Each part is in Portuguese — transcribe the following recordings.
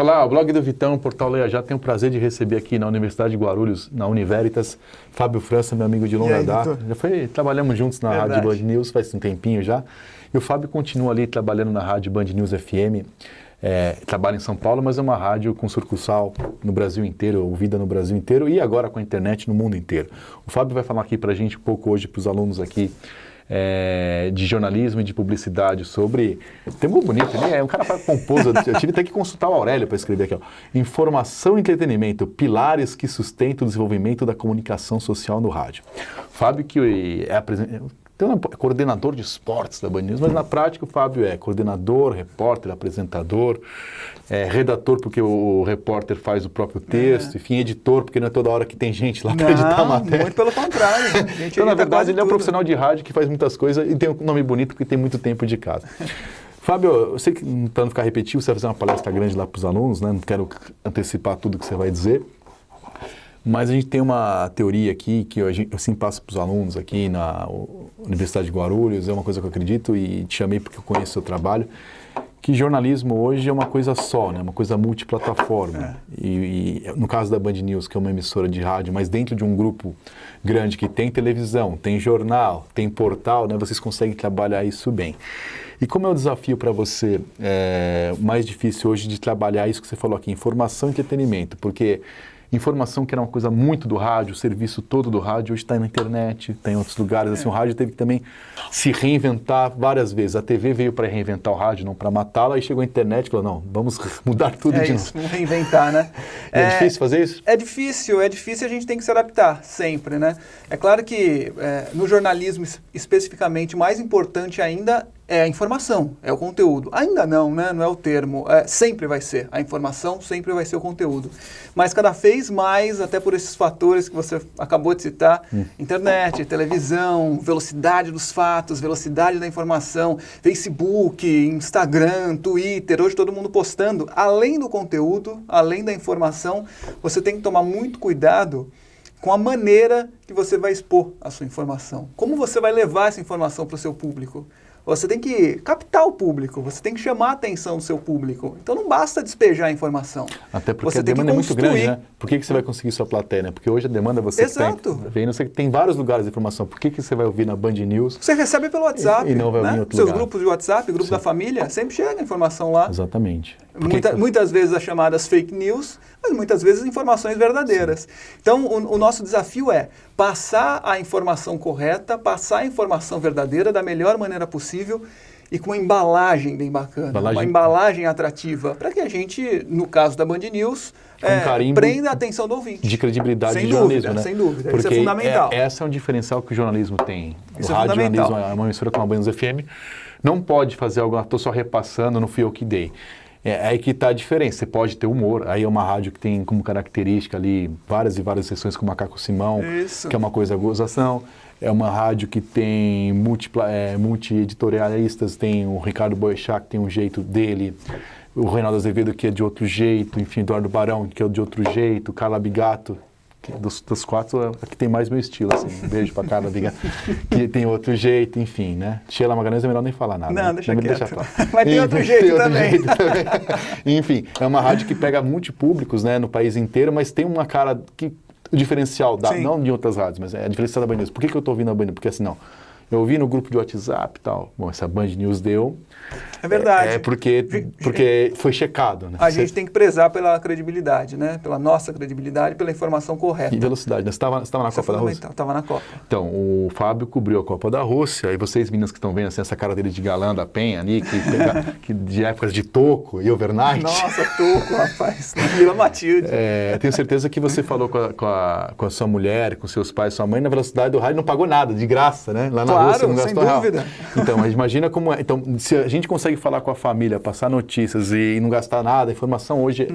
Olá, o blog do Vitão, Portal Leia Já, tenho o prazer de receber aqui na Universidade de Guarulhos, na Univeritas, Fábio França, meu amigo de longa data. Trabalhamos juntos na Rádio Band News faz um tempinho já. E o Fábio continua ali trabalhando na Rádio Band News FM, trabalha em São Paulo, mas é uma rádio com sucursal no Brasil inteiro, ouvida no Brasil inteiro e agora com a internet no mundo inteiro. O Fábio vai falar aqui pra gente um pouco hoje, para os alunos aqui, de jornalismo e de publicidade sobre... Tem muito bonito, né? É um cara pomposo. Eu tive até que consultar o Aurélio para escrever aqui, ó. Informação e entretenimento, pilares que sustentam o desenvolvimento da comunicação social no rádio. Fábio, que é coordenador de esportes da Band News, mas na prática o Fábio é coordenador, repórter, apresentador, redator porque o repórter faz o próprio texto, enfim, editor porque não é toda hora que tem gente lá para editar a matéria. Muito pelo contrário. Então, na verdade, ele é um profissional de rádio que faz muitas coisas e tem um nome bonito porque tem muito tempo de casa. Fábio, eu sei que, para não ficar repetitivo, você vai fazer uma palestra grande lá para os alunos, né? Não quero antecipar tudo que você vai dizer. Mas a gente tem uma teoria aqui que eu assim passo para os alunos aqui na Universidade de Guarulhos, é uma coisa que eu acredito e te chamei porque eu conheço o seu trabalho, que jornalismo hoje é uma coisa só, né? Uma coisa multiplataforma. E no caso da Band News, que é uma emissora de rádio, mas dentro de um grupo grande que tem televisão, tem jornal, tem portal, né? Vocês conseguem trabalhar isso bem. E como é o desafio para você, mais difícil hoje de trabalhar isso que você falou aqui, informação e entretenimento, porque... Informação que era uma coisa muito do rádio, o serviço todo do rádio, hoje está na internet, está em outros lugares. Assim, o rádio teve que também se reinventar várias vezes. A TV veio para reinventar o rádio, não para matá-la, aí chegou a internet e falou, não, vamos mudar tudo de novo. Vamos reinventar, né? É difícil fazer isso? É difícil, a gente tem que se adaptar sempre, né? É claro que no jornalismo especificamente, o mais importante ainda é a informação, é o conteúdo. Ainda não, né? Não é o termo. Sempre vai ser. A informação sempre vai ser o conteúdo. Mas cada vez mais, até por esses fatores que você acabou de citar, internet, televisão, velocidade dos fatos, velocidade da informação, Facebook, Instagram, Twitter, hoje todo mundo postando. Além do conteúdo, além da informação, você tem que tomar muito cuidado com a maneira que você vai expor a sua informação. Como você vai levar essa informação para o seu público? Você tem que captar o público, você tem que chamar a atenção do seu público. Então não basta despejar a informação. Até porque a demanda é muito grande, né? Por que você vai conseguir sua plateia, né? Porque hoje a demanda você tem, você tem vários lugares de informação. Por que você vai ouvir na Band News? Você recebe pelo WhatsApp, e não vai ouvir em outro lugar. Seus grupos de WhatsApp, grupo da família, sempre chega a informação lá. Exatamente. Muitas vezes as chamadas fake news, mas muitas vezes informações verdadeiras. Sim. Então o nosso desafio é passar a informação correta, passar a informação verdadeira da melhor maneira possível e com uma embalagem bem bacana, uma embalagem atrativa, para que a gente, no caso da Band News, prenda a atenção do ouvinte. De credibilidade de jornalismo, né? Sem dúvida, porque isso é fundamental. Esse é um diferencial que o jornalismo tem. Isso o é rádio fundamental. Jornalismo é uma emissora como a Band News FM, não pode fazer algo, estou só repassando, não fui eu que dei. É aí que está a diferença. Você pode ter humor. Aí é uma rádio que tem como característica ali várias e várias sessões com o Macaco Simão, que é uma coisa gozação. É uma rádio que tem multi-editorialistas, tem o Ricardo Boechat, que tem um jeito dele, o Reinaldo Azevedo, que é de outro jeito, enfim, Eduardo Barão, que é de outro jeito, Carla Bigato, que dos quatro, a que tem mais meu estilo, assim. Um beijo pra Carla Bigato, que tem outro jeito, enfim, né? Sheila Magalhães é melhor nem falar nada. Não, deixa quieto. Deixa Mas tem outro jeito também. Enfim, é uma rádio que pega multipúblicos, né, no país inteiro, mas tem uma cara que... O diferencial, não de outras rádios, mas é a diferencial da Band News. Por que eu estou ouvindo a Band News? Porque assim, não, eu ouvi no grupo de WhatsApp e tal. Bom, essa Band News deu... É verdade. Porque foi checado, né? A gente tem que prezar pela credibilidade, né? Pela nossa credibilidade, pela informação correta. E velocidade, né? Você estava na Copa da Rússia? Estava na Copa. Então, o Fábio cobriu a Copa da Rússia, e vocês meninas que estão vendo assim, essa cara dele de galã da Penha ali, que de épocas de Toco e Overnight. Nossa, Toco, rapaz. Vila Matilde. Tenho certeza que você falou com a sua mulher, com seus pais, sua mãe, na velocidade do rádio não pagou nada, de graça, né? Lá na Rússia não gastou sem dúvida. Então, mas imagina como é. Então, se a gente consegue falar com a família, passar notícias e não gastar nada, a informação hoje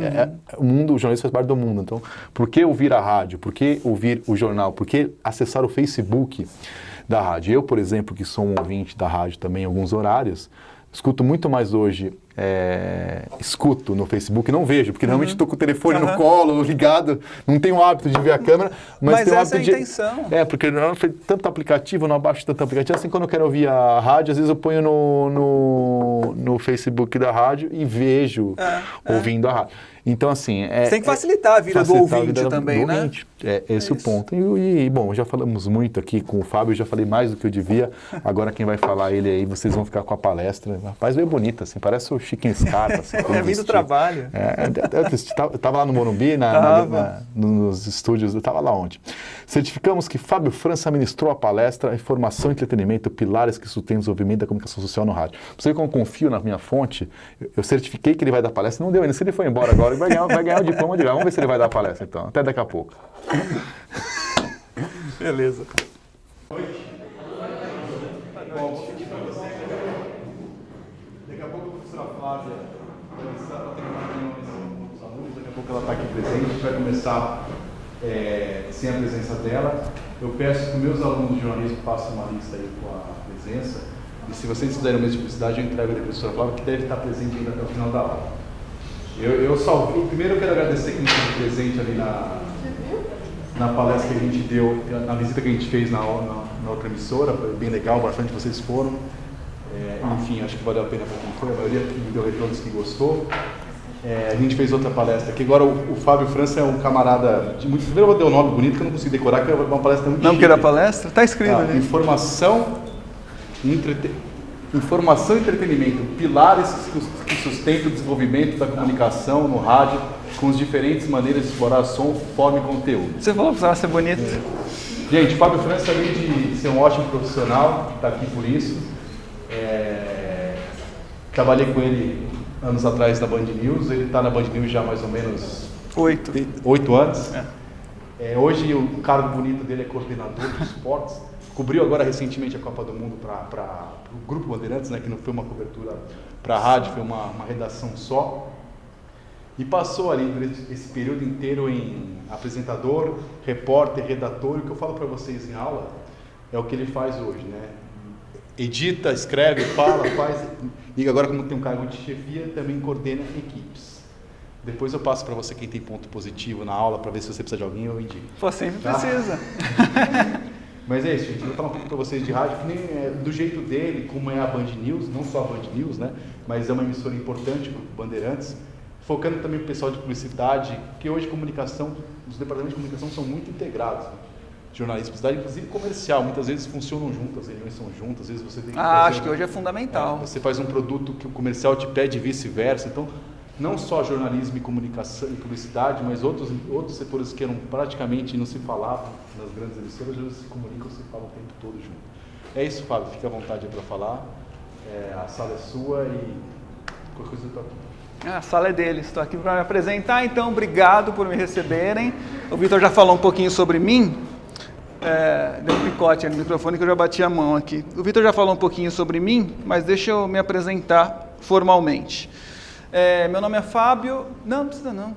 o mundo, o jornalismo faz parte do mundo. Então, por que ouvir a rádio? Por que ouvir o jornal? Por que acessar o Facebook da rádio? Eu, por exemplo, que sou um ouvinte da rádio também em alguns horários, escuto muito mais hoje escuto no Facebook, não vejo, porque normalmente estou com o telefone no colo, ligado, não tenho o hábito de ver a câmera. Mas tenho o essa é a hábito intenção. porque não foi tanto aplicativo, não abaixo tanto aplicativo. Assim, quando eu quero ouvir a rádio, às vezes eu ponho no Facebook da rádio e vejo ouvindo a rádio. Então, assim... Você tem que facilitar a vida do ouvinte também, né? É esse o ponto. E, bom, já falamos muito aqui com o Fábio, já falei mais do que eu devia. Agora quem vai falar ele aí, vocês vão ficar com a palestra. Rapaz, veio bonita, assim, parece o Chiquinho Scarpa. Assim, vindo do trabalho. Eu estava lá no Morumbi, nos estúdios, eu estava lá ontem. Certificamos que Fábio França ministrou a palestra Informação e Entretenimento, Pilares que Sustentam o Desenvolvimento da Comunicação Social no Rádio. Você vê como eu confio na minha fonte, eu certifiquei que ele vai dar palestra, não deu ainda. Se ele for embora agora, vai ganhar o diploma de lá. Vamos ver se ele vai dar palestra, então. Até daqui a pouco. Beleza. Daqui a pouco a professora Flávia vai começar a ter uma reunião com os alunos, daqui a pouco ela está aqui presente, a gente vai começar sem a presença dela. Eu peço que meus alunos de jornalismo passem uma lista aí com a presença, e se vocês fizerem o mesmo de publicidade, eu entrego a professora Flávia, que deve estar presente ainda até o final da aula. Eu salvei, primeiro eu quero agradecer quem esteve presente ali na palestra que a gente deu, na visita que a gente fez na outra emissora, foi bem legal, bastante vocês foram. Enfim, acho que valeu a pena para quem foi, a maioria que me deu retornos que gostou. A gente fez outra palestra aqui, agora o Fábio França é um camarada, primeiro eu vou dar um nome bonito que eu não consegui decorar, que é uma palestra muito Não, que era palestra? Está escrito ali. Informação e entretenimento, pilares que sustentam o desenvolvimento da comunicação no rádio, com as diferentes maneiras de explorar som, forma e conteúdo. Você falou que precisava ser bonito. Gente, Fábio França, além de ser um ótimo profissional, está aqui por isso. Trabalhei com ele anos atrás na Band News, ele está na Band News já há mais ou menos 8 anos. Hoje o cargo bonito dele é coordenador de esportes. Cobriu agora recentemente a Copa do Mundo para o Grupo Bandeirantes, né, que não foi uma cobertura para a rádio, foi uma redação só. E passou ali esse período inteiro em apresentador, repórter, redator. E o que eu falo para vocês em aula é o que ele faz hoje, né? Edita, escreve, fala, faz. E agora, como tem um cargo de chefia, também coordena equipes. Depois eu passo para você quem tem ponto positivo na aula, para ver se você precisa de alguém, eu indico. Pô, sempre precisa. Mas é isso, gente. Eu vou falar um pouco para vocês de rádio, que nem do jeito dele, como é a Band News, não só a Band News, né? Mas é uma emissora importante para o Bandeirantes, focando também o pessoal de publicidade, que hoje comunicação, os departamentos de comunicação são muito integrados. Né? Jornalismo, publicidade, inclusive comercial, muitas vezes funcionam juntas, as reuniões são juntas, às vezes você tem que acho que hoje é fundamental. Você faz um produto que o comercial te pede e vice-versa, então não só jornalismo e comunicação e publicidade, mas outros setores que eram praticamente não se falavam nas grandes emissoras, hoje se comunicam, se falam o tempo todo junto. É isso, Fábio, fica à vontade para falar, a sala é sua e qualquer coisa eu estou aqui. A sala é deles, estou aqui para me apresentar, então obrigado por me receberem. O Vitor já falou um pouquinho sobre mim, deu um picote no microfone que eu já bati a mão aqui. O Vitor já falou um pouquinho sobre mim, mas deixa eu me apresentar formalmente. Meu nome é Fábio, não precisa não,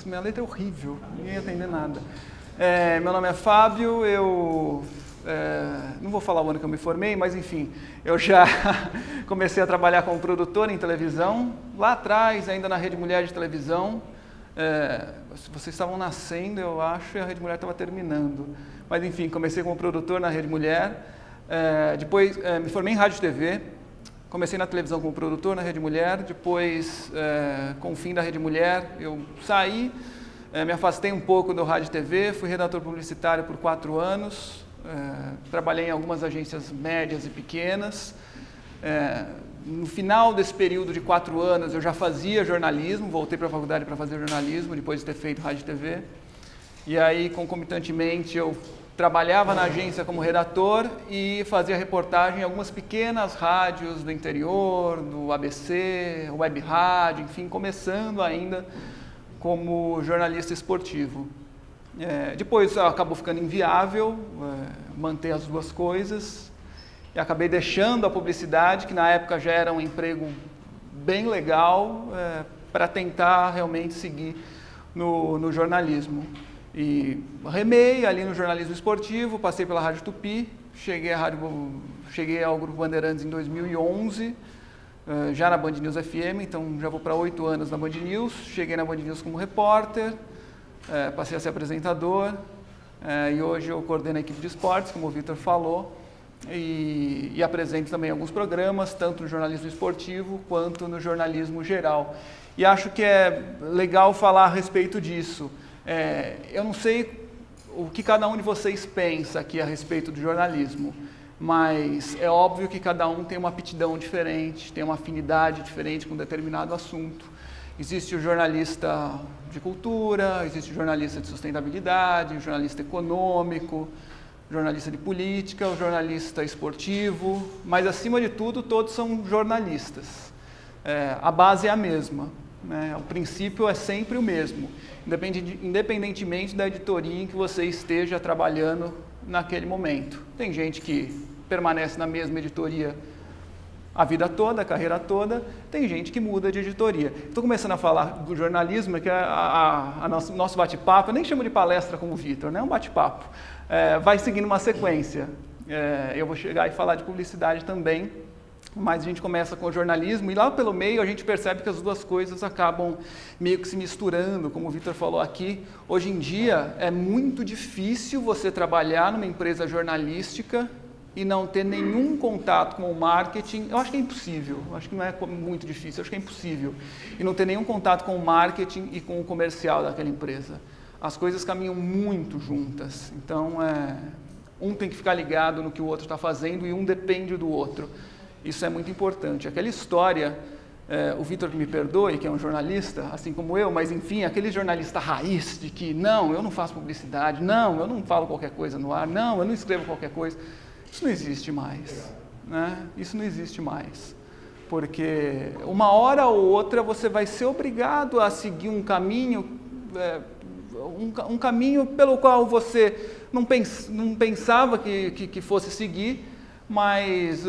minha letra é horrível, ninguém ia entender nada. Meu nome é Fábio, eu não vou falar o ano que eu me formei, mas enfim, eu já comecei a trabalhar como produtor em televisão, lá atrás, ainda na Rede Mulher de televisão. Vocês estavam nascendo, eu acho, e a Rede Mulher estava terminando. Mas enfim, comecei como produtor na Rede Mulher, depois me formei em rádio e TV, comecei na televisão como produtor na Rede Mulher, depois, com o fim da Rede Mulher, eu saí, me afastei um pouco do rádio e TV, fui redator publicitário por 4 anos, trabalhei em algumas agências médias e pequenas. No final desse período de 4 anos, eu já fazia jornalismo, voltei para a faculdade para fazer jornalismo, depois de ter feito rádio e TV. E aí, concomitantemente, eu trabalhava na agência como redator e fazia reportagem em algumas pequenas rádios do interior, do ABC, web rádio, enfim, começando ainda como jornalista esportivo. Depois acabou ficando inviável manter as duas coisas e acabei deixando a publicidade, que na época já era um emprego bem legal, para tentar realmente seguir no jornalismo. E remei ali no jornalismo esportivo, passei pela Rádio Tupi, cheguei ao Grupo Bandeirantes em 2011, já na Band News FM, então já vou para 8 anos na Band News. Cheguei na Band News como repórter, passei a ser apresentador, e hoje eu coordeno a equipe de esportes, como o Vitor falou, e apresento também alguns programas, tanto no jornalismo esportivo quanto no jornalismo geral. E acho que é legal falar a respeito disso. Eu não sei o que cada um de vocês pensa aqui a respeito do jornalismo, mas é óbvio que cada um tem uma aptidão diferente, tem uma afinidade diferente com um determinado assunto. Existe o jornalista de cultura, existe o jornalista de sustentabilidade, o jornalista econômico, o jornalista de política, o jornalista esportivo, mas acima de tudo todos são jornalistas. A base é a mesma, né? O princípio é sempre o mesmo, independentemente da editoria em que você esteja trabalhando naquele momento. Tem gente que permanece na mesma editoria a vida toda, a carreira toda, tem gente que muda de editoria. Estou começando a falar do jornalismo, que é nosso bate-papo, eu nem chamo de palestra como o Vitor, né? É um bate-papo. Vai seguindo uma sequência. Eu vou chegar e falar de publicidade também, mas a gente começa com o jornalismo e lá pelo meio a gente percebe que as duas coisas acabam meio que se misturando, como o Vitor falou aqui. Hoje em dia é muito difícil você trabalhar numa empresa jornalística e não ter nenhum contato com o marketing. Eu acho que é impossível, eu acho que não é muito difícil, eu acho que é impossível. E não ter nenhum contato com o marketing e com o comercial daquela empresa. As coisas caminham muito juntas, então um tem que ficar ligado no que o outro está fazendo e um depende do outro. Isso é muito importante. Aquela história, o Vitor me perdoe, que é um jornalista, assim como eu, mas enfim, aquele jornalista raiz de que não, eu não faço publicidade, não, eu não falo qualquer coisa no ar, não, eu não escrevo qualquer coisa. Isso não existe mais, né? Isso não existe mais, porque uma hora ou outra você vai ser obrigado a seguir um caminho, um caminho pelo qual você não pensava que fosse seguir, mas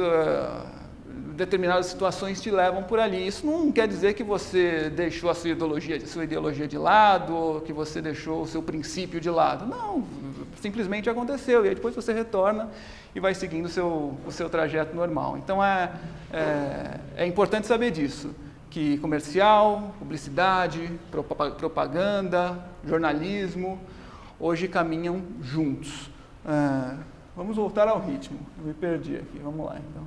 determinadas situações te levam por ali. Isso não quer dizer que você deixou a sua ideologia de lado, ou que você deixou o seu princípio de lado. Não, simplesmente aconteceu, e aí depois você retorna e vai seguindo o seu trajeto normal. Então é importante saber disso, que comercial, publicidade, propaganda, jornalismo, hoje caminham juntos. Vamos voltar ao ritmo, eu me perdi aqui, vamos lá então.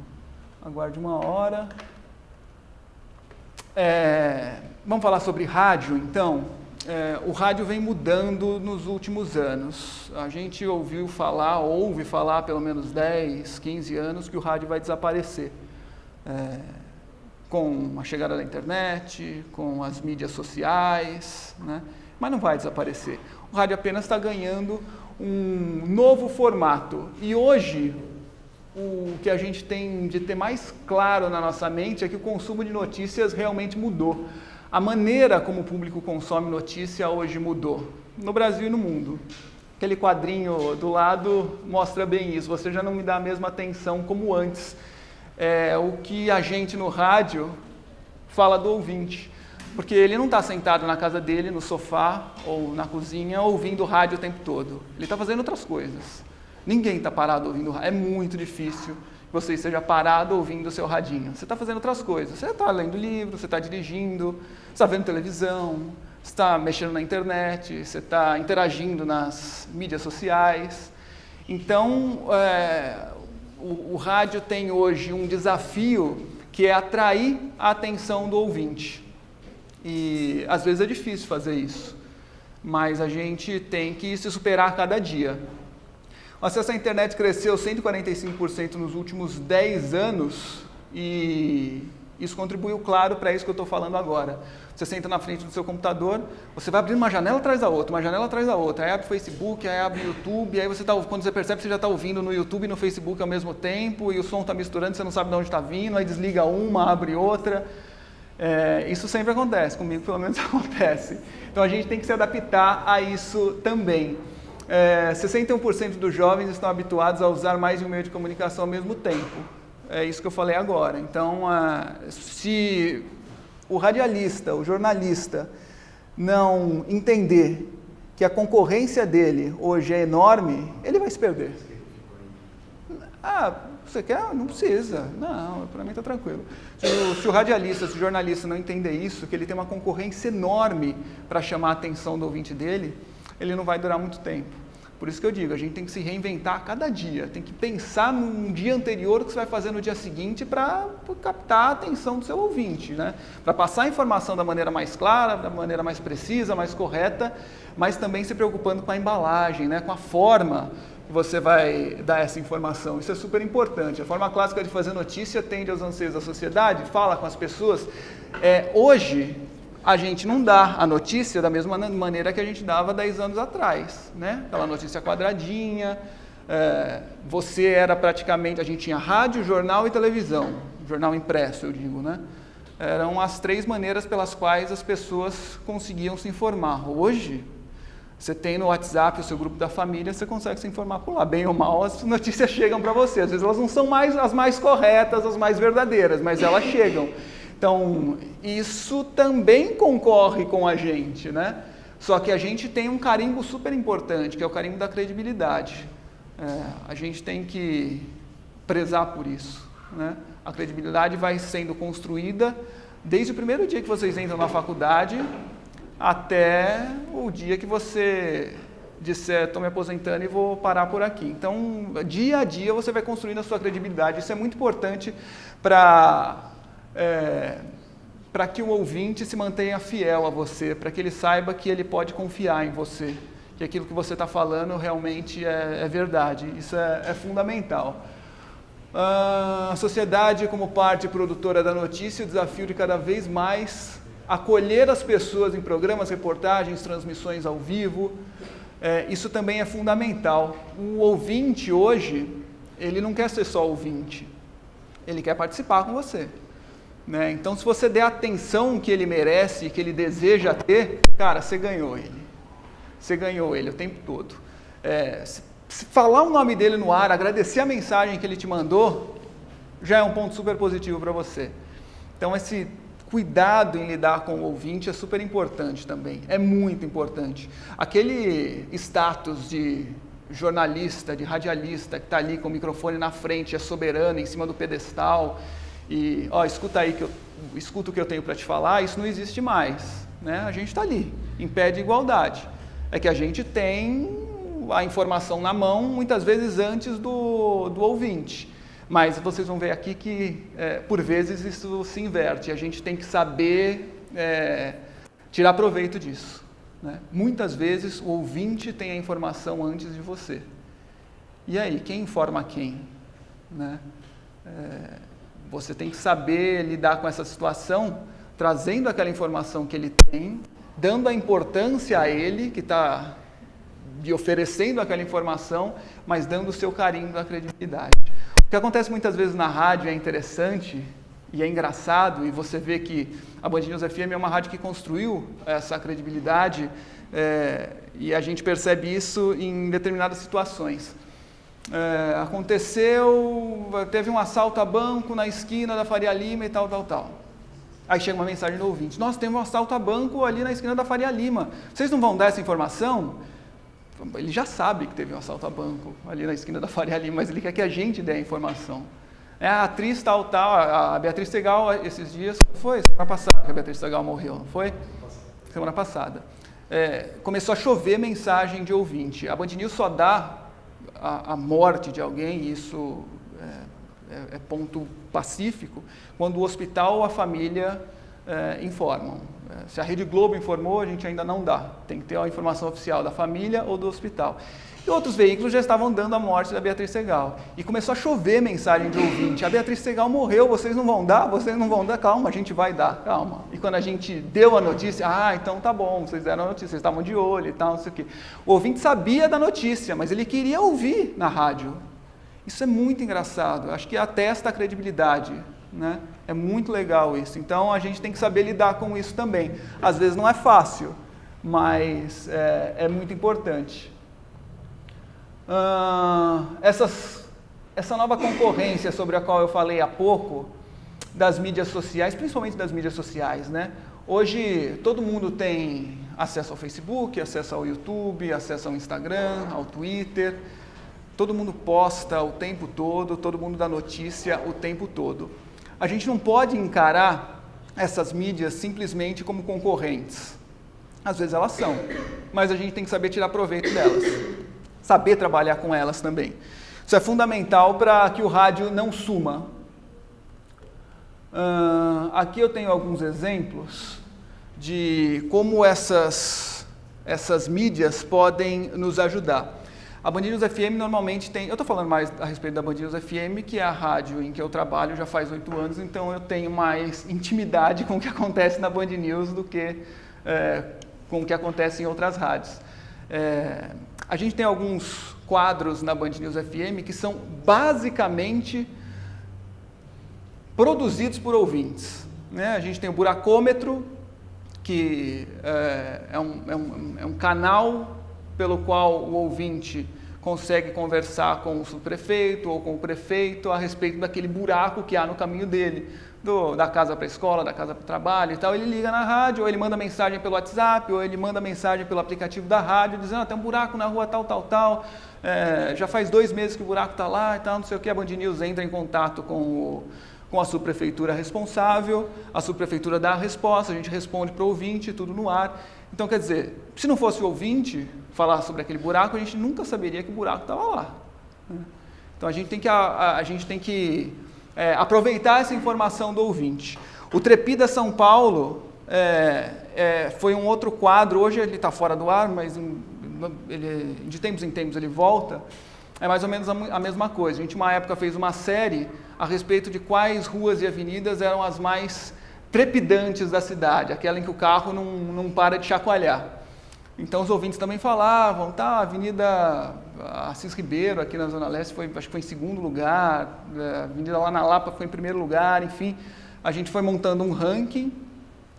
Aguarde uma hora. Vamos falar sobre rádio então. O rádio vem mudando nos últimos anos. A gente ouve falar há pelo menos 10, 15 anos que o rádio vai desaparecer. Com a chegada da internet, com as mídias sociais, né? Mas não vai desaparecer. O rádio apenas está ganhando um novo formato. E hoje, o que a gente tem de ter mais claro na nossa mente é que o consumo de notícias realmente mudou. A maneira como o público consome notícia hoje mudou, no Brasil e no mundo. Aquele quadrinho do lado mostra bem isso, você já não me dá a mesma atenção como antes. O que a gente no rádio fala do ouvinte, porque ele não está sentado na casa dele, no sofá ou na cozinha, ouvindo rádio o tempo todo. Ele está fazendo outras coisas. Ninguém está parado ouvindo rádio. É muito difícil que você esteja parado ouvindo o seu radinho. Você está fazendo outras coisas. Você está lendo livro, você está dirigindo, você está vendo televisão, você está mexendo na internet, você está interagindo nas mídias sociais. Então, o rádio tem hoje um desafio que é atrair a atenção do ouvinte. E às vezes é difícil fazer isso, mas a gente tem que se superar a cada dia. O acesso à internet cresceu 145% nos últimos 10 anos e isso contribuiu, claro, para isso que eu estou falando agora. Você senta na frente do seu computador, você vai abrindo uma janela atrás da outra, uma janela atrás da outra, aí abre o Facebook, aí abre o YouTube, aí quando você percebe, você já está ouvindo no YouTube e no Facebook ao mesmo tempo, e o som está misturando, você não sabe de onde está vindo, aí desliga uma, abre outra. Isso sempre acontece, comigo pelo menos acontece. Então a gente tem que se adaptar a isso também. 61% dos jovens estão habituados a usar mais de um meio de comunicação ao mesmo tempo. É isso que eu falei agora. Então, se o radialista, o jornalista, não entender que a concorrência dele hoje é enorme, ele vai se perder. Você quer? Não precisa. Não, para mim está tranquilo. Se o radialista, se o jornalista não entender isso, que ele tem uma concorrência enorme para chamar a atenção do ouvinte dele, ele não vai durar muito tempo. Por isso que eu digo, a gente tem que se reinventar a cada dia, tem que pensar num dia anterior o que você vai fazer no dia seguinte para captar a atenção do seu ouvinte, né? Para passar a informação da maneira mais clara, da maneira mais precisa, mais correta, mas também se preocupando com a embalagem, né? Com a forma que você vai dar essa informação. Isso é super importante. A forma clássica de fazer notícia atende aos anseios da sociedade, fala com as pessoas. Hoje, a gente não dá a notícia da mesma maneira que a gente dava 10 anos atrás, né? Aquela notícia quadradinha, você era praticamente, a gente tinha rádio, jornal e televisão, jornal impresso, eu digo, né? Eram as 3 maneiras pelas quais as pessoas conseguiam se informar. Hoje, você tem no WhatsApp o seu grupo da família, você consegue se informar por lá. Bem ou mal, as notícias chegam para você. Às vezes elas não são as mais corretas, as mais verdadeiras, mas elas chegam. Então, isso também concorre com a gente, né? Só que a gente tem um carimbo super importante, que é o carimbo da credibilidade. A gente tem que prezar por isso, né? A credibilidade vai sendo construída desde o primeiro dia que vocês entram na faculdade até o dia que você disser, estou me aposentando e vou parar por aqui. Então, dia a dia você vai construindo a sua credibilidade. Isso é muito importante para que o ouvinte se mantenha fiel a você, para que ele saiba que ele pode confiar em você, que aquilo que você está falando realmente é verdade. Isso é fundamental. A sociedade, como parte produtora da notícia, o desafio de cada vez mais acolher as pessoas em programas, reportagens, transmissões ao vivo, isso também é fundamental. O ouvinte hoje, ele não quer ser só ouvinte, ele quer participar com você. Né? Então, se você der a atenção que ele merece, que ele deseja ter, cara, você ganhou ele. Você ganhou ele o tempo todo. Se falar o nome dele no ar, agradecer a mensagem que ele te mandou, já é um ponto super positivo para você. Então, esse cuidado em lidar com o ouvinte é super importante também, é muito importante. Aquele status de jornalista, de radialista, que está ali com o microfone na frente, é soberano, em cima do pedestal, e escuta aí, escuta o que eu tenho para te falar, isso não existe mais. Né? A gente está ali, em pé de igualdade. É que a gente tem a informação na mão, muitas vezes antes do ouvinte. Mas vocês vão ver aqui que, por vezes, isso se inverte. A gente tem que saber tirar proveito disso. Né? Muitas vezes, o ouvinte tem a informação antes de você. E aí, quem informa quem? Né? Você tem que saber lidar com essa situação, trazendo aquela informação que ele tem, dando a importância a ele, que está lhe oferecendo aquela informação, mas dando o seu carinho da credibilidade. O que acontece muitas vezes na rádio é interessante e é engraçado, e você vê que a Band News FM é uma rádio que construiu essa credibilidade, e a gente percebe isso em determinadas situações. Teve um assalto a banco na esquina da Faria Lima e tal. Aí chega uma mensagem do ouvinte: nossa, teve um assalto a banco ali na esquina da Faria Lima, vocês não vão dar essa informação? Ele já sabe que teve um assalto a banco ali na esquina da Faria Lima, mas ele quer que a gente dê a informação. A atriz tal, a Beatriz Segal, esses dias, foi semana passada que a Beatriz Segal morreu, não foi? Semana passada. Começou a chover mensagem de ouvinte. A Band News só dá a morte de alguém, e isso é ponto pacífico, quando o hospital ou a família informam. Se a Rede Globo informou, a gente ainda não dá. Tem que ter a informação oficial da família ou do hospital. E outros veículos já estavam dando a morte da Beatriz Segal. E começou a chover mensagem de ouvinte: a Beatriz Segal morreu, vocês não vão dar? Vocês não vão dar? Calma, a gente vai dar, calma. E quando a gente deu a notícia, então tá bom, vocês deram a notícia, vocês estavam de olho e tal, não sei o quê. O ouvinte sabia da notícia, mas ele queria ouvir na rádio. Isso é muito engraçado, acho que atesta a credibilidade, né? É muito legal isso. Então a gente tem que saber lidar com isso também. Às vezes não é fácil, mas é muito importante. Essa nova concorrência sobre a qual eu falei há pouco, das mídias sociais, principalmente das mídias sociais, né? Hoje todo mundo tem acesso ao Facebook, acesso ao YouTube, acesso ao Instagram, ao Twitter. todo mundo posta o tempo todo mundo dá notícia o tempo todo. A gente não pode encarar essas mídias simplesmente como concorrentes. Às vezes elas são, mas a gente tem que saber tirar proveito delas, saber trabalhar com elas também. Isso é fundamental para que o rádio não suma. Aqui eu tenho alguns exemplos de como essas mídias podem nos ajudar. A Band News FM normalmente tem... Eu estou falando mais a respeito da Band News FM, que é a rádio em que eu trabalho já faz 8 anos, então eu tenho mais intimidade com o que acontece na Band News do que com o que acontece em outras rádios. A gente tem alguns quadros na Band News FM que são basicamente produzidos por ouvintes, né? A gente tem o Buracômetro, que é um canal pelo qual o ouvinte consegue conversar com o subprefeito ou com o prefeito a respeito daquele buraco que há no caminho dele, da casa para a escola, da casa para o trabalho e tal. Ele liga na rádio, ou ele manda mensagem pelo WhatsApp, ou ele manda mensagem pelo aplicativo da rádio, dizendo, tem um buraco na rua tal, tal, tal, já faz 2 meses que o buraco está lá e tal, não sei o que. A Band News entra em contato com a subprefeitura responsável, a subprefeitura dá a resposta, a gente responde para o ouvinte, tudo no ar. Então, quer dizer, se não fosse o ouvinte falar sobre aquele buraco, a gente nunca saberia que o buraco estava lá. Então, a gente tem que aproveitar essa informação do ouvinte. O Trepida São Paulo foi um outro quadro, hoje ele está fora do ar, mas de tempos em tempos ele volta. É mais ou menos a mesma coisa. A gente, uma época, fez uma série a respeito de quais ruas e avenidas eram as mais trepidantes da cidade, aquela em que o carro não para de chacoalhar. Então, os ouvintes também falavam, a Avenida Assis Ribeiro, aqui na Zona Leste, acho que foi em 2º lugar, a Avenida lá na Lapa foi em 1º lugar, enfim. A gente foi montando um ranking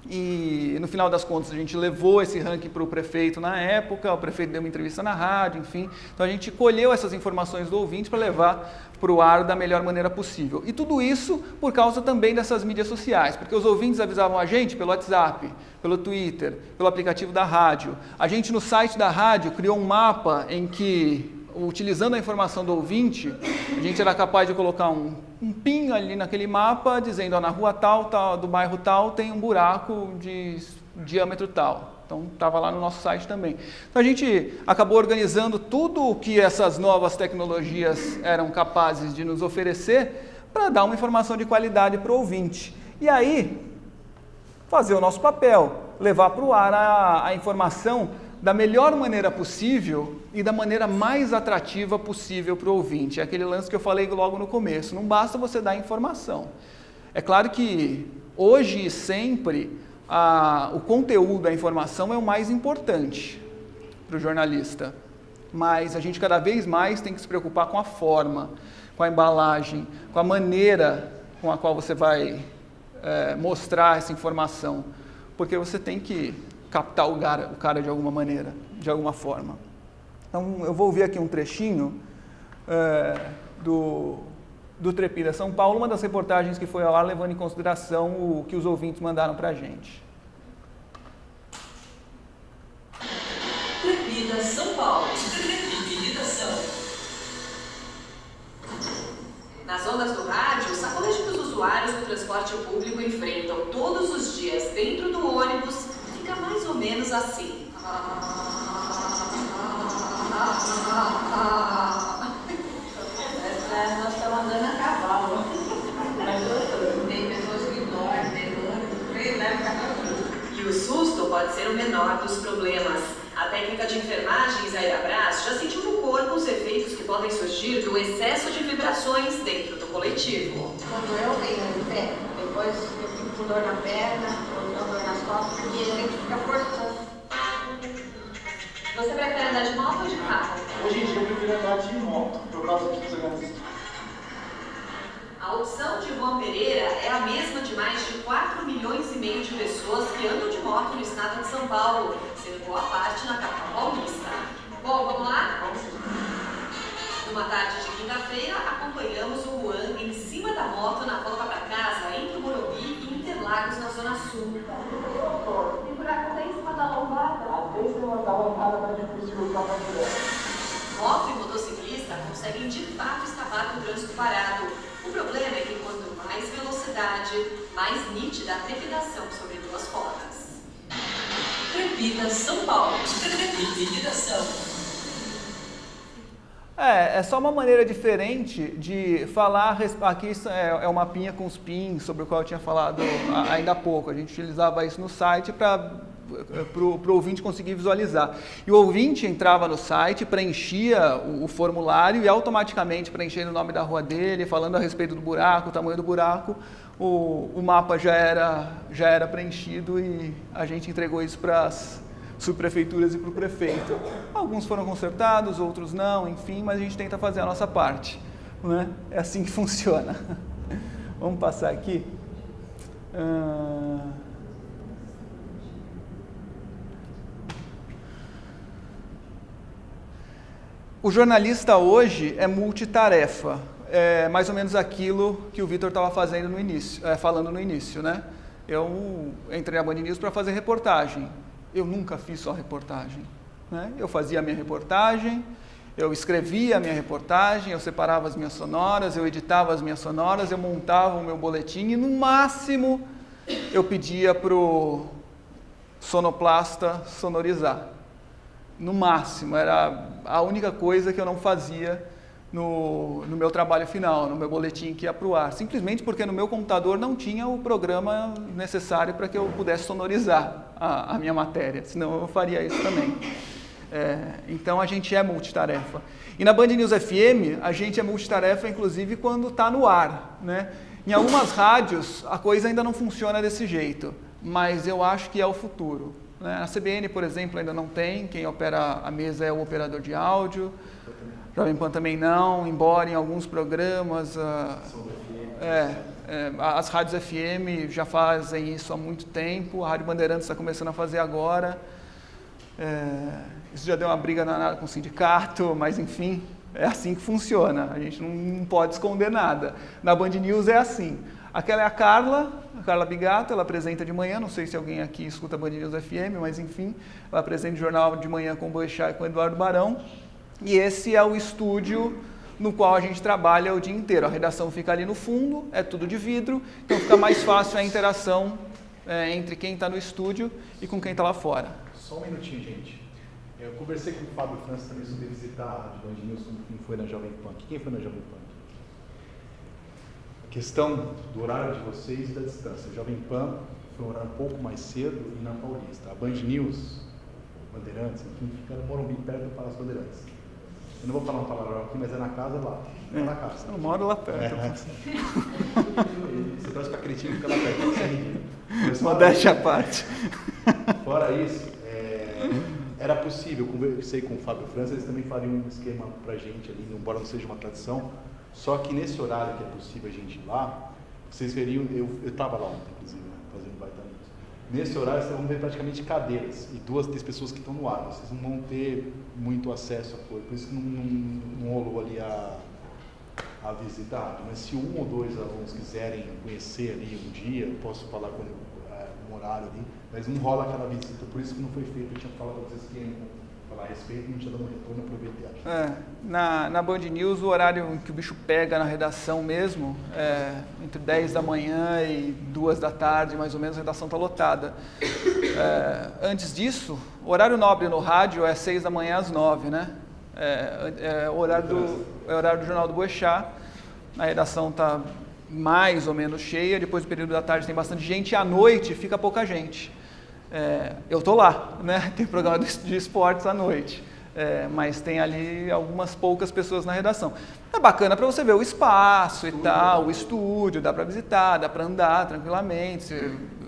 e, no final das contas, a gente levou esse ranking para o prefeito na época, o prefeito deu uma entrevista na rádio, enfim. Então, a gente colheu essas informações do ouvinte para levar para o ar da melhor maneira possível. E tudo isso por causa também dessas mídias sociais, porque os ouvintes avisavam a gente pelo WhatsApp, pelo Twitter, pelo aplicativo da rádio. A gente, no site da rádio, criou um mapa em que, utilizando a informação do ouvinte, a gente era capaz de colocar um pin ali naquele mapa, dizendo, na rua tal, do bairro tal, tem um buraco de diâmetro tal. Então, estava lá no nosso site também. Então, a gente acabou organizando tudo o que essas novas tecnologias eram capazes de nos oferecer para dar uma informação de qualidade para o ouvinte. E aí, fazer o nosso papel, levar para o ar a informação da melhor maneira possível e da maneira mais atrativa possível para o ouvinte. É aquele lance que eu falei logo no começo. Não basta você dar informação. É claro que, hoje e sempre, o conteúdo, a informação é o mais importante para o jornalista, mas a gente cada vez mais tem que se preocupar com a forma, com a embalagem, com a maneira com a qual você vai mostrar essa informação, porque você tem que captar o cara de alguma maneira, de alguma forma. Então, eu vou ouvir aqui um trechinho do Trepida São Paulo, uma das reportagens que foi ao ar, levando em consideração o que os ouvintes mandaram para a gente. Trepida São Paulo. Trepida. Nas ondas do rádio, o sacolete que os usuários do transporte público enfrentam todos os dias dentro do ônibus fica mais ou menos assim. Nós estamos andando a cavalo. Tem pessoas que dormem, e o susto pode ser o menor dos problemas. A técnica de enfermagens Aerabras já sentiu no corpo os efeitos que podem surgir do excesso de vibrações dentro do coletivo. Quando eu venho em pé, depois eu fico com dor na perna, ou dor nas costas, porque a gente fica forçando. Você prefere andar de moto ou de carro? Hoje em dia eu prefiro andar de moto, por causa dos seguranças. A opção de Juan Pereira é a mesma de mais de 4,5 milhões de pessoas que andam de moto no estado de São Paulo, sendo boa parte na capital paulista. Bom, vamos lá? Numa tarde de quinta-feira, acompanhamos o Juan em cima da moto na volta para casa, entre Morumbi e Interlagos, na Zona Sul. Tem buraco até em cima da lombada. Às vezes eu andava um cara mais difícil de lutar pra direto. Moto e motociclista com conseguem de fato escapar do trânsito parado. O problema é que quanto mais velocidade, mais nítida a trepidação sobre duas rodas. Trepida São Paulo. Trepidação. É só uma maneira diferente de falar. Aqui é uma mapinha com os pins sobre o qual eu tinha falado ainda há pouco. A gente utilizava isso no site para o ouvinte conseguir visualizar. E o ouvinte entrava no site, preenchia o formulário e automaticamente, preenchendo o nome da rua dele, falando a respeito do buraco, o tamanho do buraco, o mapa já era preenchido e a gente entregou isso para as subprefeituras e para o prefeito. Alguns foram consertados, outros não, enfim, mas a gente tenta fazer a nossa parte, né? É assim que funciona. Vamos passar aqui. O jornalista hoje é multitarefa, é mais ou menos aquilo que o Vitor estava fazendo no início, falando no início, né? Eu entrei na Band News para fazer reportagem. Eu nunca fiz só reportagem, né? Eu fazia a minha reportagem, eu escrevia a minha reportagem, eu separava as minhas sonoras, eu editava as minhas sonoras, eu montava o meu boletim e no máximo eu pedia para o sonoplasta sonorizar. No máximo, era a única coisa que eu não fazia no meu trabalho final, no meu boletim que ia para o ar, simplesmente porque no meu computador não tinha o programa necessário para que eu pudesse sonorizar a minha matéria, senão eu faria isso também. Então a gente é multitarefa. E na Band News FM, a gente é multitarefa inclusive quando está no ar, né? Em algumas rádios a coisa ainda não funciona desse jeito, mas eu acho que é o futuro. A CBN, por exemplo, ainda não tem, quem opera a mesa é o operador de áudio, Jovem Pan também não, embora em alguns programas, as rádios FM já fazem isso há muito tempo, a Rádio Bandeirantes está começando a fazer agora, isso já deu uma briga danada com o sindicato, mas enfim, é assim que funciona, a gente não pode esconder nada. Na Band News é assim. Aquela é a Carla Bigato, ela apresenta de manhã, não sei se alguém aqui escuta Band News FM, mas enfim, ela apresenta o jornal de manhã com o Boechat e com o Eduardo Barão, e esse é o estúdio no qual a gente trabalha o dia inteiro. A redação fica ali no fundo, é tudo de vidro, então fica mais fácil a interação entre quem está no estúdio e com quem está lá fora. Só um minutinho, gente. Eu conversei com o Fábio França também sobre visitar a Rádio Band News, quem foi na Jovem Pan. Quem foi na Jovem Pan? Questão do horário de vocês e da distância. A Jovem Pan foi um horário um pouco mais cedo e na Paulista. A Band News, Bandeirantes, enfim, fica no Morumbi, perto do Palácio Bandeirantes. Eu não vou falar um palavrão aqui, mas é na casa lá. É na casa. Eu moro lá perto. Você torce para Cretinho e fica lá perto. Modéstia à parte. Fora isso, era possível, eu conversei com o Fábio França, eles também fariam um esquema pra gente ali, embora não seja uma tradição. Só que nesse horário que é possível a gente ir lá, vocês veriam, eu estava lá ontem, inclusive, né, fazendo Baita News. Nesse horário vocês vão ver praticamente cadeiras e duas das pessoas que estão no ar. Vocês não vão ter muito acesso a coisa, por isso que não rolou ali a visita à rádio. Mas se um ou dois alunos quiserem conhecer ali um dia, eu posso falar com um horário ali, mas não rola aquela visita, por isso que não foi feito. Eu tinha falado para vocês que iam falar a respeito, não tinha dado um retorno, aproveitei. Na Band News, o horário em que o bicho pega na redação mesmo, entre 10 da manhã e 2 da tarde, mais ou menos, a redação está lotada. Antes disso, o horário nobre no rádio é 6 da manhã às 9, né? É o horário do Jornal do Boechat, a redação está mais ou menos cheia, depois do período da tarde tem bastante gente, e à noite fica pouca gente. Eu estou lá, né? Tem programa de esportes à noite, mas tem ali algumas poucas pessoas na redação. É bacana para você ver o espaço e tal, o estúdio, dá para visitar, dá para andar tranquilamente,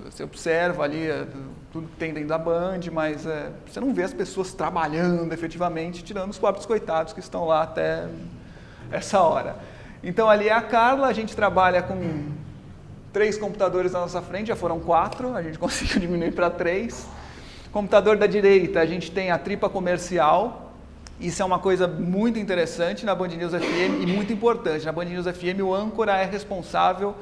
você observa ali tudo que tem dentro da Band, mas você não vê as pessoas trabalhando efetivamente, tirando os pobres coitados que estão lá até essa hora. Então ali é a Carla, a gente trabalha com 3 computadores na nossa frente, já foram 4, a gente conseguiu diminuir para 3. Computador da direita, a gente tem a tripa comercial, isso é uma coisa muito interessante na Band News FM e muito importante. Na Band News FM o âncora é responsável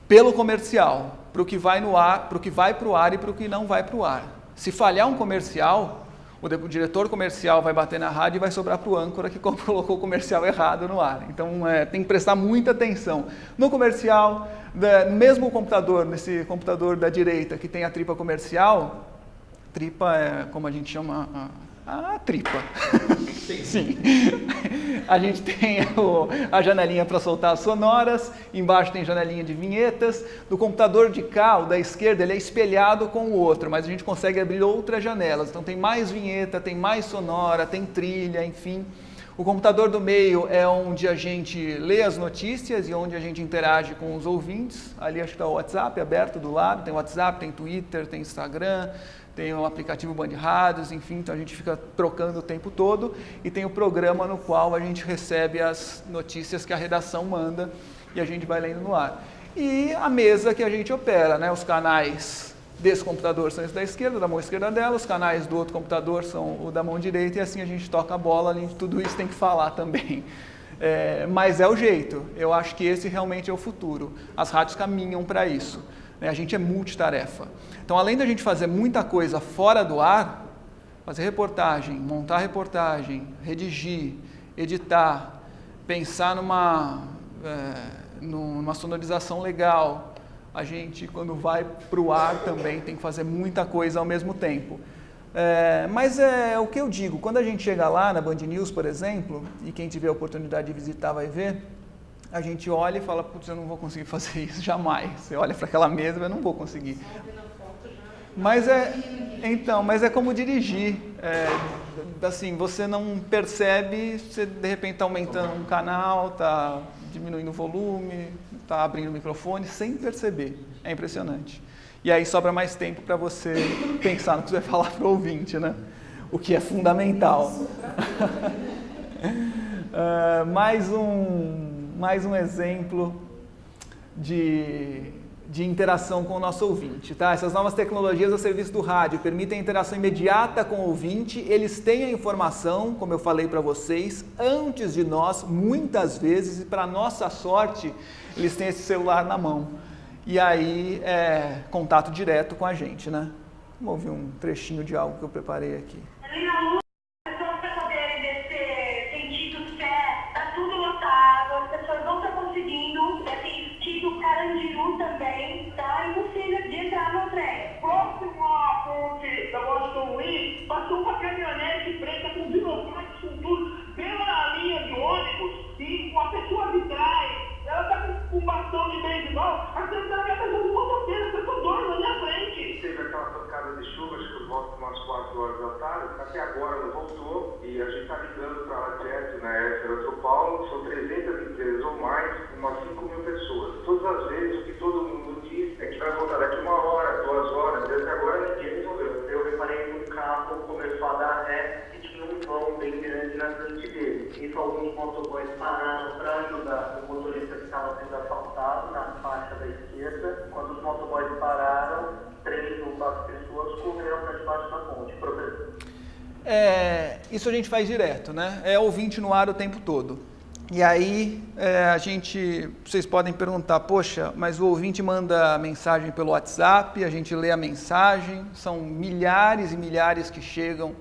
pelo comercial, para o que vai no ar, para o que vai para o ar e para o que não vai para o ar. Se falhar um comercial, O diretor comercial vai bater na rádio e vai sobrar para o âncora que colocou o comercial errado no ar. Então, tem que prestar muita atenção. No comercial, mesmo o computador, nesse computador da direita que tem a tripa comercial, tripa é como a gente chama a tripa. Sim. A gente tem a janelinha para soltar as sonoras, embaixo tem janelinha de vinhetas. No computador de cá, o da esquerda, ele é espelhado com o outro, mas a gente consegue abrir outras janelas. Então tem mais vinheta, tem mais sonora, tem trilha, enfim. O computador do meio é onde a gente lê as notícias e onde a gente interage com os ouvintes. Ali acho que está o WhatsApp aberto do lado, tem WhatsApp, tem Twitter, tem Instagram, tem o aplicativo Band Rádios, enfim, então a gente fica trocando o tempo todo. E tem o programa no qual a gente recebe as notícias que a redação manda e a gente vai lendo no ar. E a mesa que a gente opera, né? Os canais desse computador são esses da esquerda, da mão esquerda dela, os canais do outro computador são o da mão direita, e assim a gente toca a bola, além de tudo isso tem que falar também. Mas é o jeito, eu acho que esse realmente é o futuro. As rádios caminham para isso. A gente é multitarefa. Então, além da gente fazer muita coisa fora do ar, fazer reportagem, montar reportagem, redigir, editar, pensar numa sonorização legal, a gente, quando vai para o ar, também tem que fazer muita coisa ao mesmo tempo. Mas é o que eu digo, quando a gente chega lá na Band News, por exemplo, e quem tiver a oportunidade de visitar vai ver, a gente olha e fala, putz, eu não vou conseguir fazer isso jamais. Você olha para aquela mesa, eu não vou conseguir. Mas é como dirigir. Assim, você não percebe, você de repente está aumentando um canal, está diminuindo o volume, está abrindo o microfone, sem perceber. É impressionante. E aí sobra mais tempo para você pensar no que você vai falar para o ouvinte, né? O que é fundamental. Mais um exemplo de interação com o nosso ouvinte. Tá? Essas novas tecnologias a serviço do rádio permitem a interação imediata com o ouvinte, eles têm a informação, como eu falei para vocês, antes de nós, muitas vezes, e para nossa sorte, eles têm esse celular na mão. E aí é contato direto com a gente, né? Vamos ouvir um trechinho de algo que eu preparei aqui. Carandiru também, tá? Impossível de entrar no trem. Próximo à ponte da Washington Luiz, passou uma caminhonete preta com birocratas, com tudo, pela linha de ônibus, e uma pessoa de trás, ela tá com um bastão de beisebol, a senhora quer fazer um motoqueiro, eu tô doido na minha frente. Teve aquela pancada de chuva, acho que volta umas 4 horas da tarde, até agora não voltou, e a gente tá ligando para lá direto, né? São Paulo, são 300 empresas ou mais, umas 5 mil pessoas. Todas as vezes, o que todo mundo diz é que vai voltar daqui 1 hora, 2 horas, até agora ninguém resolveu. Eu reparei que o carro começou a dar ré e tinha um vão bem grande na frente dele. Isso alguns motoboys pararam para ajudar o motorista que estava sendo assaltado na faixa da esquerda. Quando os motoboys pararam, 3 ou 4 pessoas correram para debaixo da ponte. Isso a gente faz direto, né? É ouvinte no ar o tempo todo. E aí vocês podem perguntar, poxa, mas o ouvinte manda mensagem pelo WhatsApp, a gente lê a mensagem, são milhares e milhares que chegam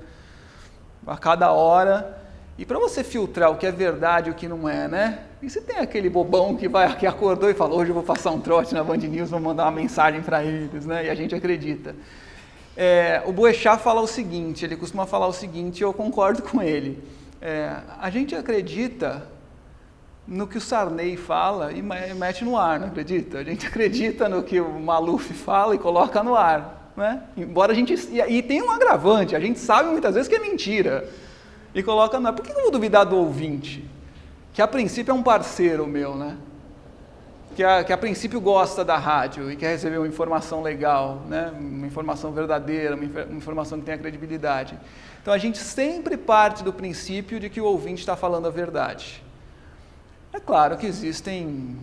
a cada hora. E para você filtrar o que é verdade e o que não é, né? E se tem aquele bobão que acordou e falou, hoje eu vou passar um trote na Band News, vou mandar uma mensagem para eles, né? E a gente acredita. O Boechat fala o seguinte, ele costuma falar o seguinte, e eu concordo com ele. A gente acredita no que o Sarney fala e mete no ar, não acredita? A gente acredita no que o Maluf fala e coloca no ar, né? Embora a gente... E tem um agravante, a gente sabe muitas vezes que é mentira e coloca no ar. Por que eu vou duvidar do ouvinte? Que a princípio é um parceiro meu, né? Que a princípio gosta da rádio e quer receber uma informação legal, né? Uma informação verdadeira, uma informação que tenha credibilidade. Então a gente sempre parte do princípio de que o ouvinte está falando a verdade. É claro que existem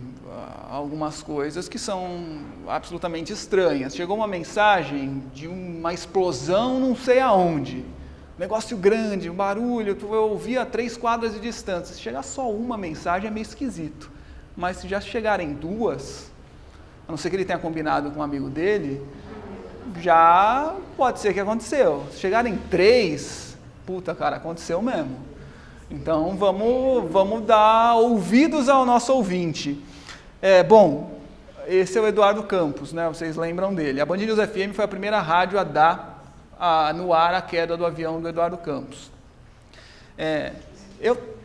algumas coisas que são absolutamente estranhas. Chegou uma mensagem de uma explosão não sei aonde, negócio grande, um barulho, eu ouvi a 3 quadras de distância. Se chegar só uma mensagem é meio esquisito. Mas se já chegarem 2, a não ser que ele tenha combinado com um amigo dele, já pode ser que aconteceu. Se chegarem 3, puta, cara, aconteceu mesmo. Então vamos dar ouvidos ao nosso ouvinte. Bom, esse é o Eduardo Campos, né? Vocês lembram dele. A Band News FM foi a primeira rádio a dar no ar a queda do avião do Eduardo Campos.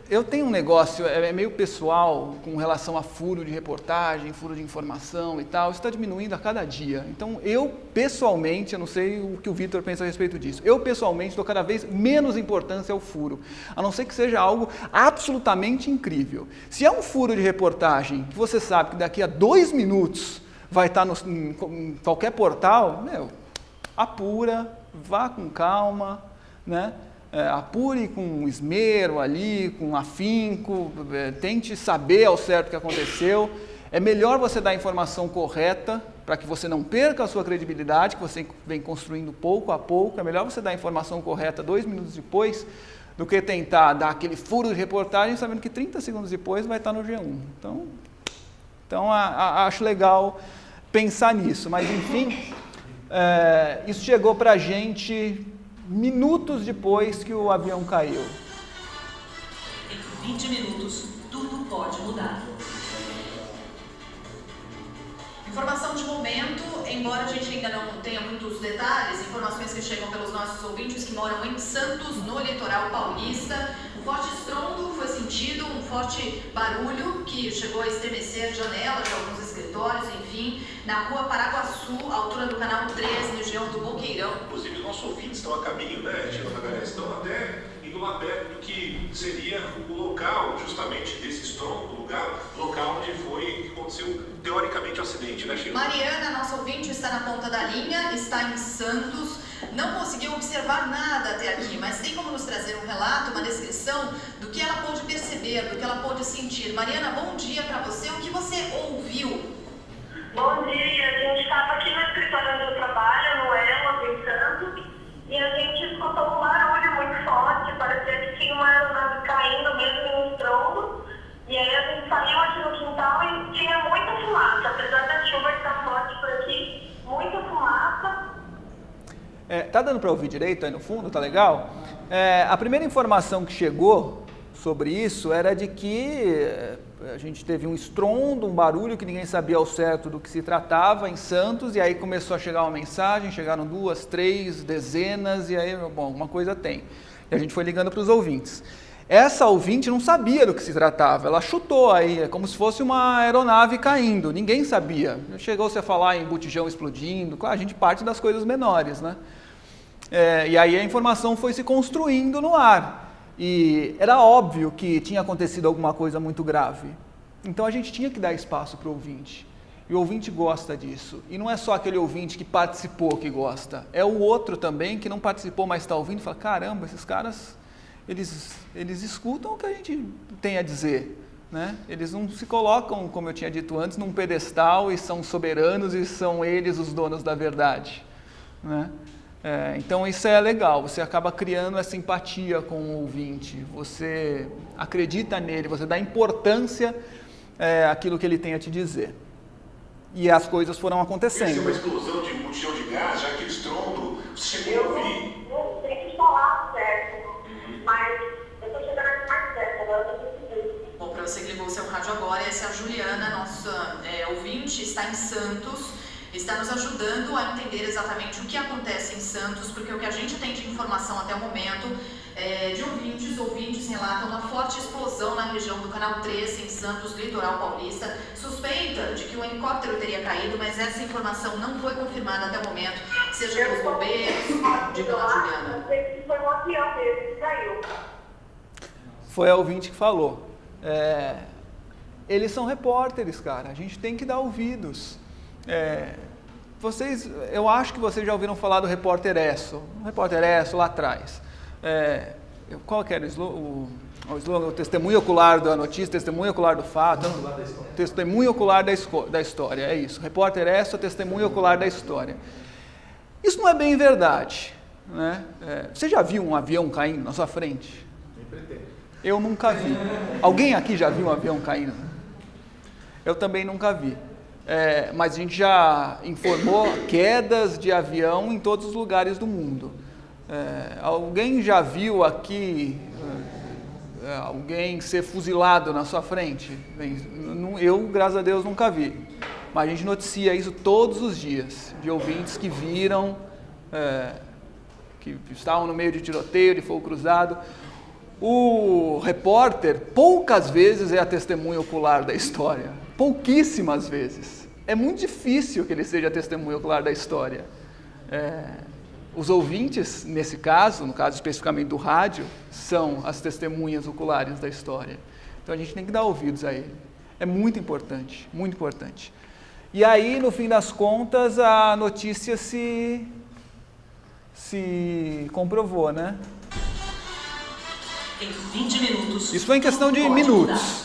Eu tenho um negócio, meio pessoal, com relação a furo de reportagem, furo de informação e tal, isso está diminuindo a cada dia. Então, eu, pessoalmente, eu não sei o que o Vitor pensa a respeito disso, eu, pessoalmente, dou cada vez menos importância ao furo, a não ser que seja algo absolutamente incrível. Se é um furo de reportagem que você sabe que daqui a 2 minutos vai estar em qualquer portal, apura, vá com calma, né? Apure com esmero ali, com afinco, tente saber ao certo o que aconteceu. É melhor você dar a informação correta, para que você não perca a sua credibilidade, que você vem construindo pouco a pouco. É melhor você dar a informação correta 2 minutos depois, do que tentar dar aquele furo de reportagem, sabendo que 30 segundos depois vai estar no G1. Então acho legal pensar nisso. Mas, enfim, isso chegou para a gente minutos depois que o avião caiu. Em 20 minutos, tudo pode mudar. Informação de momento, embora a gente ainda não tenha muitos detalhes, informações que chegam pelos nossos ouvintes que moram em Santos, no litoral paulista. Um forte estrondo foi sentido, um forte barulho que chegou a estremecer janelas de alguns escritórios, enfim, na rua Paraguaçu, altura do canal 13, região do Boqueirão. Inclusive, os nossos ouvintes estão a caminho, né, Tia, estão até indo lá perto do que seria o local, justamente, desse estrondo, local onde foi que aconteceu, teoricamente, o acidente, né, Sheila? Mariana, nossa ouvinte, está na ponta da linha, está em Santos, não conseguiu observar nada até aqui, mas tem como nos trazer um relato, uma descrição do que ela pôde perceber, do que ela pôde sentir. Mariana, bom dia para você, o que você ouviu? Bom dia, a gente estava aqui no escritório onde eu trabalho, no Elas, em Santos, e a gente escutou um barulho muito forte, parecia que tinha uma aeronave caindo mesmo em um estrondo, e aí a gente saiu aqui no quintal e tinha muita fumaça, apesar da chuva estar forte por aqui, muita fumaça. Tá dando para ouvir direito aí no fundo? Tá legal? A primeira informação que chegou sobre isso era de que a gente teve um estrondo, um barulho que ninguém sabia ao certo do que se tratava em Santos, e aí começou a chegar uma mensagem, chegaram 2, 3, dezenas, e aí, bom, alguma coisa tem. E a gente foi ligando para os ouvintes. Essa ouvinte não sabia do que se tratava, ela chutou aí, é como se fosse uma aeronave caindo, ninguém sabia. Chegou-se a falar em botijão explodindo, claro, a gente parte das coisas menores, né? E aí a informação foi se construindo no ar. E era óbvio que tinha acontecido alguma coisa muito grave. Então a gente tinha que dar espaço para o ouvinte. E o ouvinte gosta disso. E não é só aquele ouvinte que participou que gosta. É o outro também que não participou, mas está ouvindo e fala, caramba, esses caras, eles escutam o que a gente tem a dizer. Né? Eles não se colocam, como eu tinha dito antes, num pedestal e são soberanos e são eles os donos da verdade. Né? Então isso é legal, você acaba criando essa empatia com o ouvinte, você acredita nele, você dá importância àquilo que ele tem a te dizer. E as coisas foram acontecendo. Isso é uma explosão de botijão de gás, já que o estrondo, você chegou a ouvir? Não sei te falar certo, mas eu estou chegando aqui mais perto, agora eu estou precisando. Bom, para você que ligou o seu rádio agora, essa é a Juliana, nossa ouvinte, está em Santos. Está nos ajudando a entender exatamente o que acontece em Santos, porque o que a gente tem de informação até o momento de ouvintes relatam uma forte explosão na região do canal 13, em Santos, litoral paulista. Suspeita de que um helicóptero teria caído, mas essa informação não foi confirmada até o momento, seja pelos bombeiros. Diga lá, Juliana. Não sei se foi um avião mesmo que caiu. Foi a ouvinte que falou. Eles são repórteres, cara, a gente tem que dar ouvidos. Eu acho que vocês já ouviram falar do Repórter Esso. O Repórter Esso lá atrás. Qual que era o slogan? O testemunho ocular da notícia, testemunho ocular do fato. Testemunho ocular da história, é isso. Repórter Esso, testemunho ocular da história. Isso não é bem verdade. Né? Você já viu um avião caindo na sua frente? Eu nunca vi. Alguém aqui já viu um avião caindo? Eu também nunca vi. Mas a gente já informou quedas de avião em todos os lugares do mundo. Alguém já viu aqui alguém ser fuzilado na sua frente? Eu, graças a Deus, nunca vi. Mas a gente noticia isso todos os dias, de ouvintes que viram, que estavam no meio de tiroteio, de fogo cruzado. O repórter, poucas vezes, é a testemunha ocular da história. Pouquíssimas vezes. É muito difícil que ele seja a testemunha ocular da história. Os ouvintes, nesse caso, no caso especificamente do rádio, são as testemunhas oculares da história. Então a gente tem que dar ouvidos a ele. É muito importante, muito importante. E aí, no fim das contas, a notícia se comprovou, né? Em 20 minutos. Isso foi em questão de minutos.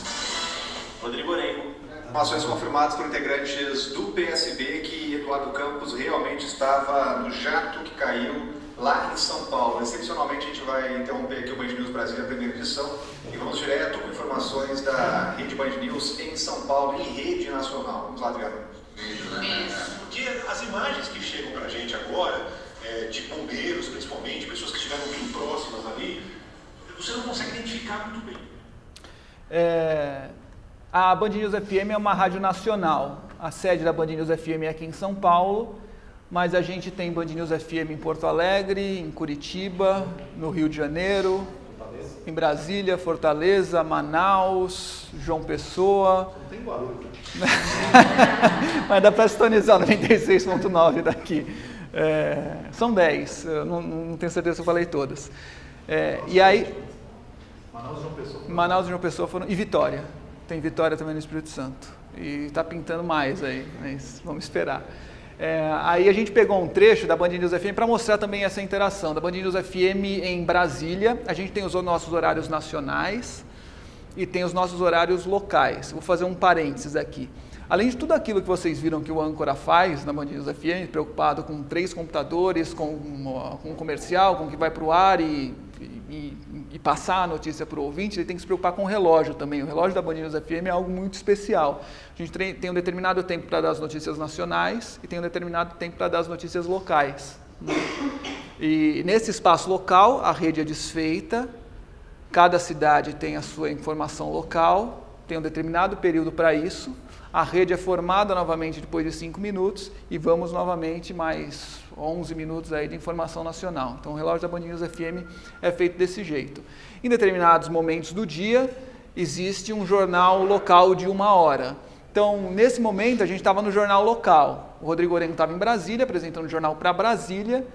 Rodrigo Orengo. Informações confirmadas por integrantes do PSB que Eduardo Campos realmente estava no jato que caiu lá em São Paulo. Excepcionalmente, a gente vai interromper aqui o Band News Brasília, a primeira edição, e vamos direto com informações da Rede Band News em São Paulo, em rede nacional. Vamos lá, Adriano. Porque as imagens que chegam pra gente agora, de bombeiros principalmente, pessoas que estiveram bem próximas ali, você não consegue identificar muito bem. A Band News FM é uma rádio nacional. A sede da Band News FM é aqui em São Paulo, mas a gente tem Band News FM em Porto Alegre, em Curitiba, no Rio de Janeiro, em Brasília, Fortaleza, Manaus, João Pessoa. Não tem barulho. Mas dá para sintonizar 96.9 daqui. São 10, eu não tenho certeza se eu falei todas. E aí... Manaus e João Pessoa foram... E Vitória. Tem Vitória também no Espírito Santo. E está pintando mais aí, mas vamos esperar. Aí a gente pegou um trecho da Band News FM para mostrar também essa interação. Da Band News FM em Brasília, a gente tem os nossos horários nacionais e tem os nossos horários locais. Vou fazer um parênteses aqui. Além de tudo aquilo que vocês viram que o âncora faz na Band News FM, preocupado com 3 computadores, com um comercial, com o que vai para o ar e passar a notícia para o ouvinte, ele tem que se preocupar com o relógio também. O relógio da Band News FM é algo muito especial. A gente tem um determinado tempo para dar as notícias nacionais e tem um determinado tempo para dar as notícias locais. E nesse espaço local, a rede é desfeita, cada cidade tem a sua informação local, tem um determinado período para isso, a rede é formada novamente depois de 5 minutos e vamos novamente mais 11 minutos aí de informação nacional. Então o relógio da Band News FM é feito desse jeito. Em determinados momentos do dia, existe um jornal local de 1 hora. Então, nesse momento, a gente estava no jornal local. O Rodrigo Orengo estava em Brasília, apresentando o jornal para Brasília,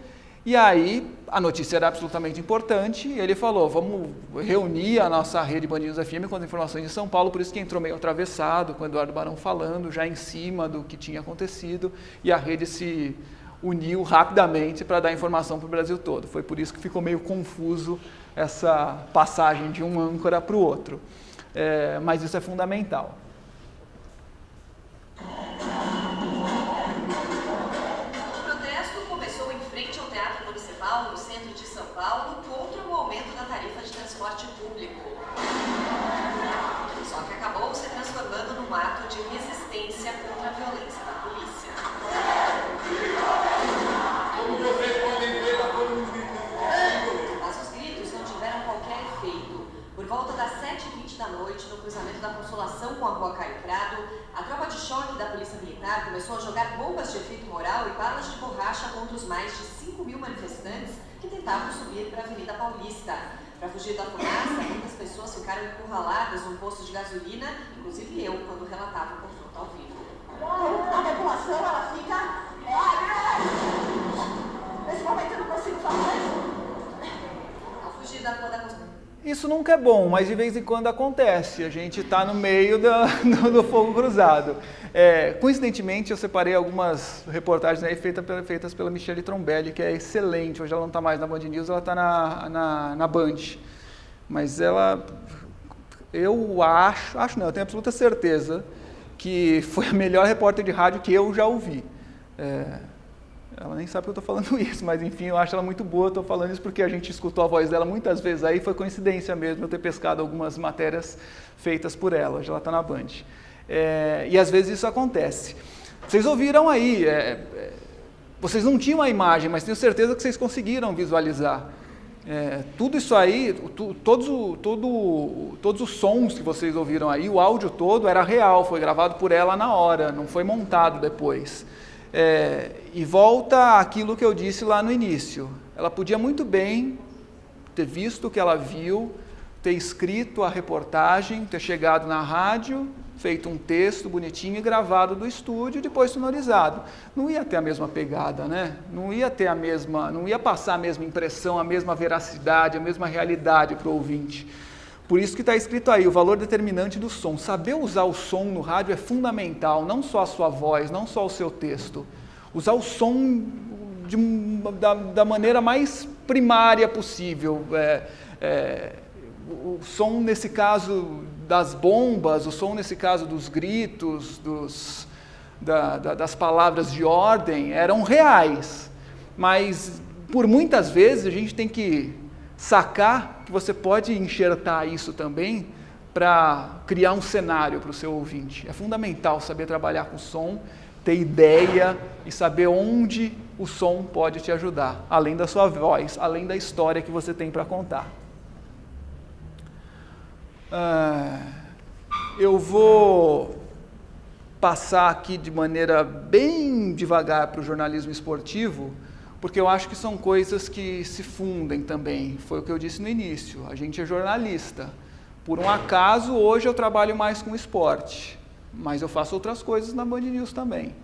e aí a notícia era absolutamente importante, e ele falou, vamos reunir a nossa rede Band News FM com as informações de São Paulo, por isso que entrou meio atravessado, com o Eduardo Barão falando, já em cima do que tinha acontecido, e a rede se uniu rapidamente para dar informação para o Brasil todo. Foi por isso que ficou meio confuso essa passagem de um âncora para o outro. Mas isso é fundamental. O protesto começou em frente ao Teatro Municipal, no centro de São Paulo, contra o aumento da tarifa de transporte público. Só que acabou se transformando num ato de resistência contra a violência da polícia. Mas os gritos não tiveram qualquer efeito. Por volta das 7h20 da noite, no cruzamento da Consolação com a Rua Caio Prado, a tropa de choque da Polícia Militar começou a jogar bombas de efeito moral e balas de borracha contra os mais de 5.000 manifestantes que tentavam subir para a Avenida Paulista. Para fugir da fumaça, muitas pessoas ficaram encurraladas num posto de gasolina, inclusive eu, quando relatava o confronto ao vivo. A população, ela fica... Nesse momento eu não consigo falar isso. Ao fugir da Rua da Consolação. Isso nunca é bom, mas de vez em quando acontece. A gente está no meio do fogo cruzado. Coincidentemente, eu separei algumas reportagens aí feitas pela Michele Trombelli, que é excelente. Hoje ela não está mais na Band News, ela está na Band. Mas ela, eu eu tenho absoluta certeza que foi a melhor repórter de rádio que eu já ouvi. Ela nem sabe que eu estou falando isso, mas enfim, eu acho ela muito boa. Estou falando isso porque a gente escutou a voz dela muitas vezes aí, foi coincidência mesmo eu ter pescado algumas matérias feitas por ela. Hoje ela está na Band. E às vezes isso acontece. Vocês ouviram aí, vocês não tinham a imagem, mas tenho certeza que vocês conseguiram visualizar. Tudo isso aí, todos os sons que vocês ouviram aí, o áudio todo era real, foi gravado por ela na hora, não foi montado depois. E volta àquilo que eu disse lá no início. Ela podia muito bem ter visto o que ela viu, ter escrito a reportagem, ter chegado na rádio, feito um texto bonitinho e gravado do estúdio e depois sonorizado. Não ia ter a mesma pegada, né? Não ia passar a mesma impressão, a mesma veracidade, a mesma realidade para o ouvinte. Por isso que está escrito aí, o valor determinante do som. Saber usar o som no rádio é fundamental, não só a sua voz, não só o seu texto. Usar o som da maneira mais primária possível. O som, nesse caso, das bombas, o som, nesse caso, dos gritos, das palavras de ordem, eram reais. Mas, por muitas vezes, a gente tem que sacar que você pode enxertar isso também para criar um cenário para o seu ouvinte. É fundamental saber trabalhar com som, ter ideia e saber onde o som pode te ajudar, além da sua voz, além da história que você tem para contar. Eu vou passar aqui de maneira bem devagar para o jornalismo esportivo, porque eu acho que são coisas que se fundem também. Foi o que eu disse no início, a gente é jornalista. Por um acaso, hoje eu trabalho mais com esporte, mas eu faço outras coisas na Band News também.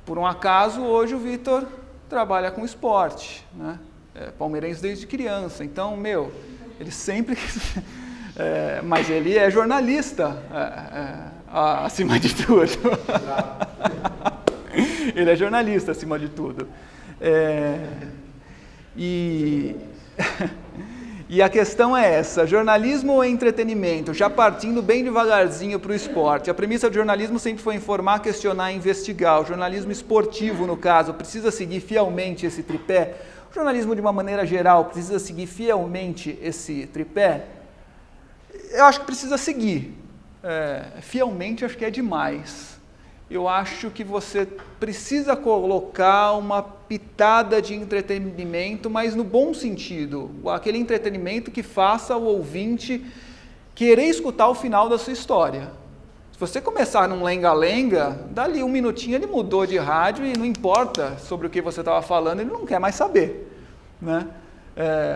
Por um acaso, hoje o Vitor trabalha com esporte, né? Palmeirense desde criança, então, ele sempre... mas ele é jornalista, acima de tudo. Ele é jornalista, acima de tudo. E a questão é essa, jornalismo ou entretenimento? Já partindo bem devagarzinho para o esporte. A premissa do jornalismo sempre foi informar, questionar e investigar. O jornalismo esportivo, no caso, precisa seguir fielmente esse tripé? O jornalismo, de uma maneira geral, precisa seguir fielmente esse tripé? Eu acho que precisa seguir. Fielmente, acho que é demais. Eu acho que você precisa colocar uma pitada de entretenimento, mas no bom sentido. Aquele entretenimento que faça o ouvinte querer escutar o final da sua história. Se você começar num lenga-lenga, dali um minutinho ele mudou de rádio e não importa sobre o que você estava falando, ele não quer mais saber, né?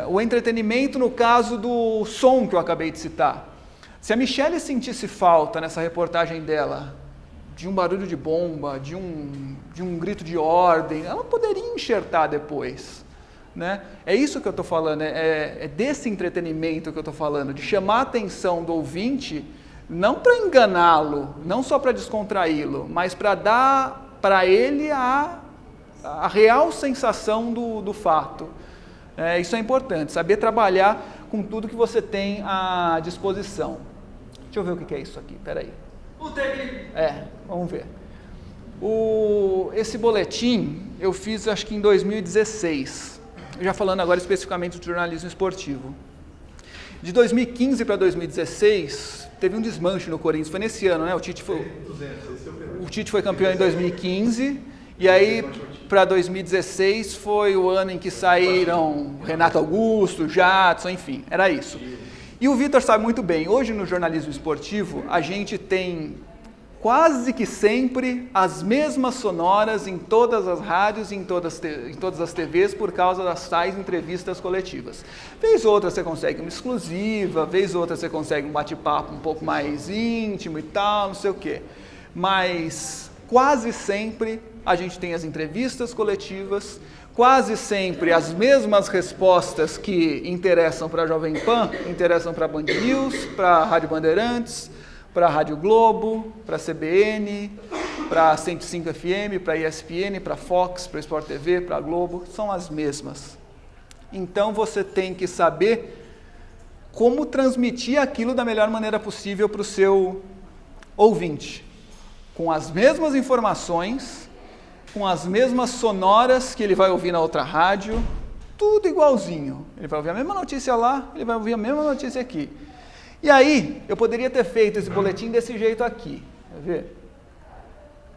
O entretenimento no caso do som que eu acabei de citar. Se a Michelle sentisse falta nessa reportagem dela, de um barulho de bomba, de um grito de ordem, ela poderia enxertar depois, né? É isso que eu estou falando, é desse entretenimento que eu estou falando, de chamar a atenção do ouvinte, não para enganá-lo, não só para descontraí-lo, mas para dar para ele a real sensação do fato. Isso é importante, saber trabalhar com tudo que você tem à disposição. Deixa eu ver o que é isso aqui, peraí. O técnico. Vamos ver. Esse boletim eu fiz acho que em 2016, já falando agora especificamente do jornalismo esportivo. De 2015 para 2016, teve um desmanche no Corinthians, foi nesse ano, né? O Tite foi campeão em 2015, e aí para 2016 foi o ano em que saíram Renato Augusto, Jadson, enfim, era isso. E o Vitor sabe muito bem, hoje no jornalismo esportivo a gente tem quase que sempre as mesmas sonoras em todas as rádios e em todas as TVs por causa das tais entrevistas coletivas. Vez outra você consegue uma exclusiva, vez outra você consegue um bate-papo um pouco mais íntimo e tal, não sei o quê. Mas quase sempre a gente tem as entrevistas coletivas, quase sempre as mesmas respostas que interessam para a Jovem Pan, interessam para a Band News, para a Rádio Bandeirantes, para a Rádio Globo, para a CBN, para a 105 FM, para a ESPN, para a Fox, para a Sport TV, para a Globo, são as mesmas. Então você tem que saber como transmitir aquilo da melhor maneira possível para o seu ouvinte, com as mesmas informações, com as mesmas sonoras que ele vai ouvir na outra rádio, tudo igualzinho. Ele vai ouvir a mesma notícia lá, ele vai ouvir a mesma notícia aqui. E aí, eu poderia ter feito esse boletim desse jeito aqui, quer ver?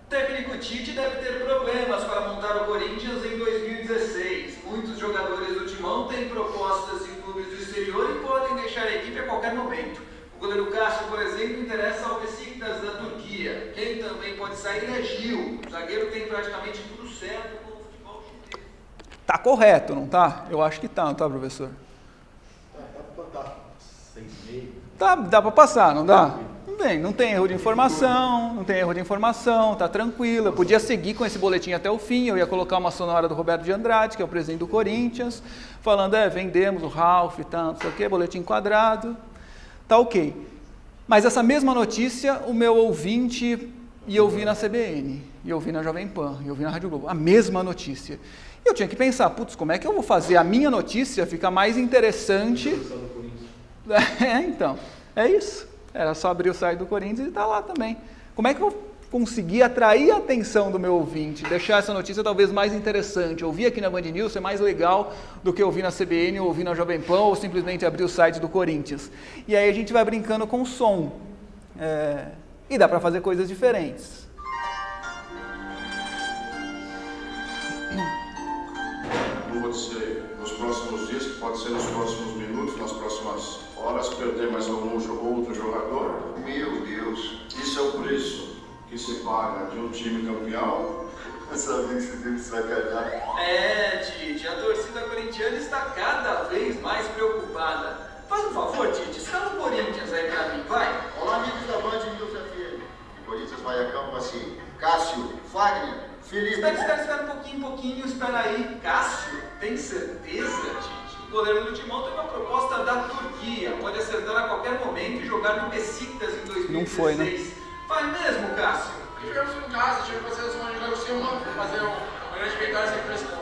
O técnico Tite deve ter problemas para montar o Corinthians em 2016. Muitos jogadores do Timão têm propostas de clubes do exterior e podem deixar a equipe a qualquer momento. O goleiro Cássio, por exemplo, interessa ao Beşiktaş da Turquia. Quem também pode sair é Gil. O zagueiro tem praticamente tudo certo com o futebol chinês. Tá correto, não tá? Eu acho que tá, não tá, professor? Dá para passar, não dá? Bem, não tem erro de informação, tá tranquilo. Eu podia seguir com esse boletim até o fim, eu ia colocar uma sonora do Roberto de Andrade, que é o presidente do Corinthians, falando, vendemos o Ralf e tal, não sei o quê, boletim quadrado, tá ok. Mas essa mesma notícia, o meu ouvinte ia ouvir na CBN, ia ouvir na Jovem Pan, ia ouvir na Rádio Globo, a mesma notícia. E eu tinha que pensar, como é que eu vou fazer a minha notícia ficar mais interessante? Então, é isso. Era só abrir o site do Corinthians e está lá também. Como é que eu consegui atrair a atenção do meu ouvinte, deixar essa notícia talvez mais interessante, ouvir aqui na Band News ser mais legal do que ouvir na CBN, ou ouvir na Jovem Pan, ou simplesmente abrir o site do Corinthians. E aí a gente vai brincando com o som. E dá para fazer coisas diferentes. Não vou dizer nos próximos dias, que pode ser nos próximos minutos, nas próximas horas, perder mais algum outro jogador. Meu Deus, isso é o preço que se paga de um time campeão. Eu sabia que esse time se vai ganhar. Tite, a torcida corintiana está cada vez mais preocupada. Faz um favor, Tite, escala o Corinthians aí pra mim, vai. Olá, amigos da Band News FM. O Corinthians vai a campo assim. Cássio, Fagner, Felipe... Espera um pouquinho, espera aí. Cássio, tem certeza, Tite? O goleiro do Timão tem uma proposta da Turquia. Pode acertar a qualquer momento e jogar no Beşiktaş em 2016. Não foi, né? Vai mesmo, Cássio? Jogamos em casa, tive que fazer uma negociação, fazer uma grande vitória sem pressão.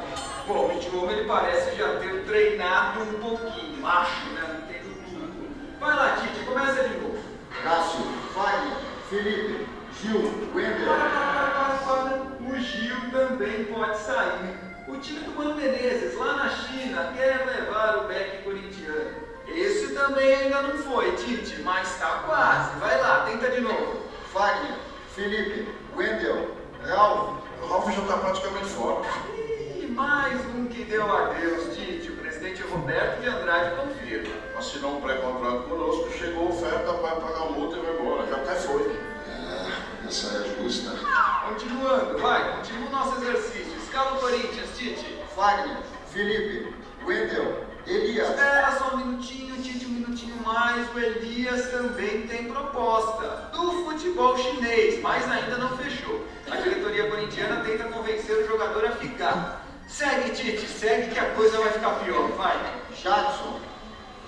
Bom, o Timão ele parece já ter treinado um pouquinho. Acho, né? Não entendo tudo. Vai lá, Tite, começa de novo. Cássio, Fagner, Felipe, Gil, Wendel. Para. O Gil também pode sair. O time do Mano Menezes, lá na China, quer levar o back corintiano. Esse também ainda não foi, Tite, mas tá quase. Vai lá, tenta de novo. Fagner, Felipe, Wendel, Ralf. O Ralf já está praticamente fora. E mais um que deu adeus, Tite. O presidente Roberto de Andrade confirma. Assinou um pré-contrato conosco, chegou a oferta, vai pagar a multa e vai embora. Já até foi. Essa é justa. Continuando, continua o nosso exercício. Escala o Corinthians, Tite. Fagner, Felipe, Wendel, Elias. Espera só um minutinho, Tite, um minutinho mais. O Elias também tem proposta do futebol chinês, mas ainda não fechou. A diretoria corintiana tenta convencer o jogador a ficar. Segue, Tite, segue que a coisa vai ficar pior, vai. Jadson,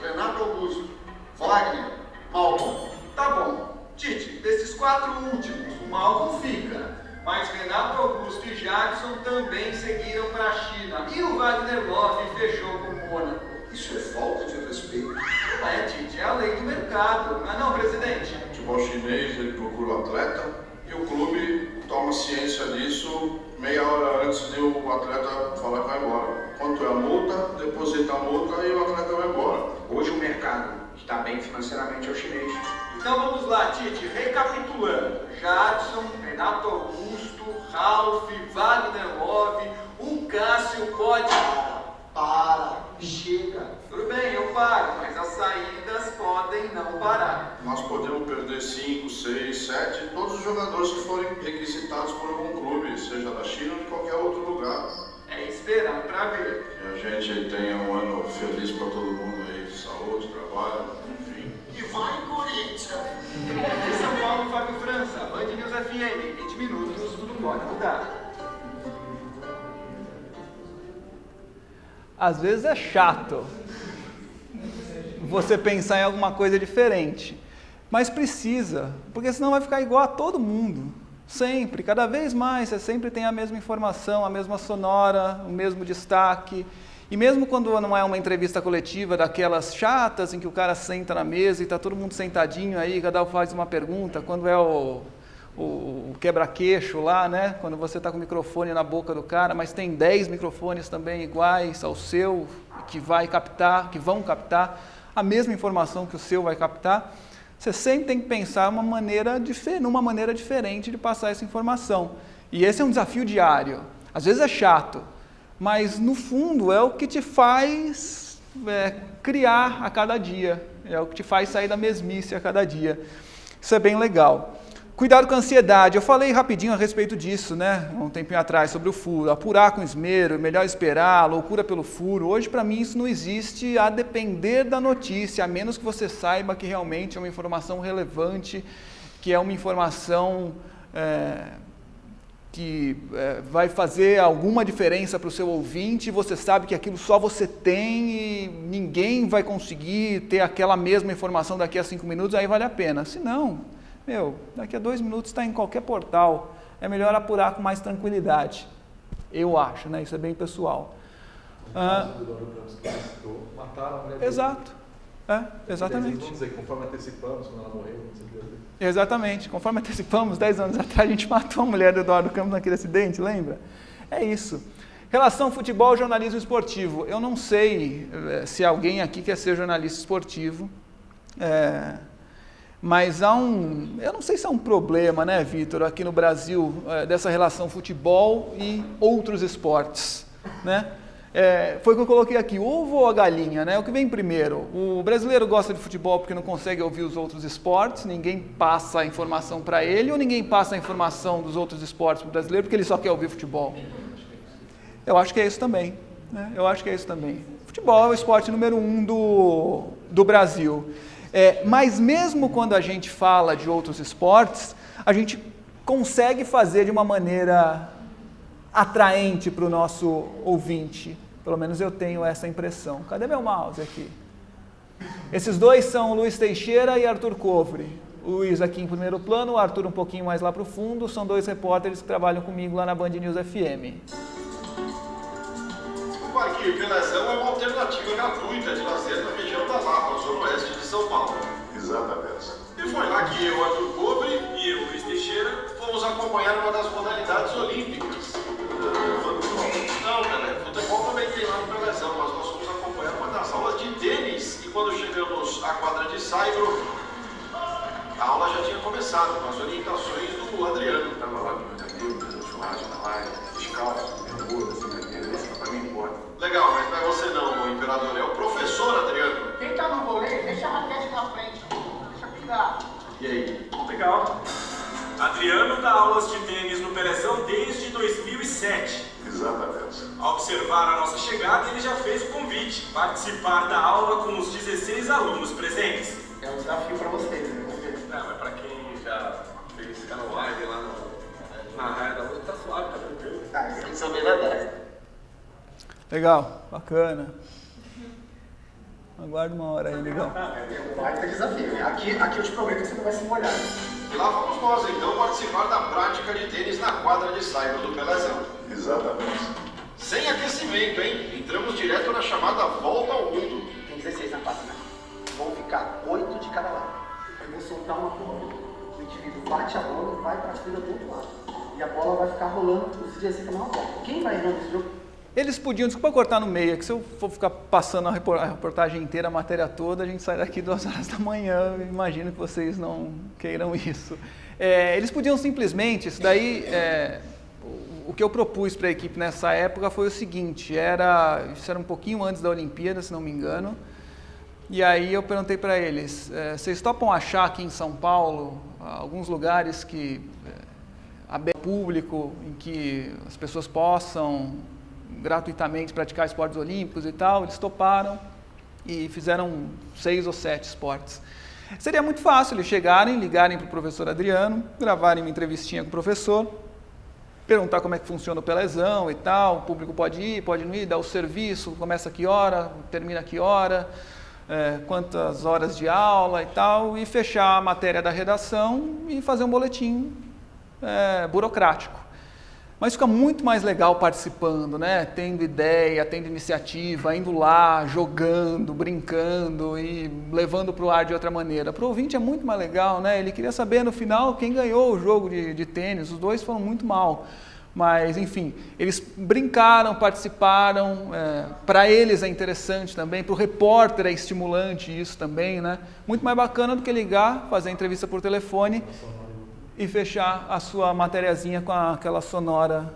Renato Augusto, Wagner, Malcom. Tá bom. Tite, desses 4 últimos, o Malcom fica. Mas Renato Augusto e Jadson também seguiram para a China. E o Wagner Love fechou com o Mônaco. Isso é falta de respeito. Não é, Tite, é a lei do mercado. Não é não, presidente? O futebol chinês, ele procura o atleta e o clube toma ciência disso meia hora antes de o atleta falar que vai embora. Quanto é a multa, deposita a multa e o atleta vai embora. Hoje o mercado está bem financeiramente ao chinês. Então vamos lá, Tite, recapitulando. Jadson, Renato Augusto, Ralf, Wagner Love, o Cássio pode... Chega. Tudo bem, eu paro, mas as saídas podem não parar. Nós podemos perder 5, 6, 7, todos os jogadores que forem requisitados por algum clube, seja da China ou de qualquer outro lugar. É esperar para ver. Que a gente tenha um ano feliz para todo mundo aí, de saúde, trabalho, enfim. E vai, Corinthians! De São Paulo, Fábio França, Band News FM, 20 minutos, tudo pode mudar. Às vezes é chato você pensar em alguma coisa diferente, mas precisa, porque senão vai ficar igual a todo mundo, sempre, cada vez mais, você sempre tem a mesma informação, a mesma sonora, o mesmo destaque, e mesmo quando não é uma entrevista coletiva daquelas chatas em que o cara senta na mesa e está todo mundo sentadinho aí, cada um faz uma pergunta, quando é o quebra-queixo lá, né? Quando você está com o microfone na boca do cara, mas tem 10 microfones também iguais ao seu, que vão captar a mesma informação que o seu vai captar. Você sempre tem que pensar numa maneira diferente de passar essa informação. E esse é um desafio diário. Às vezes é chato, mas no fundo é o que te faz criar a cada dia, é o que te faz sair da mesmice a cada dia. Isso é bem legal. Cuidado com a ansiedade. Eu falei rapidinho a respeito disso, né? Um tempinho atrás, sobre o furo. Apurar com esmero, melhor esperar, loucura pelo furo. Hoje, para mim, isso não existe a depender da notícia, a menos que você saiba que realmente é uma informação relevante, que é uma informação que vai fazer alguma diferença para o seu ouvinte, você sabe que aquilo só você tem e ninguém vai conseguir ter aquela mesma informação daqui a 5 minutos, aí vale a pena. Se não, daqui a 2 minutos está em qualquer portal, é melhor apurar com mais tranquilidade. Eu acho, né? Isso é bem pessoal. Mataram a mulher. Exato. Exatamente. Vamos dizer, conforme antecipamos, quando ela morreu, não sei o que. Exatamente. Conforme antecipamos, 10 anos atrás, a gente matou a mulher do Eduardo Campos naquele acidente, lembra? É isso. Relação futebol e jornalismo esportivo. Eu não sei se alguém aqui quer ser jornalista esportivo, mas eu não sei se é um problema, né, Vitor, aqui no Brasil, dessa relação futebol e outros esportes, né? Foi o que eu coloquei aqui, o ovo ou a galinha, né? O que vem primeiro? O brasileiro gosta de futebol porque não consegue ouvir os outros esportes, ninguém passa a informação para ele, ou ninguém passa a informação dos outros esportes para o brasileiro porque ele só quer ouvir futebol? Eu acho que é isso também, né? Futebol é o esporte número 1 do Brasil. Mas mesmo quando a gente fala de outros esportes, a gente consegue fazer de uma maneira atraente para o nosso ouvinte. Pelo menos eu tenho essa impressão. Cadê meu mouse aqui? Esses dois são o Luiz Teixeira e Arthur Covre. O Luiz aqui em primeiro plano, o Arthur um pouquinho mais lá para o fundo. São 2 repórteres que trabalham comigo lá na Band News FM. O Parquinho Pelezão é uma alternativa gratuita de lazer na região da Lapa, zona oeste de São Paulo. Exatamente. E foi lá que eu, Arthur Covre, e eu, Luiz Teixeira, fomos acompanhar uma das modalidades olímpicas. Não, Pelé, futebol também tem lá no Pelezão, mas nós fomos acompanhar uma das aulas de tênis e quando chegamos à quadra de saibro, a aula já tinha começado com as orientações do Adriano. Estava lá com meus amigos, no churrasco na live, descalço, bermuda, assim, isso pra mim importa. Legal, mas não é você não, o imperador, é o professor Adriano. Quem tá no rolê, deixa a raquete na frente, deixa pingar. E aí? Legal. Adriano dá aulas de tênis no Pelezão desde 2007. Exatamente. Ao observar a nossa chegada, ele já fez o convite, participar da aula com os 16 alunos presentes. É um desafio para vocês, né? Mas pra quem já fez canoagem lá na raia da outra, tá suave, tá tranquilo. Isso tem que saber nadar. Legal, bacana. Aguarda uma hora aí, legal. É um baita desafio. Aqui eu te prometo que você não vai se molhar. E lá vamos nós então participar da prática de tênis na quadra de saibro do Pelezão. Exatamente. Sem aquecimento, hein? Entramos direto na chamada volta ao mundo. Tem 16 na quadra, né? Vão ficar 8 de cada lado. Eu vou soltar uma bola. O indivíduo bate a bola e vai para a fila do outro lado. E a bola vai ficar rolando os 16 na volta. Quem vai errando esse jogo? Eles podiam, desculpa cortar no meio, é que se eu for ficar passando a reportagem inteira, a matéria toda, a gente sai daqui 2 horas da manhã, eu imagino que vocês não queiram isso. Eles podiam simplesmente, isso o que eu propus para a equipe nessa época foi o seguinte, isso era um pouquinho antes da Olimpíada, se não me engano, e aí eu perguntei para eles, vocês topam achar aqui em São Paulo alguns lugares que aberto ao público, em que as pessoas possam gratuitamente praticar esportes olímpicos e tal? Eles toparam e fizeram 6 ou 7 esportes. Seria muito fácil eles chegarem, ligarem para o professor Adriano, gravarem uma entrevistinha com o professor, perguntar como é que funciona o Pelezão e tal, o público pode ir, pode não ir, dar o serviço, começa a que hora, termina a que hora, quantas horas de aula e tal, e fechar a matéria da redação e fazer um boletim burocrático. Mas fica muito mais legal participando, né? Tendo ideia, tendo iniciativa, indo lá, jogando, brincando e levando para o ar de outra maneira. Para o ouvinte é muito mais legal, né? Ele queria saber no final quem ganhou o jogo de tênis, os dois foram muito mal. Mas, enfim, eles brincaram, participaram, para eles é interessante também, para o repórter é estimulante isso também, né? Muito mais bacana do que ligar, fazer a entrevista por telefone e fechar a sua matériazinha com aquela sonora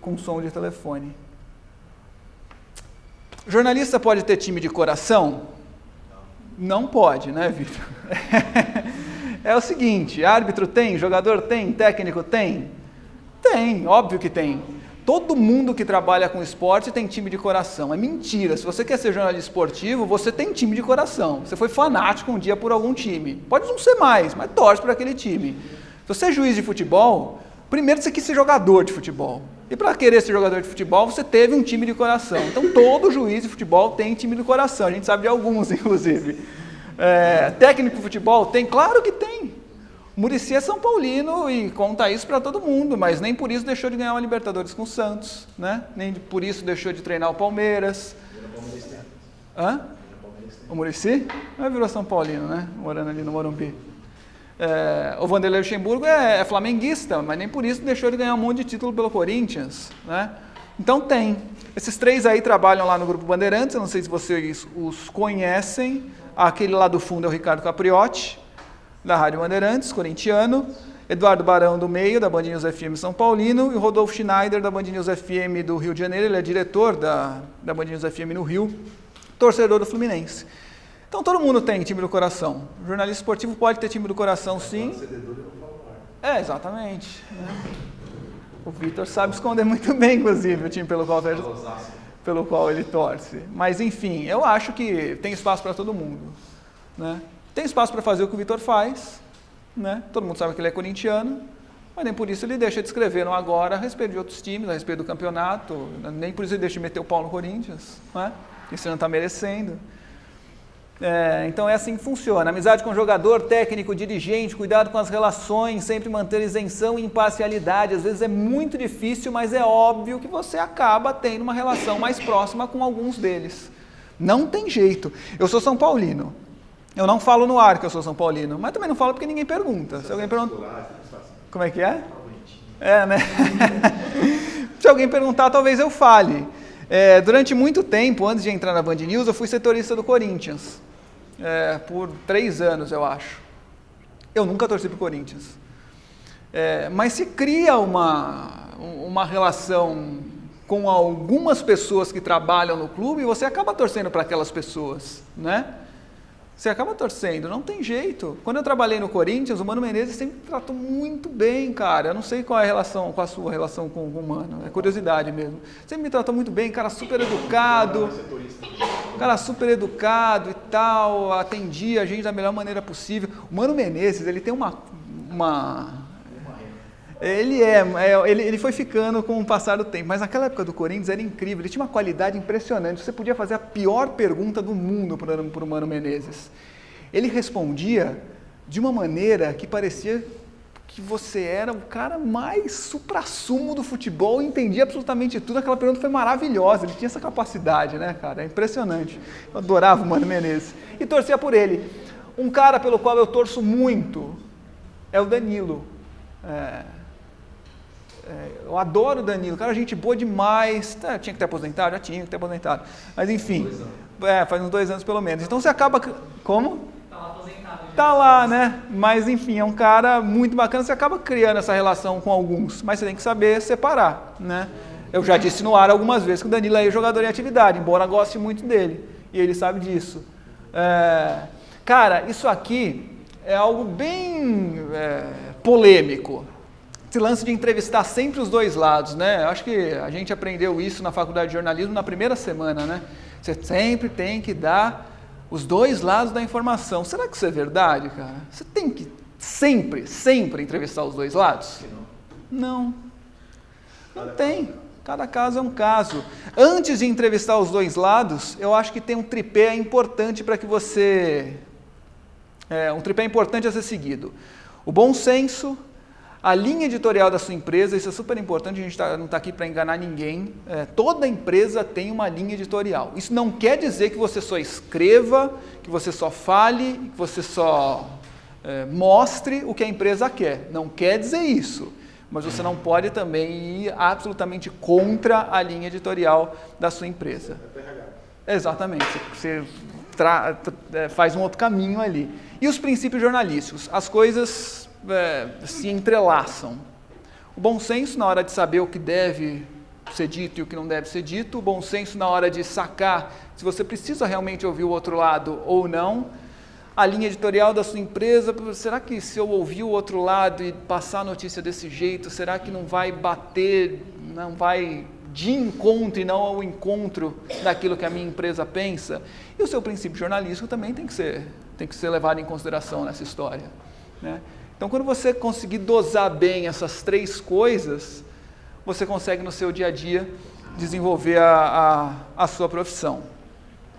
com som de telefone. Jornalista pode ter time de coração? Não pode, né, Vitor? É o seguinte, árbitro tem, jogador tem, técnico tem? Tem, óbvio que tem. Todo mundo que trabalha com esporte tem time de coração. É mentira. Se você quer ser jornalista esportivo, você tem time de coração. Você foi fanático um dia por algum time. Pode não ser mais, mas torce por aquele time. Se você é juiz de futebol, primeiro você quis ser jogador de futebol. E para querer ser jogador de futebol, você teve um time de coração. Então todo juiz de futebol tem time de coração. A gente sabe de alguns, inclusive. Técnico de futebol tem? Claro que tem. O Muricy é São Paulino e conta isso para todo mundo, mas nem por isso deixou de ganhar uma Libertadores com o Santos, né? Nem por isso deixou de treinar o Palmeiras. Hã? O Muricy? Virou São Paulino, né? Morando ali no Morumbi. O Vanderlei Luxemburgo é flamenguista, mas nem por isso deixou de ganhar um monte de título pelo Corinthians, né? Então tem. Esses três aí trabalham lá no Grupo Bandeirantes, eu não sei se vocês os conhecem. Aquele lá do fundo é o Ricardo Capriotti, da Rádio Bandeirantes, corintiano, Eduardo Barão do meio, da Band News FM São Paulino, e o Rodolfo Schneider, da Band News FM do Rio de Janeiro, ele é diretor da Band News FM no Rio, torcedor do Fluminense. Então todo mundo tem time do coração. O jornalista esportivo pode ter time do coração, sim. Exatamente. Né? O Vitor sabe esconder muito bem, inclusive, o time pelo qual ele torce. Mas, enfim, eu acho que tem espaço para todo mundo. Né? Tem espaço para fazer o que o Vitor faz, né? Todo mundo sabe que ele é corintiano, mas nem por isso ele deixa de escrever no Agora a respeito de outros times, a respeito do campeonato, nem por isso ele deixa de meter o pau no Corinthians, né? Isso ele não está merecendo. Então é assim que funciona. Amizade com jogador, técnico, dirigente, cuidado com as relações, sempre manter isenção e imparcialidade. Às vezes é muito difícil, mas é óbvio que você acaba tendo uma relação mais próxima com alguns deles. Não tem jeito. Eu sou São Paulino. Eu não falo no ar que eu sou São Paulino, mas também não falo porque ninguém pergunta. Se alguém pergunta... Como é que é? Né? Se alguém perguntar, talvez eu fale. Durante muito tempo, antes de entrar na Band News, eu fui setorista do Corinthians. Por 3 anos, eu acho. Eu nunca torci para o Corinthians. Mas se cria uma relação com algumas pessoas que trabalham no clube e você acaba torcendo para aquelas pessoas, né? Você acaba torcendo, não tem jeito. Quando eu trabalhei no Corinthians, o Mano Menezes sempre me tratou muito bem, cara. Eu não sei qual é a sua relação com o Mano, é curiosidade mesmo. Sempre me tratou muito bem, cara super educado. E tal, atendia a gente da melhor maneira possível. O Mano Menezes, ele tem Ele foi ficando com o passar do tempo, mas naquela época do Corinthians era incrível, ele tinha uma qualidade impressionante, você podia fazer a pior pergunta do mundo para o Mano Menezes. Ele respondia de uma maneira que parecia que você era o cara mais suprassumo do futebol e entendia absolutamente tudo. Aquela pergunta foi maravilhosa, ele tinha essa capacidade, né, cara? É impressionante. Eu adorava o Mano Menezes e torcia por ele. Um cara pelo qual eu torço muito é o Danilo. Eu adoro o Danilo, cara, gente boa demais. Tinha que ter aposentado? Já tinha que ter aposentado. Mas enfim, faz uns 2 anos pelo menos. Então você acaba... Como? Tá lá aposentado. Tá lá, né? Mas enfim, é um cara muito bacana, você acaba criando essa relação com alguns, mas você tem que saber separar, né? Eu já disse no ar algumas vezes que o Danilo é jogador em atividade, embora goste muito dele, e ele sabe disso. Cara, isso aqui é algo bem polêmico. Esse lance de entrevistar sempre os 2 lados, né? Eu acho que a gente aprendeu isso na faculdade de jornalismo na primeira semana, né? Você sempre tem que dar os 2 lados da informação. Será que isso é verdade, cara? Você tem que sempre entrevistar os 2 lados? Não tem. Cada caso é um caso. Antes de entrevistar os 2 lados, eu acho que tem um tripé importante para que você... um tripé importante a ser seguido. O bom senso, a linha editorial da sua empresa, isso é super importante, a gente não está aqui para enganar ninguém. Toda empresa tem uma linha editorial. Isso não quer dizer que você só escreva, que você só fale, que você só mostre o que a empresa quer. Não quer dizer isso. mas você não pode também ir absolutamente contra a linha editorial da sua empresa. Exatamente, você faz um outro caminho ali. E os princípios jornalísticos? As coisas se entrelaçam. O bom senso na hora de saber o que deve ser dito e o que não deve ser dito, o bom senso na hora de sacar se você precisa realmente ouvir o outro lado ou não, a linha editorial da sua empresa, será que se eu ouvir o outro lado e passar a notícia desse jeito, será que não vai bater, não vai de encontro e não ao encontro daquilo que a minha empresa pensa? E o seu princípio jornalístico também tem que ser levado em consideração nessa história, né? Então, quando você conseguir dosar bem essas três coisas, você consegue no seu dia a dia desenvolver a sua profissão.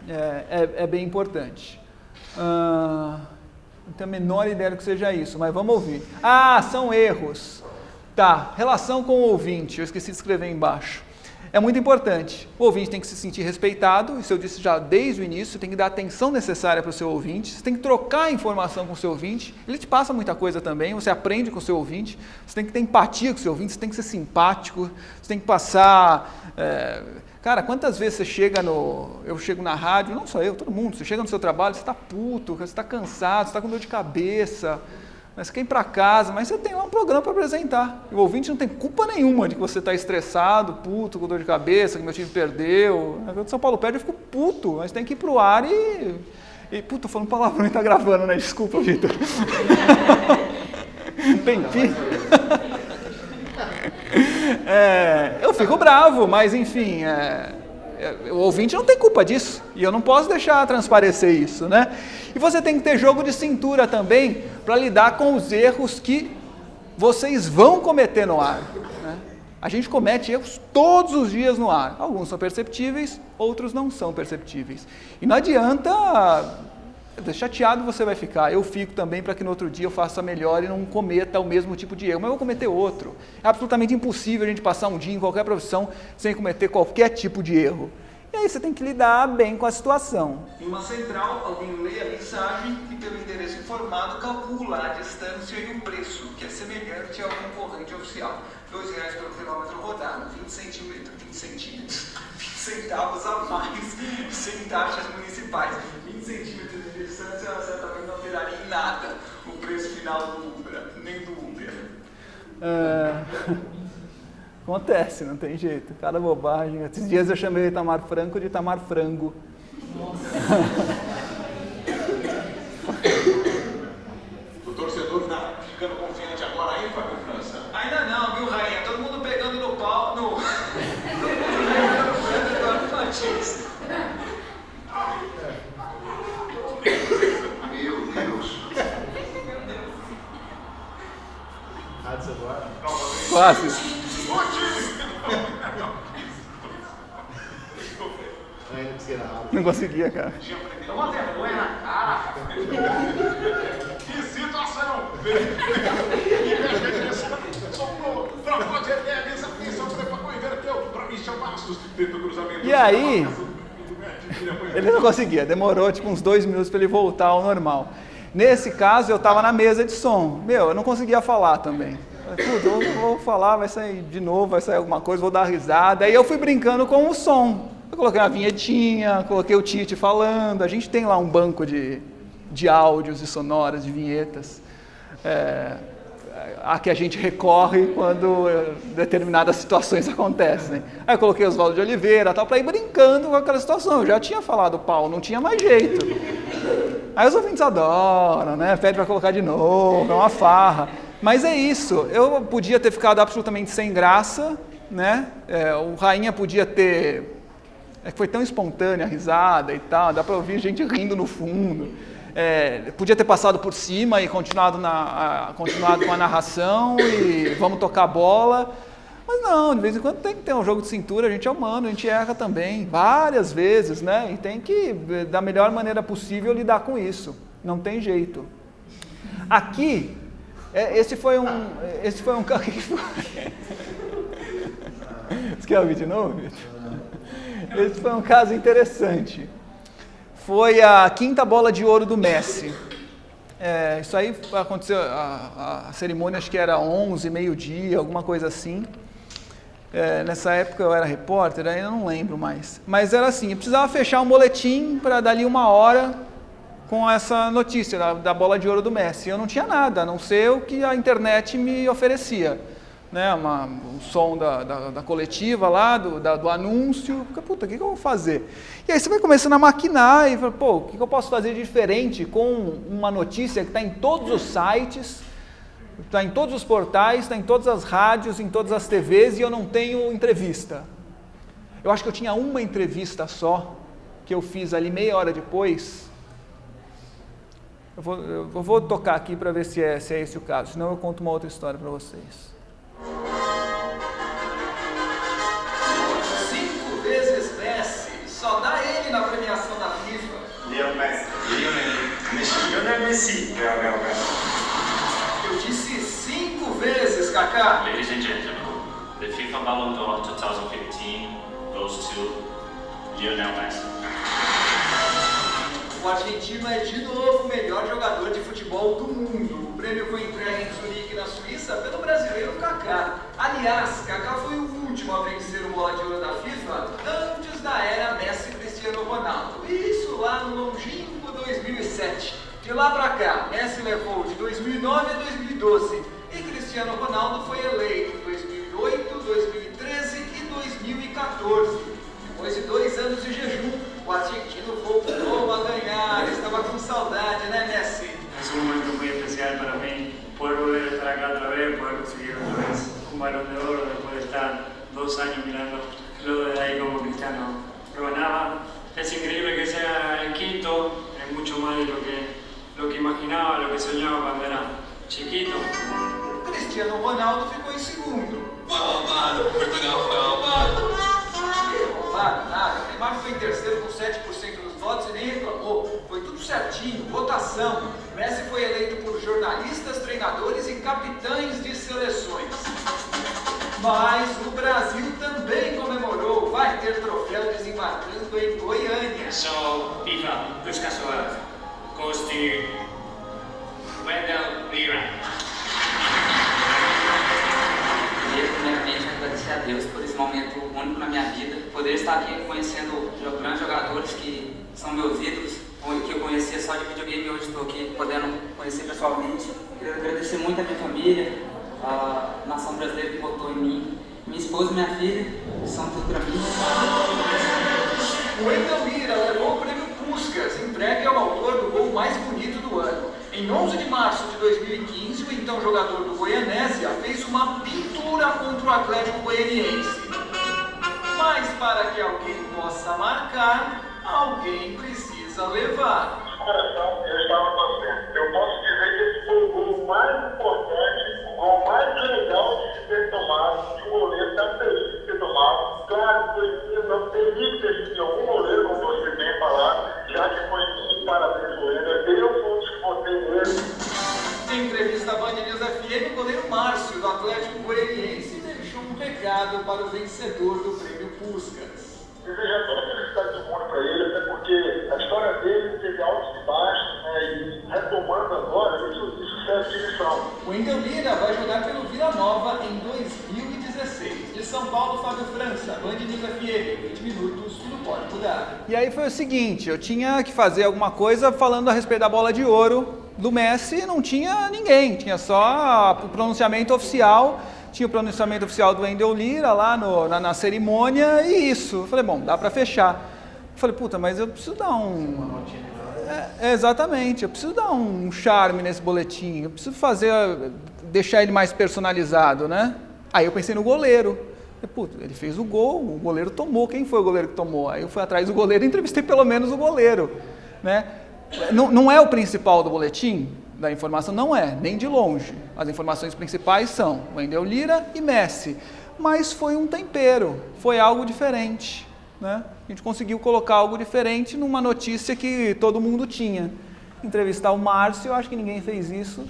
É bem importante. Não tenho a menor ideia do que seja isso, mas vamos ouvir. São erros. Tá, relação com o ouvinte, eu esqueci de escrever embaixo. É muito importante. O ouvinte tem que se sentir respeitado, isso eu disse já desde o início, tem que dar a atenção necessária para o seu ouvinte, você tem que trocar informação com o seu ouvinte, ele te passa muita coisa também, você aprende com o seu ouvinte, você tem que ter empatia com o seu ouvinte, você tem que ser simpático, você tem que passar... Cara, quantas vezes eu chego na rádio, não só eu, todo mundo, você chega no seu trabalho, você está puto, você está cansado, você está com dor de cabeça, você quer ir para casa, mas você tem lá um programa para apresentar. E o ouvinte não tem culpa nenhuma de que você está estressado, puto, com dor de cabeça, que meu time perdeu. Quando São Paulo perde, eu fico puto, mas tem que ir para o ar e puto, tô falando palavrão e está gravando, né? Desculpa, Vitor. Tem pi? Eu fico bravo, mas enfim, o ouvinte não tem culpa disso, e eu não posso deixar transparecer isso, né? E você tem que ter jogo de cintura também para lidar com os erros que vocês vão cometer no ar, né? A gente comete erros todos os dias no ar, alguns são perceptíveis, outros não são perceptíveis, e não adianta... chateado você vai ficar, eu fico também para que no outro dia eu faça melhor e não cometa o mesmo tipo de erro, mas eu vou cometer outro. É absolutamente impossível a gente passar um dia em qualquer profissão sem cometer qualquer tipo de erro. E aí você tem que lidar bem com a situação. Em uma central, alguém lê a mensagem e pelo endereço informado calcula a distância e o preço, que é semelhante ao concorrente oficial. R$ 2 pelo quilômetro rodado, 20 centímetros, 20 centavos a mais, sem taxas municipais. 20 centímetros de distância certamente não alteraria em nada o preço final do Uber, nem do Uber. Acontece, não tem jeito, cada bobagem. Esses dias eu chamei o Itamar Franco de Itamar Frango. O torcedor está ficando confiante agora aí, Fábio França? Ainda não, viu, Rainha? Todo mundo pegando no pau, todo mundo pegando no Franco Eduardo Martins. Meu Deus. Quase. Não conseguia, cara. Uma vergonha na cara. Que situação! Trocou de ideia, atenção, preparou, inverteu para Michel Bastos dentro do cruzamento. E aí, ele não conseguia, demorou tipo uns 2 minutos para ele voltar ao normal. Nesse caso, eu estava na mesa de som. Eu não conseguia falar também. Puta, eu vou falar, vai sair de novo, vai sair alguma coisa, vou dar risada. Aí eu fui brincando com o som. Eu coloquei uma vinhetinha, coloquei o Tite falando. A gente tem lá um banco de áudios e sonoras, de vinhetas, a que a gente recorre quando determinadas situações acontecem. Aí eu coloquei Oswaldo de Oliveira, tal, para ir brincando com aquela situação. Eu já tinha falado pau, não tinha mais jeito. Aí os ouvintes adoram, né? Pede para colocar de novo, é uma farra. Mas é isso, eu podia ter ficado absolutamente sem graça, né? O Rainha podia ter... foi tão espontânea a risada e tal, dá para ouvir gente rindo no fundo. Podia ter passado por cima e continuado com a narração e vamos tocar bola. Mas não, de vez em quando tem que ter um jogo de cintura, a gente é humano, a gente erra também, várias vezes, né? E tem que, da melhor maneira possível, lidar com isso. Não tem jeito. Aqui, esse foi um caso... Você quer ouvir de novo, Vitor? Esse foi um caso interessante. Foi a 5ª bola de ouro do Messi. Isso aí aconteceu, a cerimônia acho que era 11, meio-dia, alguma coisa assim. Nessa época eu era repórter, aí eu não lembro mais. Mas era assim, eu precisava fechar um boletim para dali 1 hora com essa notícia da bola de ouro do Messi. Eu não tinha nada, a não ser o que a internet me oferecia. Né, o som da coletiva lá, do anúncio, puta, o que eu vou fazer? E aí você vai começando a maquinar e fala, pô, o que eu posso fazer de diferente com uma notícia que está em todos os sites, está em todos os portais, está em todas as rádios, em todas as TVs e eu não tenho entrevista. Eu acho que eu tinha uma entrevista só, que eu fiz ali meia hora depois. Eu vou tocar aqui para ver se é esse o caso, senão eu conto uma outra história para vocês. 5 vezes Messi, só dá ele na premiação da FIFA. Lionel Messi. Eu disse 5 vezes, Kaká. Ladies and gentlemen, the FIFA Ballon d'Or 2015 goes to Lionel Messi. O argentino é de novo o melhor jogador de futebol do mundo. O prêmio foi entregue em Zurique, na Suíça, pelo brasileiro Kaká. Aliás, Kaká foi o último a vencer o Bola de Ouro da FIFA antes da era Messi-Cristiano Ronaldo. Isso lá no longínquo 2007. De lá pra cá, Messi levou de 2009 a 2012 e Cristiano Ronaldo foi eleito em 2008, 2013 e 2014. Depois de 2 anos de jejum, o argentino voltou a ganhar. Estava com saudade, né, Messi? Es un momento muy especial para mí poder volver a estar acá otra vez, poder conseguir otra vez un Balón de Oro después de estar 2 años mirando lo de ahí como Cristiano ganaba. Es increíble que sea el quinto, es mucho más de lo que imaginaba, lo que soñaba cuando era chiquito. Cristiano Ronaldo ficou em segundo. Foi roubado, Portugal foi roubado. Roubado nada, o Neymar foi em terceiro com 7% dos votos e nem reclamou. Foi tudo certinho, votação. Messi foi eleito por jornalistas, treinadores e capitães de seleções. Mas o Brasil também comemorou. Vai ter troféu desembarcando em Goiânia. So, FIFA, Lucas Soares, goes to Wendell Lira. Primeiramente, agradecer a Deus por esse momento único na minha vida. Poder estar aqui conhecendo grandes jogadores que são meus ídolos, que eu conhecia só de videogame e hoje estou aqui podendo conhecer pessoalmente. Queria agradecer muito a minha família, a nação brasileira que votou em mim, minha esposa e minha filha, que são tudo para mim. O Wendell Lira levou o prêmio Puskás, entregue ao autor do gol mais bonito do ano. Em 11 de março de 2015, o então jogador do Goianésia fez uma pintura contra o Atlético Goianiense. Mas para que alguém possa marcar, alguém precisa levar. Coração, eu estava torcendo. Eu posso dizer que esse foi o gol mais importante, o gol mais legal de se ter tomado, de um goleiro tão feliz de ter tomado. Claro que não teria que ter sido algum goleiro, como você bem falado, já que foi um parabéns goleiro. Eu fui um dos que votei nele. Em entrevista à Band News FM, o goleiro Márcio, do Atlético Goianiense, deixou um recado para o vencedor do prêmio Puskás. Desejar toda a felicidade do mundo para ele, até porque a história dele teve altos e baixos, né, e retomando agora, isso serve de lição. O Wendell Lira vai jogar pelo Vila Nova em 2016. De São Paulo, Fábio França, Band News FM, 20 minutos, tudo pode mudar. E aí foi o seguinte, eu tinha que fazer alguma coisa falando a respeito da bola de ouro do Messi, não tinha ninguém, tinha só o pronunciamento oficial. Tinha o pronunciamento oficial do Wendell Lira lá na cerimônia e isso. Eu falei, bom, dá para fechar. Eu falei, puta, mas eu preciso dar exatamente, eu preciso dar um charme nesse boletim, eu preciso deixar ele mais personalizado, né? Aí eu pensei no goleiro. Puta, ele fez o gol, o goleiro tomou. Quem foi o goleiro que tomou? Aí eu fui atrás do goleiro e entrevistei pelo menos o goleiro, né? Não é o principal do boletim da informação, não é, nem de longe. As informações principais são Wendell Lira e Messi, mas foi um tempero, foi algo diferente, né? A gente conseguiu colocar algo diferente numa notícia que todo mundo tinha. Entrevistar o Márcio, eu acho que ninguém fez isso,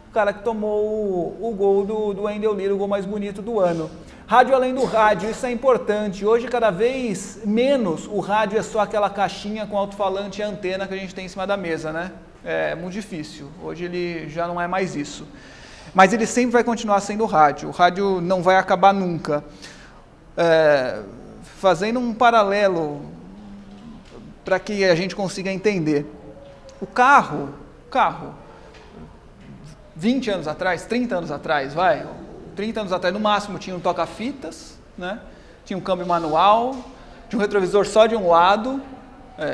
o cara que tomou o gol do Wendell Lira, o gol mais bonito do ano. Rádio além do rádio, isso é importante. Hoje, cada vez menos, o rádio é só aquela caixinha com alto-falante e antena que a gente tem em cima da mesa, né? É muito difícil. Hoje ele já não é mais isso. Mas ele sempre vai continuar sendo rádio. O rádio não vai acabar nunca. Fazendo um paralelo para que a gente consiga entender. O carro, 20 anos atrás, 30 anos atrás, 30 anos atrás, no máximo, tinha um toca-fitas, né? Tinha um câmbio manual, tinha um retrovisor só de um lado.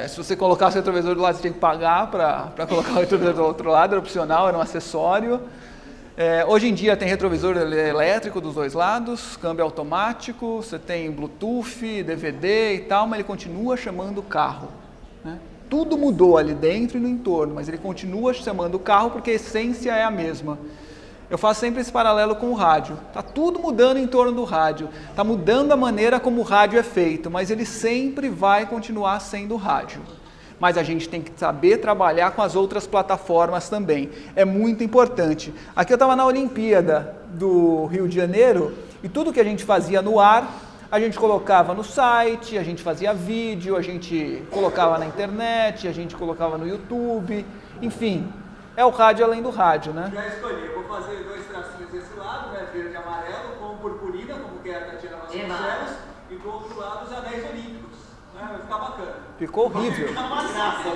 Se você colocasse o retrovisor do lado, você tinha que pagar para colocar o retrovisor do outro lado, era opcional, era um acessório. Hoje em dia tem retrovisor elétrico dos dois lados, câmbio automático, você tem Bluetooth, DVD e tal, mas ele continua chamando carro, né? Tudo mudou ali dentro e no entorno, mas ele continua chamando carro porque a essência é a mesma. Eu faço sempre esse paralelo com o rádio. Está tudo mudando em torno do rádio. Está mudando a maneira como o rádio é feito, mas ele sempre vai continuar sendo rádio. Mas a gente tem que saber trabalhar com as outras plataformas também. É muito importante. Aqui eu estava na Olimpíada do Rio de Janeiro e tudo que a gente fazia no ar, a gente colocava no site, a gente fazia vídeo, a gente colocava na internet, a gente colocava no YouTube, enfim. É o rádio além do rádio, né? Já escolhi, eu vou fazer 2 tracinhos desse lado, né, verde e amarelo, com purpurina, como que é a Tatiana Vasconcelos, e do outro lado os anéis olímpicos, né, vai ficar bacana. Ficou horrível. Vai ficar uma graça.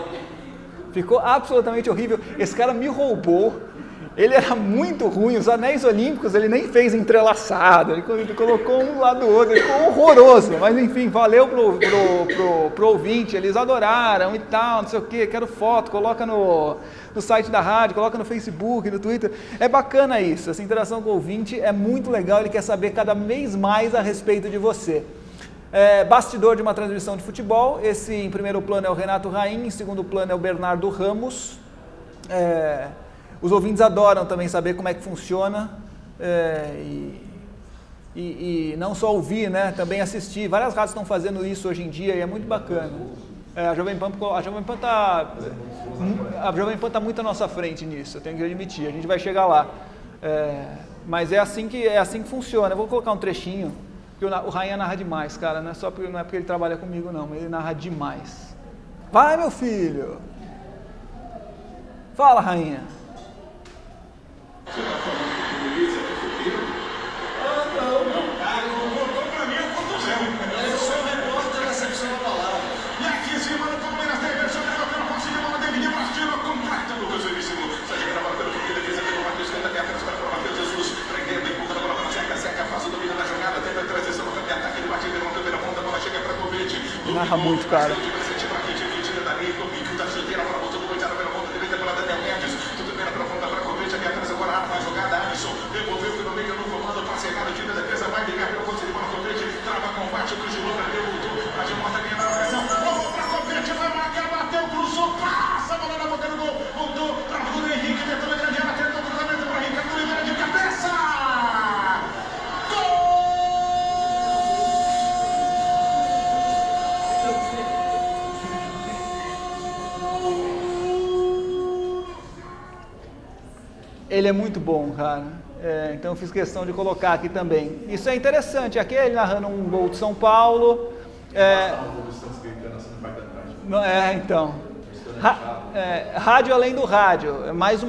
Ficou absolutamente horrível. Esse cara me roubou. Ele era muito ruim, os anéis olímpicos ele nem fez entrelaçado, ele colocou um do lado do outro, ele ficou horroroso, mas enfim, valeu pro ouvinte, eles adoraram e tal, não sei o que, quero foto, coloca no site da rádio, coloca no Facebook, no Twitter, é bacana isso, essa interação com o ouvinte é muito legal, ele quer saber cada vez mais a respeito de você. Bastidor de uma transmissão de futebol, esse em primeiro plano é o Renato Raim, em segundo plano é o Bernardo Ramos. Os ouvintes adoram também saber como é que funciona e não só ouvir, né, também assistir. Várias rádios estão fazendo isso hoje em dia e é muito bacana. A Jovem Pan está muito à nossa frente nisso, eu tenho que admitir, a gente vai chegar lá. Mas é assim que funciona. Eu vou colocar um trechinho, porque o Rainha narra demais, cara, não é porque ele trabalha comigo não, mas ele narra demais. Vai, meu filho! Fala, Rainha! Você tá falando que o Luiz é fofoqueiro? Não. Cara, não voltou pra mim, eu conto zero. Eu sou o repórter da recepção da palavra. E aqui em cima do Palmeiras tem versão pelo passe de bola, David Martino, completa do Cruzeríssimo. Sai gravado pelo que defesa pelo Matheus, tenta até apenas para o Matheus Jesus. Prendendo, empurra a bola para a Zeca, faz o domínio da jogada, tenta a transição no campo de ataque, ele bate, levantou pela ponta, a bola chega para Kovic. Narra muito, cara. Ele é muito bom, cara. Então eu fiz questão de colocar aqui também. Isso é interessante. Aqui ele narrando um gol de São Paulo. Então. Rádio além do rádio. Mais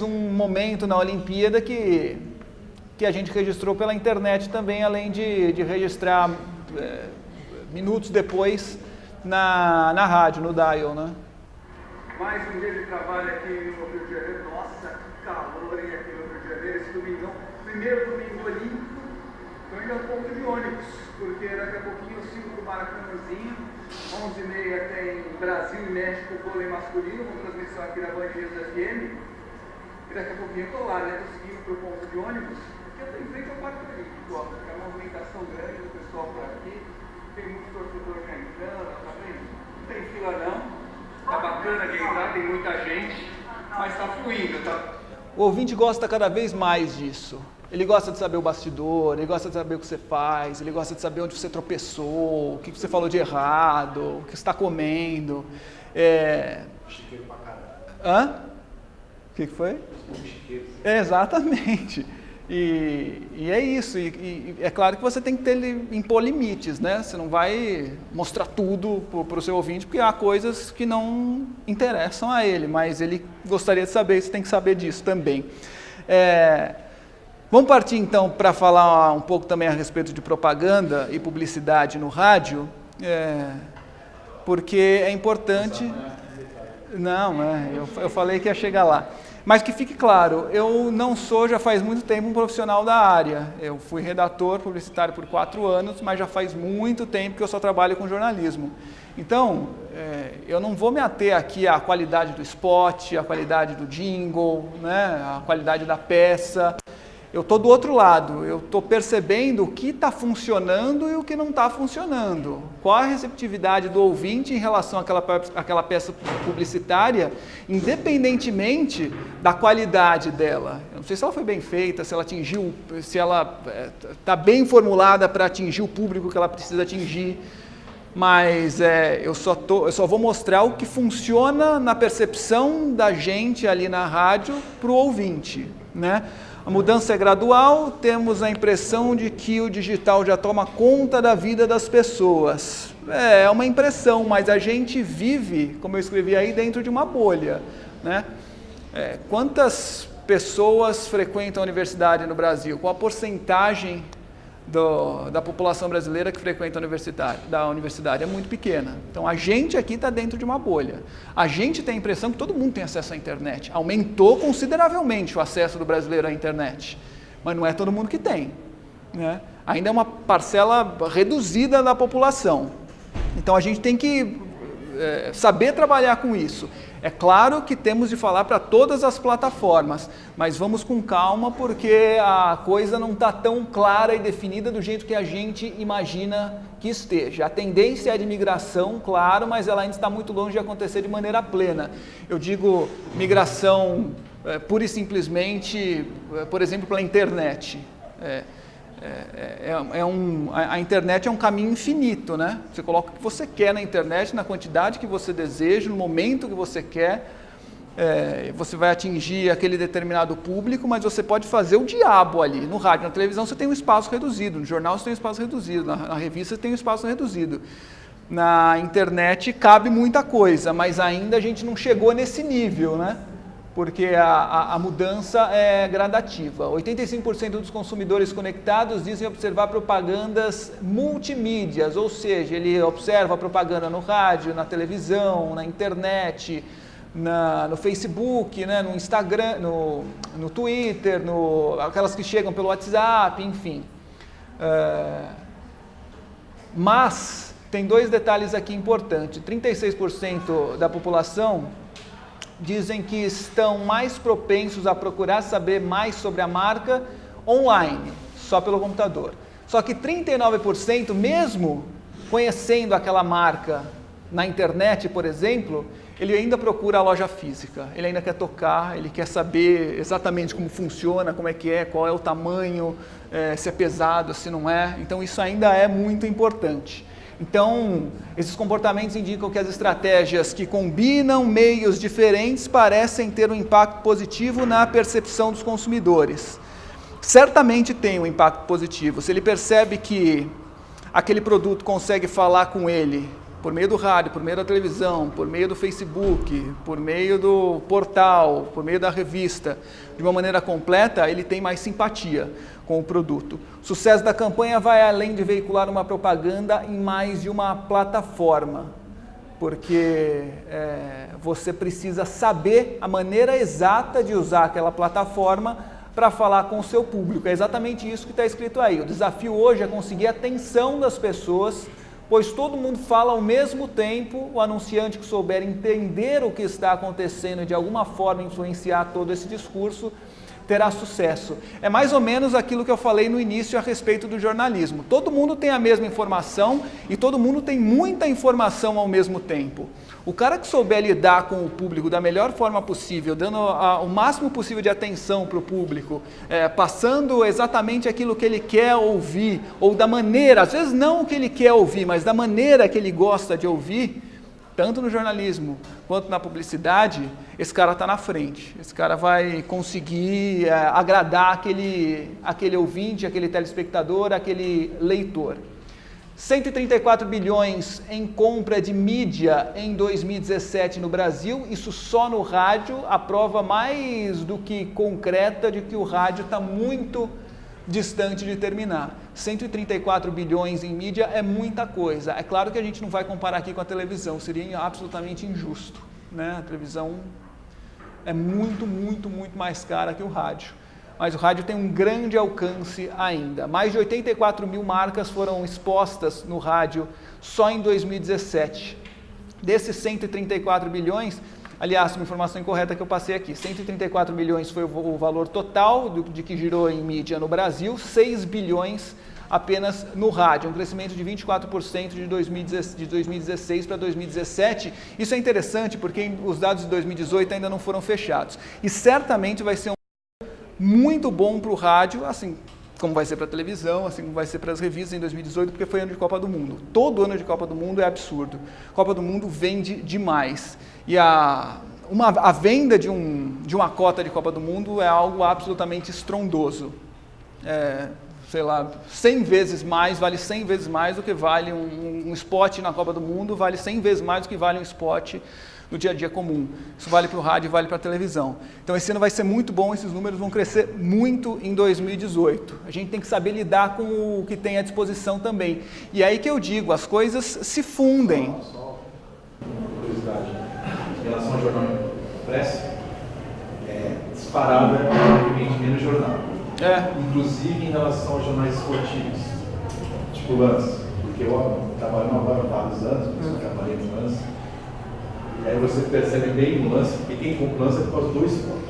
um momento na Olimpíada que a gente registrou pela internet também, além de registrar minutos depois na rádio, no dial, né? Mais um dia de trabalho aqui no Rio de Janeiro. Nossa, que calor hein, aqui no Rio de Janeiro. Esse domingão, primeiro domingo olímpico. Estou indo um pouco de ônibus, porque daqui a pouquinho eu sigo pro Maracanãzinho. 11h30 tem Brasil e México vôlei masculino, com transmissão aqui da Band News FM. E daqui a pouquinho eu estou lá, né? Estou seguindo pro ponto de ônibus, porque eu estou em frente ao Parque Olímpico, ó. Tem uma movimentação grande do pessoal por aqui. Tem muitos torcedores já entrando, tá vendo? Não tem fila não. Tá bacana de entrar, tem muita gente, mas tá fluindo, tá? O ouvinte gosta cada vez mais disso. Ele gosta de saber o bastidor, ele gosta de saber o que você faz, ele gosta de saber onde você tropeçou, o que você falou de errado, o que você está comendo. Chiqueiro pra caramba. Hã? O que foi? Exatamente. E é isso, e é claro que você tem que impor limites, né? Você não vai mostrar tudo para o seu ouvinte, porque há coisas que não interessam a ele, mas ele gostaria de saber, você tem que saber disso também. Vamos partir então para falar um pouco também a respeito de propaganda e publicidade no rádio, porque é importante... Não, eu falei que ia chegar lá. Mas que fique claro, eu não sou, já faz muito tempo, um profissional da área. Eu fui redator publicitário por 4 anos, mas já faz muito tempo que eu só trabalho com jornalismo. Então, eu não vou me ater aqui à qualidade do spot, à qualidade do jingle, né, à qualidade da peça. Eu estou do outro lado, eu estou percebendo o que está funcionando e o que não está funcionando. Qual a receptividade do ouvinte em relação àquela peça publicitária, independentemente da qualidade dela. Eu não sei se ela foi bem feita, se ela atingiu, se ela está bem formulada para atingir o público que ela precisa atingir, mas eu só vou mostrar o que funciona na percepção da gente ali na rádio para o ouvinte, né? A mudança é gradual, temos a impressão de que o digital já toma conta da vida das pessoas. É uma impressão, mas a gente vive, como eu escrevi aí, dentro de uma bolha, né? Quantas pessoas frequentam a universidade no Brasil? Qual a porcentagem da população brasileira que frequenta a universidade? É muito pequena. Então a gente aqui está dentro de uma bolha. A gente tem a impressão que todo mundo tem acesso à internet. Aumentou consideravelmente o acesso do brasileiro à internet, mas não é todo mundo que tem, né? Ainda é uma parcela reduzida da população. Então a gente tem que saber trabalhar com isso. É claro que temos de falar para todas as plataformas, mas vamos com calma porque a coisa não está tão clara e definida do jeito que a gente imagina que esteja. A tendência é de migração, claro, mas ela ainda está muito longe de acontecer de maneira plena. Eu digo migração pura e simplesmente, por exemplo, pela internet. A internet é um caminho infinito, né? Você coloca o que você quer na internet, na quantidade que você deseja, no momento que você quer, você vai atingir aquele determinado público, mas você pode fazer o diabo ali. No rádio, na televisão você tem um espaço reduzido, no jornal você tem um espaço reduzido, na revista você tem um espaço reduzido. Na internet cabe muita coisa, mas ainda a gente não chegou nesse nível, né? Porque a mudança é gradativa. 85% dos consumidores conectados dizem observar propagandas multimídias, ou seja, ele observa a propaganda no rádio, na televisão, na internet, no Facebook, né, no Instagram, no Twitter, aquelas que chegam pelo WhatsApp, enfim. Mas tem 2 detalhes aqui importantes. 36% da população dizem que estão mais propensos a procurar saber mais sobre a marca online, só pelo computador. Só que 39%, mesmo conhecendo aquela marca na internet, por exemplo, ele ainda procura a loja física, ele ainda quer tocar, ele quer saber exatamente como funciona, como é que é, qual é o tamanho, se é pesado, se não é. Então isso ainda é muito importante. Então, esses comportamentos indicam que as estratégias que combinam meios diferentes parecem ter um impacto positivo na percepção dos consumidores. Certamente tem um impacto positivo. Se ele percebe que aquele produto consegue falar com ele por meio do rádio, por meio da televisão, por meio do Facebook, por meio do portal, por meio da revista, de uma maneira completa, ele tem mais simpatia com o produto. O sucesso da campanha vai além de veicular uma propaganda em mais de uma plataforma, porque você precisa saber a maneira exata de usar aquela plataforma para falar com o seu público. É exatamente isso que está escrito aí. O desafio hoje é conseguir a atenção das pessoas, pois todo mundo fala ao mesmo tempo. O anunciante que souber entender o que está acontecendo e de alguma forma influenciar todo esse discurso terá sucesso. É mais ou menos aquilo que eu falei no início a respeito do jornalismo. Todo mundo tem a mesma informação e todo mundo tem muita informação ao mesmo tempo. O cara que souber lidar com o público da melhor forma possível, dando o máximo possível de atenção para o público, passando exatamente aquilo que ele quer ouvir, ou da maneira, às vezes não o que ele quer ouvir, mas da maneira que ele gosta de ouvir, tanto no jornalismo quanto na publicidade, esse cara está na frente. Esse cara vai conseguir agradar aquele ouvinte, aquele telespectador, aquele leitor. 134 bilhões em compra de mídia em 2017 no Brasil, isso só no rádio, a prova mais do que concreta de que o rádio está muito distante de terminar. 134 bilhões em mídia é muita coisa. É claro que a gente não vai comparar aqui com a televisão, seria absolutamente injusto, né? A televisão é muito, muito, muito mais cara que o rádio. Mas o rádio tem um grande alcance ainda. Mais de 84 mil marcas foram expostas no rádio só em 2017. Desses 134 bilhões, aliás, uma informação incorreta que eu passei aqui, 134 bilhões foi o valor total de que girou em mídia no Brasil, 6 bilhões apenas no rádio, um crescimento de 24% de 2016 para 2017. Isso é interessante porque os dados de 2018 ainda não foram fechados. E certamente vai ser muito bom para o rádio, assim como vai ser para a televisão, assim como vai ser para as revistas em 2018, porque foi ano de Copa do Mundo. Todo ano de Copa do Mundo é absurdo. Copa do Mundo vende demais. E a venda de uma cota de Copa do Mundo é algo absolutamente estrondoso. Sei lá, 100 vezes mais, vale 100 vezes mais do que vale um spot na Copa do Mundo, vale 100 vezes mais do que vale um spot no dia a dia comum. Isso vale para o rádio e vale para a televisão. Então esse ano vai ser muito bom, esses números vão crescer muito em 2018. A gente tem que saber lidar com o que tem à disposição também. E aí que eu digo, as coisas se fundem. Só curiosidade, em relação ao jornal impresso, disparada vende menos jornal. Inclusive em relação aos jornais esportivos, tipo Lance, porque eu trabalho agora há vários anos, eu trabalhei no Lance. E aí você percebe bem no Lance, porque quem compra o Lance é por causa do esporte.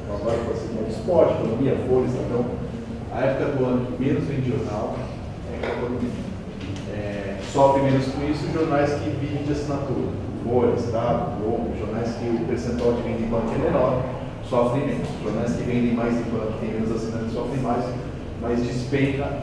Então agora pode ser do esporte, economia, folhas, então a época do ano que menos vende jornal é a Copa do Mundo. Sofre menos com isso os jornais que vivem de assinatura, Folhas, Estado, Globo, jornais que o percentual de venda em banco é menor, sofrem menos. Jornais que vendem mais em banco, que tem menos assinantes, sofrem mais, mas despenca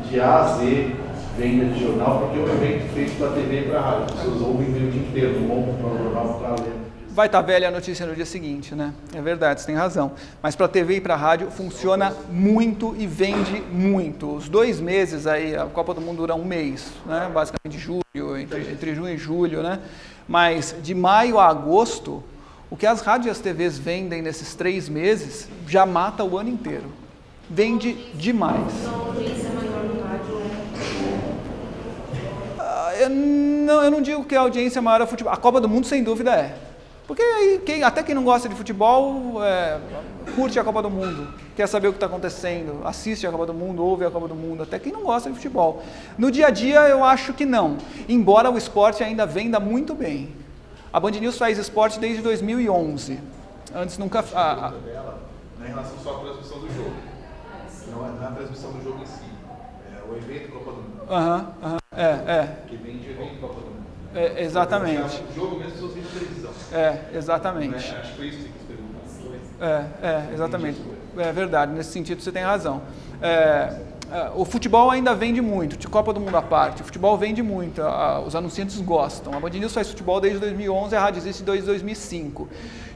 de A a Z venda de jornal, porque é um evento feito para TV e para rádio. As pessoas ouvem o dia inteiro, não vão comprar o jornal para ler. Vai estar velha a notícia no dia seguinte, né? É verdade, você tem razão. Mas para TV e para rádio funciona muito e vende muito. Os 2 meses aí, a Copa do Mundo dura 1 mês, né? Basicamente julho, entre junho e julho, né? Mas de maio a agosto, o que as rádios e as TVs vendem nesses 3 meses já mata o ano inteiro. Vende demais. Eu não digo que a audiência maior é futebol. A Copa do Mundo, sem dúvida, é. Porque aí, até quem não gosta de futebol, curte a Copa do Mundo, quer saber o que está acontecendo, assiste a Copa do Mundo, ouve a Copa do Mundo, até quem não gosta de futebol. No dia a dia, eu acho que não, embora o esporte ainda venda muito bem. A Band News faz esporte desde 2011. Antes nunca... dela, não é em relação só à transmissão do jogo. Não é na transmissão do jogo em si. É o evento Copa do Mundo. Que vem de evento Copa do Mundo. Exatamente. O jogo mesmo, as pessoas veem televisão. Exatamente. Acho que foi isso que você perguntou. Exatamente. É verdade, nesse sentido você tem razão. O futebol ainda vende muito, de Copa do Mundo à parte. O futebol vende muito, os anunciantes gostam. A Band News faz futebol desde 2011, a rádio existe desde 2005.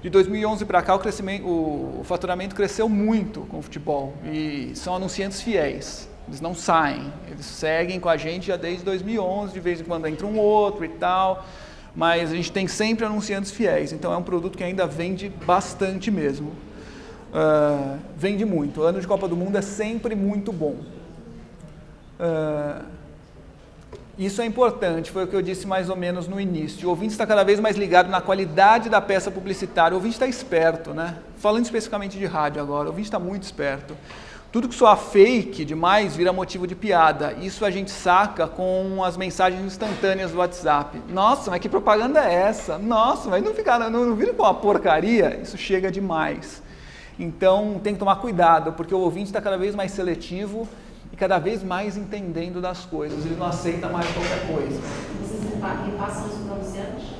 De 2011 para cá, o faturamento cresceu muito com o futebol. E são anunciantes fiéis. Eles não saem, eles seguem com a gente já desde 2011, de vez em quando entra um outro e tal, mas a gente tem sempre anunciantes fiéis, então é um produto que ainda vende bastante mesmo. Vende muito, o ano de Copa do Mundo é sempre muito bom. Isso é importante, foi o que eu disse mais ou menos no início. O ouvinte está cada vez mais ligado na qualidade da peça publicitária, o ouvinte está esperto, né? Falando especificamente de rádio agora, o ouvinte está muito esperto. Tudo que soa fake demais vira motivo de piada. Isso a gente saca com as mensagens instantâneas do WhatsApp. Nossa, mas que propaganda é essa? Nossa, mas não vira com uma porcaria? Isso chega demais. Então tem que tomar cuidado, porque o ouvinte está cada vez mais seletivo e cada vez mais entendendo das coisas. Ele não aceita mais qualquer coisa. Vocês repassam isso para o anunciante?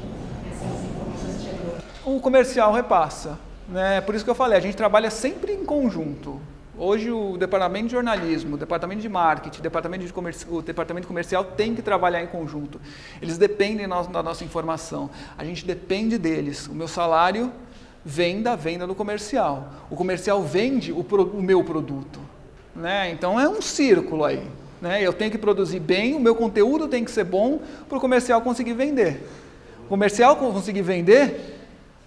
Essas informações chegam? O comercial repassa. Né? Por isso que eu falei, a gente trabalha sempre em conjunto. Hoje o departamento de jornalismo, o departamento de marketing, o departamento comercial tem que trabalhar em conjunto. Eles dependem da nossa informação. A gente depende deles. O meu salário vem da venda do comercial. O comercial vende o meu produto. Né? Então é um círculo aí. Né? Eu tenho que produzir bem, o meu conteúdo tem que ser bom para o comercial conseguir vender. O comercial conseguir vender,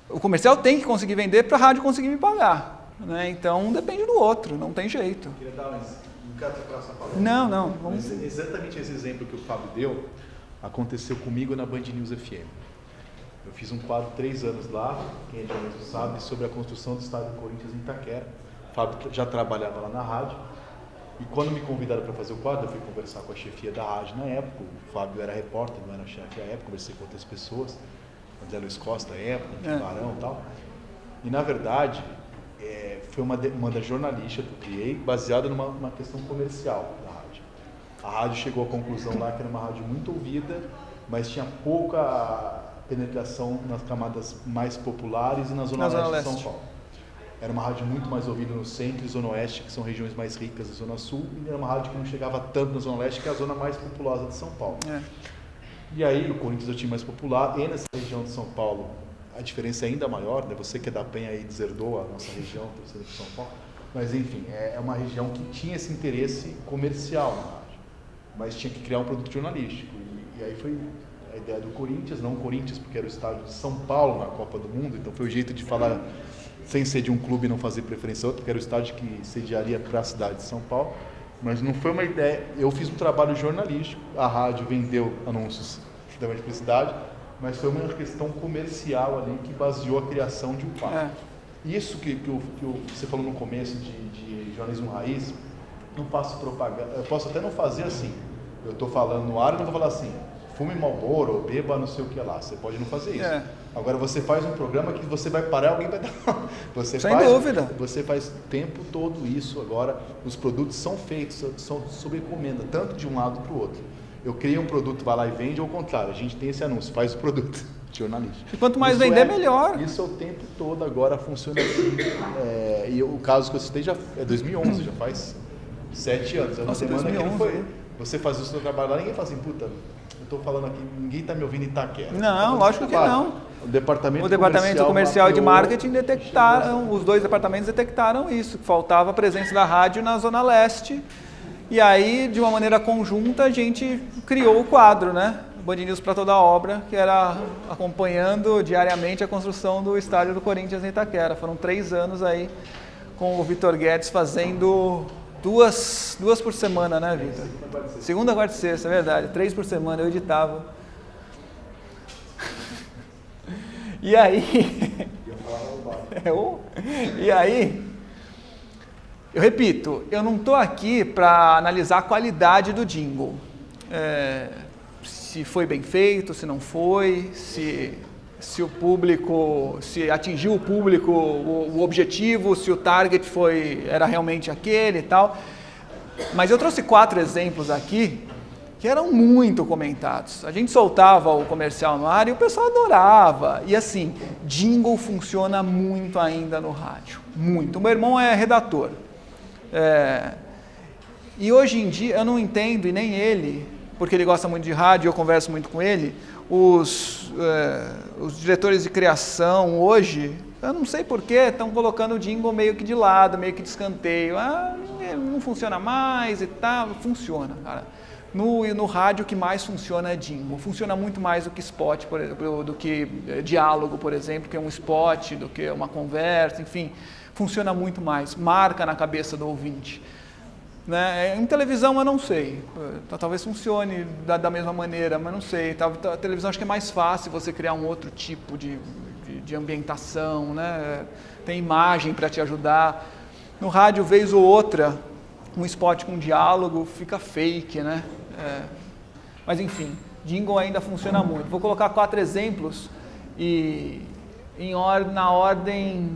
o comercial tem que conseguir vender para a rádio conseguir me pagar. Né? Então depende do outro, não tem jeito. Eu queria dar não quero trocar essa palavra. Não. Mas exatamente esse exemplo que o Fábio deu aconteceu comigo na Band News FM. Eu fiz um quadro 3 anos lá, quem é jornalista sabe, sobre a construção do estádio do Corinthians em Itaquera. O Fábio já trabalhava lá na rádio. E quando me convidaram para fazer o quadro, eu fui conversar com a chefia da rádio na época. O Fábio era repórter, não era chefe à época, conversei com outras pessoas. André Luiz Costa, à época, Barão e tal. E na verdade, foi uma demanda jornalística que eu criei, baseada numa questão comercial da rádio. A rádio chegou à conclusão lá que era uma rádio muito ouvida, mas tinha pouca penetração nas camadas mais populares e na Zona Leste de São Paulo. Era uma rádio muito mais ouvida no centro e Zona Oeste, que são regiões mais ricas da Zona Sul, e era uma rádio que não chegava tanto na Zona Leste, que é a zona mais populosa de São Paulo. E aí o Corinthians é o time mais popular, e nessa região de São Paulo a diferença é ainda maior, né? Você que é da Penha aí deserdou a nossa região, torcedor de São Paulo, mas enfim, é uma região que tinha esse interesse comercial na rádio, mas tinha que criar um produto jornalístico, e aí foi a ideia do Corinthians, não o Corinthians, porque era o estádio de São Paulo na Copa do Mundo, então foi o jeito de falar, sem ser de um clube e não fazer preferência a outro, porque era o estádio que sediaria para a cidade de São Paulo, mas não foi uma ideia, eu fiz um trabalho jornalístico, a rádio vendeu anúncios da publicidade, mas foi uma questão comercial ali que baseou a criação de um quadro. Isso que você falou no começo de jornalismo raiz, não faço propaganda, eu posso até não fazer assim, eu estou falando no ar e não vou falar assim, fume Marlboro, ou beba não sei o que lá, você pode não fazer isso. Agora você faz um programa que você vai parar, alguém vai dar... Sem dúvida. Você faz o tempo todo isso agora, os produtos são feitos, são sob encomenda, tanto de um lado para o outro. Eu crio um produto, vai lá e vende, ou ao contrário, a gente tem esse anúncio, faz o produto, jornalista. E quanto mais vender, melhor. Isso é o tempo todo, agora funciona assim. E o caso que eu citei já é 2011, já faz 7 anos. É uma semana 2011, que não foi. Você faz o seu trabalho lá, ninguém fala assim, puta, eu estou falando aqui, ninguém está me ouvindo em Itaquera. Não, lógico que não. O departamento comercial e de marketing detectaram, os dois departamentos detectaram isso, que faltava a presença da rádio na Zona Leste. E aí, de uma maneira conjunta, a gente criou o quadro, né? Band News para toda a obra, que era acompanhando diariamente a construção do estádio do Corinthians em Itaquera. Foram 3 anos aí com o Vitor Guedes fazendo duas por semana, né, Vitor? Segunda, quarta e sexta, é verdade. 3 por semana eu editava. E aí... Eu repito, eu não estou aqui para analisar a qualidade do jingle. Se foi bem feito, se não foi, se o público, se atingiu o público, o objetivo, se o target era realmente aquele e tal. Mas eu trouxe 4 exemplos aqui que eram muito comentados. A gente soltava o comercial no ar e o pessoal adorava. E assim, jingle funciona muito ainda no rádio, muito. O meu irmão é redator. E hoje em dia, eu não entendo, e nem ele, porque ele gosta muito de rádio, eu converso muito com ele, os diretores de criação hoje, eu não sei porquê, estão colocando o jingle meio que de lado, meio que de escanteio. Não funciona mais e tal. Funciona, cara. No rádio o que mais funciona é jingle. Funciona muito mais do que spot, por exemplo, do que diálogo, por exemplo, que é um spot, do que uma conversa, enfim. Funciona muito mais, marca na cabeça do ouvinte. Né? Em televisão eu não sei, talvez funcione da mesma maneira, mas não sei. A televisão acho que é mais fácil você criar um outro tipo de ambientação, né? Tem imagem para te ajudar. No rádio, vez ou outra, um spot com diálogo fica fake, né? Mas enfim, jingle ainda funciona muito. Vou colocar 4 exemplos e na ordem,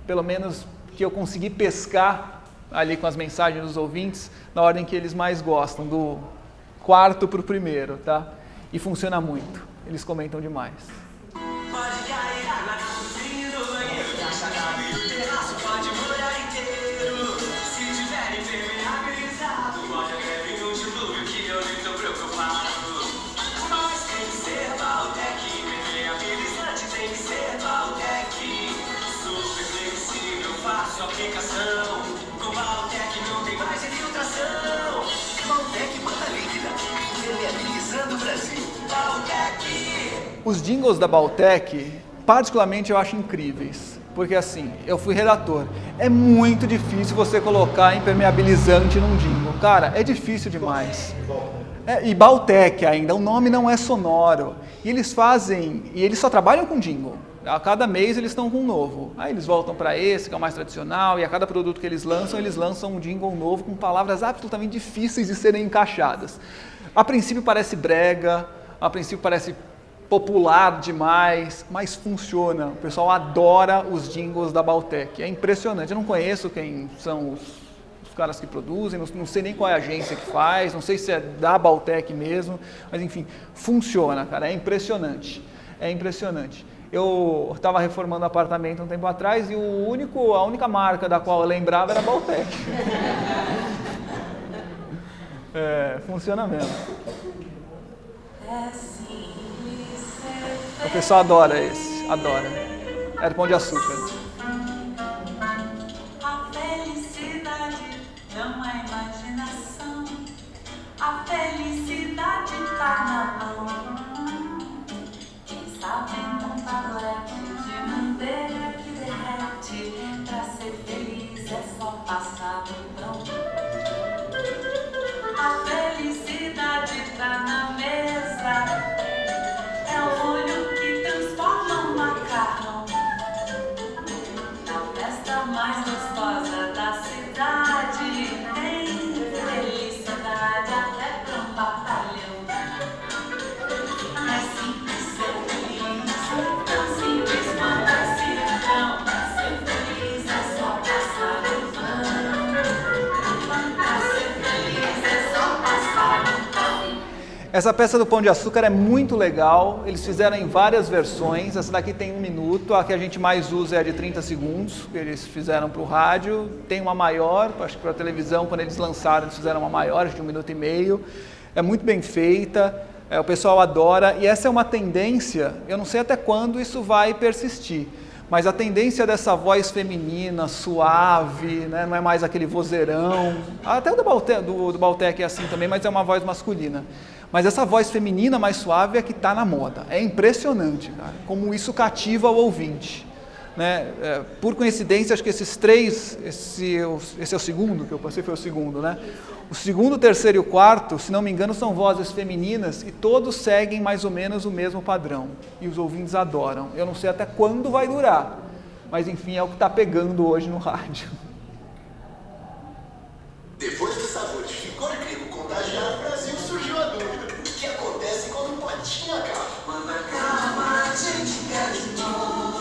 pelo menos que eu consegui pescar ali com as mensagens dos ouvintes, na ordem que eles mais gostam, do 4º para o 1º, tá? E funciona muito, eles comentam demais. Se Os jingles da Baltec, particularmente, eu acho incríveis. Porque assim, eu fui redator. É muito difícil você colocar impermeabilizante num jingle. Cara, é difícil demais. E Baltec ainda, o nome não é sonoro. E eles só trabalham com jingle. A cada mês eles estão com um novo. Aí eles voltam para esse, que é o mais tradicional, e a cada produto que eles lançam um jingle novo com palavras absolutamente difíceis de serem encaixadas. A princípio parece brega, a princípio parece popular demais, mas funciona. O pessoal adora os jingles da Baltec. É impressionante. Eu não conheço quem são os caras que produzem, não sei nem qual é a agência que faz, não sei se é da Baltec mesmo, mas enfim, funciona, cara. É impressionante. É impressionante. Eu estava reformando apartamento um tempo atrás e a única marca da qual eu lembrava era a Baltec. Funciona mesmo. O pessoal adora esse, adora. É do Pão de Açúcar. A felicidade não é imaginação. A felicidade tá na mão. Quem sabe montar leque de manteiga que derrete. Pra ser feliz é só passar no pão. A felicidade tá na mesa. É o olho que transforma um macarrão. Na festa mais gostosa da cidade tem felicidade até pra um batalhão. É simples ser feliz, tão simples quanto esse pão. Ser feliz é só passar no vão. Ser feliz é só passar no pão. Essa peça do Pão de Açúcar é muito legal, eles fizeram em várias versões, essa daqui tem 1 minuto, a que a gente mais usa é a de 30 segundos, que eles fizeram para o rádio, tem uma maior, acho que para a televisão, quando eles lançaram, eles fizeram uma maior, de 1,5 minutos, é muito bem feita, o pessoal adora, e essa é uma tendência, eu não sei até quando isso vai persistir, mas a tendência dessa voz feminina, suave, né, não é mais aquele vozeirão, até o do Baltec é assim também, mas é uma voz masculina. Mas essa voz feminina mais suave é que está na moda. É impressionante, cara, como isso cativa o ouvinte. Né? Por coincidência, acho que esses três, esse é o segundo, que eu passei foi o segundo, né? O segundo, o terceiro e o quarto, se não me engano, são vozes femininas e todos seguem mais ou menos o mesmo padrão. E os ouvintes adoram. Eu não sei até quando vai durar, mas enfim, é o que está pegando hoje no rádio. Depois que o sabor de ficor grego contagiar o Brasil, surgiu a dúvida. O que acontece quando o potinho acaba? Quando acaba, a gente quer de novo.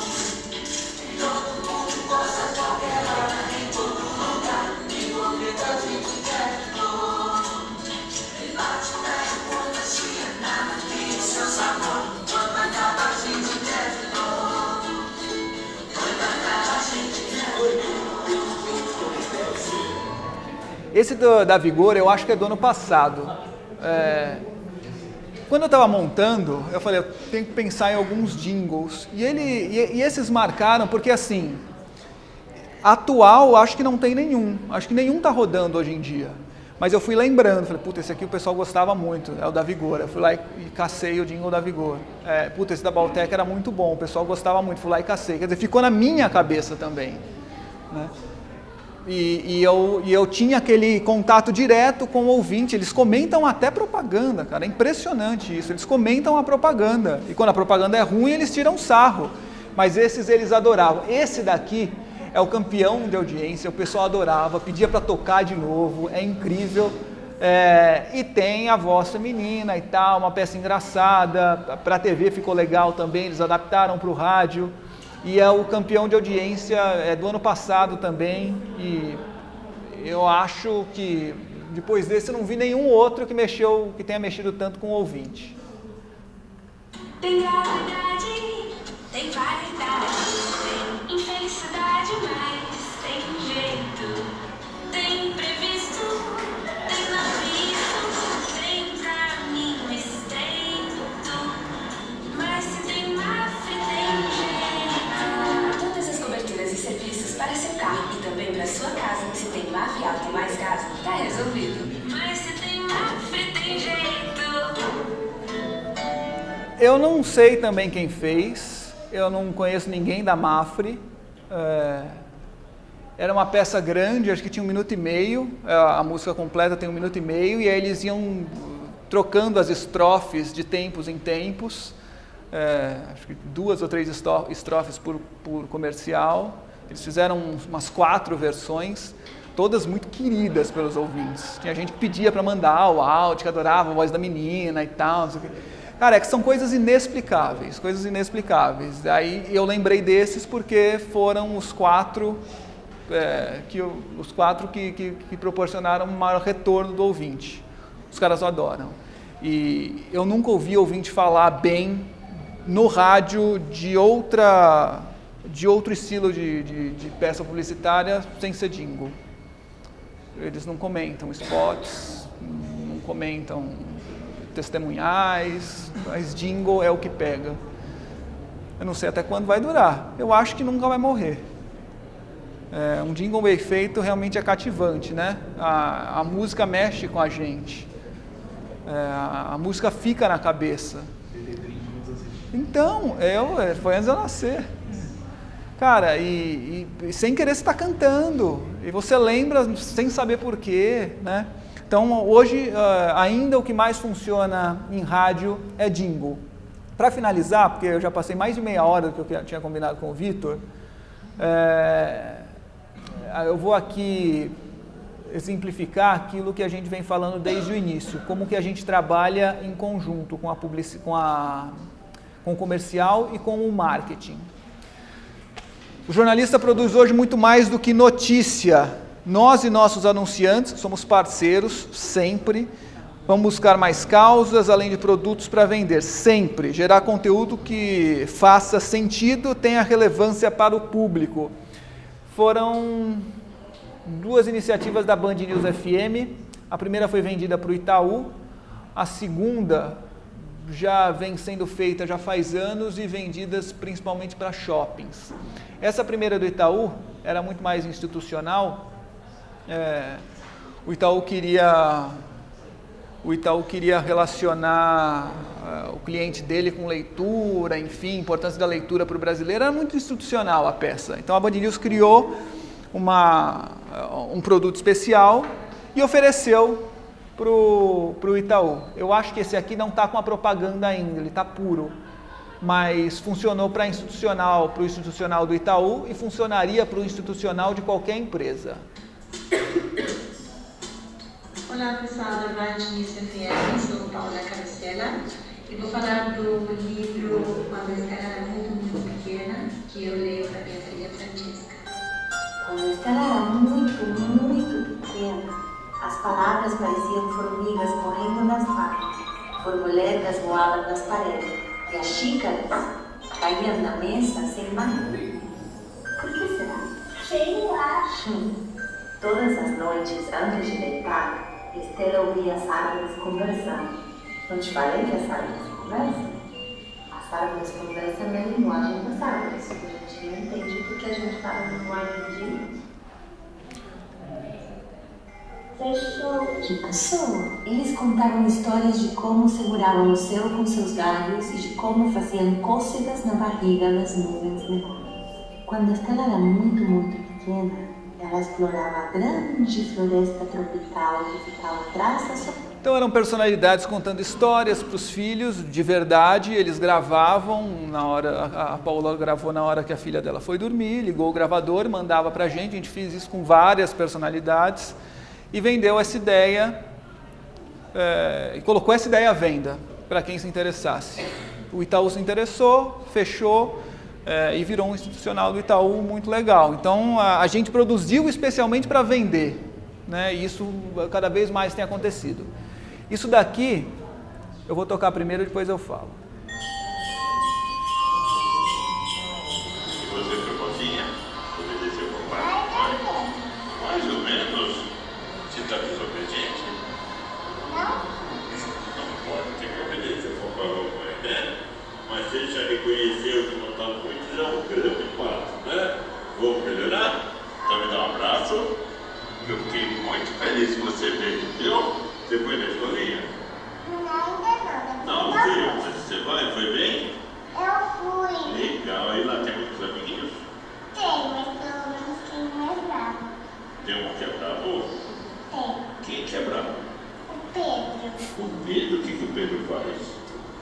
Todo mundo gosta de qualquer hora, em todo lugar. E porque a gente quer de novo. E bate na porta, cheia nada, tem o seu sabor. Quando acaba, a gente quer de novo. Quando acaba, a gente quer de novo. Esse da Vigor, eu acho que é do ano passado. Quando eu estava montando, eu falei, eu tenho que pensar em alguns jingles. E esses marcaram, porque assim, atual, acho que não tem nenhum. Acho que nenhum está rodando hoje em dia. Mas eu fui lembrando, falei, puta, esse aqui o pessoal gostava muito, é o da Vigor. Eu fui lá e cacei o jingle da Vigor. Puta, esse da Baltec era muito bom, o pessoal gostava muito, fui lá e cacei. Quer dizer, ficou na minha cabeça também, né? E eu tinha aquele contato direto com o ouvinte, eles comentam até propaganda, cara, é impressionante isso, eles comentam a propaganda, e quando a propaganda é ruim, eles tiram sarro, mas esses eles adoravam. Esse daqui é o campeão de audiência, o pessoal adorava, pedia para tocar de novo, é incrível, e tem a voz feminina e tal, uma peça engraçada, para a TV ficou legal também, eles adaptaram para o rádio. E é o campeão de audiência do ano passado também, e eu acho que depois desse eu não vi nenhum outro que tenha mexido tanto com o ouvinte. Tem gravidade, tem variedade, tem infelicidade, mas tem jeito, tem imprevisto, tem navisto, tem caminho estreito, mas se tem mafre, tem jeito. Todas as coberturas e serviços para seu carro e também para sua casa, se tem mafre alto e mais gás, tá resolvido. Mas se tem mafre, tem jeito. Eu não sei também quem fez, eu não conheço ninguém da Mafre. Era uma peça grande, acho que tinha 1 minuto e meio, a música completa tem 1 minuto e meio, e aí eles iam trocando as estrofes de tempos em tempos, acho que 2 ou 3 estrofes por comercial. Eles fizeram umas 4 versões, todas muito queridas pelos ouvintes. Tinha gente que pedia para mandar o áudio, que adorava a voz da menina e tal, não sei o quê. Cara, é que são coisas inexplicáveis, coisas inexplicáveis. Aí eu lembrei desses porque foram os 4 que proporcionaram um maior retorno do ouvinte. Os caras adoram. E eu nunca ouvi ouvinte falar bem no rádio de outro estilo de peça publicitária sem ser jingle. Eles não comentam spots, não comentam testemunhais, mas jingle é o que pega. Eu não sei até quando vai durar. Eu acho que nunca vai morrer. Um jingle bem feito realmente é cativante, né? A música mexe com a gente. A música fica na cabeça. Então, foi antes de eu nascer. Cara, e sem querer você está cantando. E você lembra sem saber porquê, né? Então, hoje, ainda o que mais funciona em rádio é jingle. Para finalizar, porque eu já passei mais de meia hora do que eu tinha combinado com o Vitor, eu vou aqui exemplificar aquilo que a gente vem falando desde o início, como que a gente trabalha em conjunto com o comercial e com o marketing. O jornalista produz hoje muito mais do que notícia. Nós e nossos anunciantes, que somos parceiros, sempre, vamos buscar mais causas, além de produtos para vender, sempre. Gerar conteúdo que faça sentido, tenha relevância para o público. Foram 2 iniciativas da Band News FM. A primeira foi vendida para o Itaú, a segunda já vem sendo feita já faz anos e vendidas principalmente para shoppings. Essa primeira do Itaú era muito mais institucional. O Itaú queria relacionar o cliente dele com leitura, enfim, a importância da leitura para o brasileiro. Era muito institucional a peça. Então a Band News criou um produto especial e ofereceu para o Itaú. Eu acho que esse aqui não está com a propaganda ainda, ele está puro. Mas funcionou para o institucional do Itaú e funcionaria para o institucional de qualquer empresa. Olá pessoal da Band News FM, sou Paula Carosella e vou falar do livro Quando a Estela era muito pequena, que eu leio para minha filha Francesca. Quando a Estela era muito pequena, as palavras pareciam formigas correndo nas mãos, borboletas voavam nas paredes e as xícaras caíam na mesa sem mãe. Por que será? Sei lá. Todas as noites, antes de deitar, Estela ouvia as árvores conversando. Não te falei que as árvores conversam? As árvores conversam na linguagem das árvores. A gente não entende porque a gente fala na linguagem de... Fechou. Que passou? Eles contavam histórias de como seguravam o céu com seus galhos e de como faziam cócegas na barriga das nuvens menores. Quando Estela era muito pequena, ela explorava a grande floresta tropical que ficava atrás da sua... Então eram personalidades contando histórias para os filhos, de verdade. Eles gravavam na hora, a Paula gravou na hora que a filha dela foi dormir, ligou o gravador, mandava para a gente fez isso com várias personalidades e vendeu essa ideia, e colocou essa ideia à venda para quem se interessasse. O Itaú se interessou, fechou, e virou um institucional do Itaú muito legal. Então a gente produziu especialmente para vender, né? E isso cada vez mais tem acontecido. Isso daqui eu vou tocar primeiro, depois eu falo. Você foi boazinha? Obedeceu ao papai? Mais ou menos. Você está desobediente? Não pode ter que obedecer ao papai, né? Mas você já reconheceu que montar muitos é um grande passo, né? Vou melhorar? Então me dá um abraço. Eu fiquei muito feliz que você veio, viu? Você foi na escolinha? Não, filho, você vai, foi bem?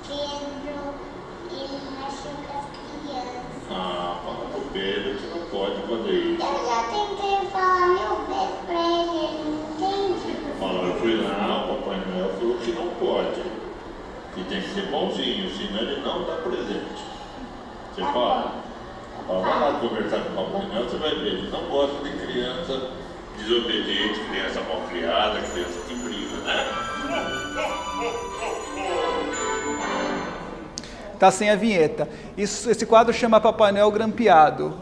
Pedro, ele machuca as crianças. Ah, fala pro Pedro que não pode fazer isso. Eu já tentei falar 1000 vezes pra ele não entende. Fala, eu fui lá, o Papai Noel falou que não pode. Que tem que ser bonzinho, senão ele não dá presente. Você fala, vai lá conversar com o Papai Noel, você vai ver, ele não gosta de criança desobediente, criança mal criada, criança que briga, né? Tá sem a vinheta. Esse quadro chama Papai Noel Grampeado.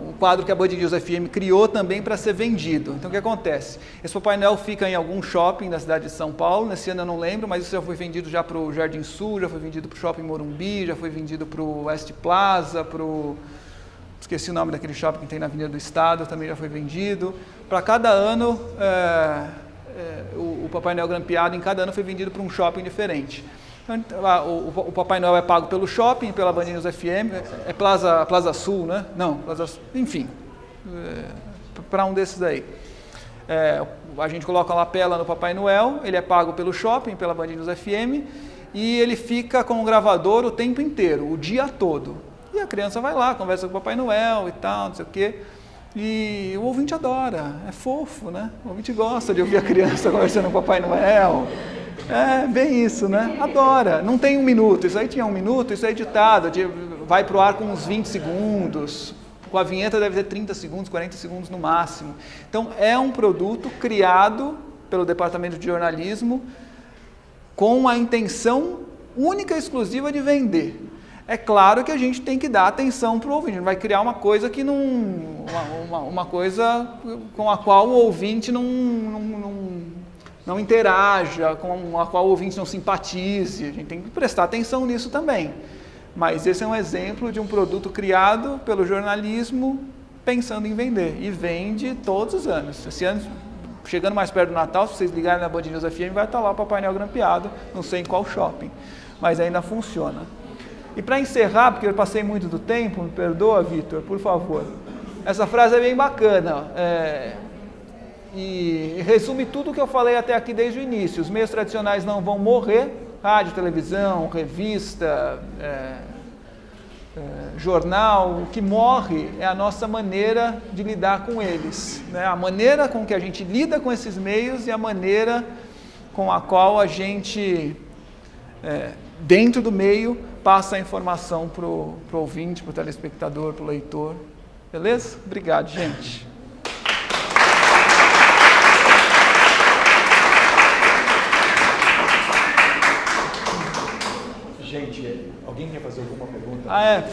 Um quadro que a Band News FM criou também para ser vendido. Então o que acontece? Esse Papai Noel fica em algum shopping da cidade de São Paulo. Nesse ano eu não lembro, mas isso já foi vendido já para o Jardim Sul, já foi vendido para o Shopping Morumbi, já foi vendido para o West Plaza, para o... Esqueci o nome daquele shopping que tem na Avenida do Estado, também já foi vendido. Para cada ano, o Papai Noel Grampeado, em cada ano foi vendido para um shopping diferente. O Papai Noel é pago pelo shopping, pela Band News FM, é Plaza Sul, né? Não, Plaza Sul, enfim, para um desses aí. A gente coloca a lapela no Papai Noel, ele é pago pelo shopping, pela Band News FM, e ele fica com o gravador o tempo inteiro, o dia todo. E a criança vai lá, conversa com o Papai Noel e tal, não sei o quê. E o ouvinte adora, é fofo, né? O ouvinte gosta de ouvir a criança conversando com o Papai Noel. É, bem isso, né? Adora. Não tem 1 minuto, isso aí tinha 1 minuto, isso é editado, vai pro ar com uns 20 segundos, com a vinheta deve ter 30 segundos, 40 segundos no máximo. Então, é um produto criado pelo Departamento de Jornalismo com a intenção única e exclusiva de vender. É claro que a gente tem que dar atenção para o ouvinte, não vai criar uma coisa que não... uma coisa com a qual o ouvinte não interaja, com a qual o ouvinte não simpatize, a gente tem que prestar atenção nisso também. Mas esse é um exemplo de um produto criado pelo jornalismo pensando em vender, e vende todos os anos. Esse ano, chegando mais perto do Natal, se vocês ligarem na Band News FM, vai estar lá o Papai Noel Grampeado, não sei em qual shopping, mas ainda funciona. E para encerrar, porque eu passei muito do tempo, me perdoa, Vitor, por favor, essa frase é bem bacana, e resume tudo o que eu falei até aqui desde o início. Os meios tradicionais não vão morrer, rádio, televisão, revista, jornal, o que morre é a nossa maneira de lidar com eles, né? A maneira com que a gente lida com esses meios e a maneira com a qual a gente, dentro do meio, passa a informação para o ouvinte, para o telespectador, para o leitor. Beleza? Obrigado, gente. Gente, alguém quer fazer alguma pergunta?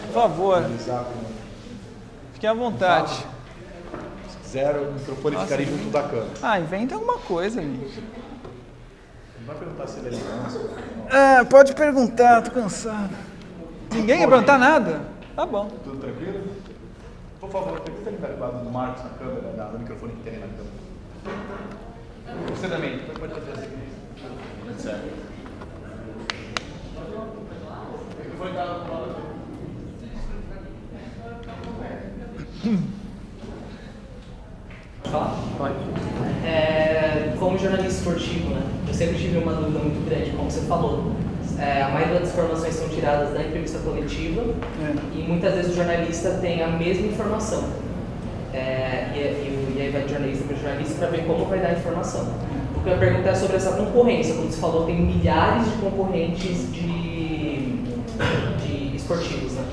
Por favor. Fiquem à vontade. Se quiser, o microfone ficaria junto da câmera. Inventa alguma coisa, gente. Não vai perguntar se ele é ligança. Pode perguntar, tô cansado. Ninguém quer perguntar nada? Tá bom. Tudo tranquilo? Por favor, pergunta ali do lado do Marcos na câmera, no microfone que tem na câmera. Você também, pode fazer assim. Certo. Pode. Como jornalista esportivo, né, eu sempre tive uma dúvida muito grande, como você falou. A maioria das informações são tiradas da entrevista coletiva e muitas vezes o jornalista tem a mesma informação. E aí vai de jornalista para jornalista para ver como vai dar a informação. O que eu ia perguntar é sobre essa concorrência. Como você falou, tem milhares de concorrentes de esportivos, né?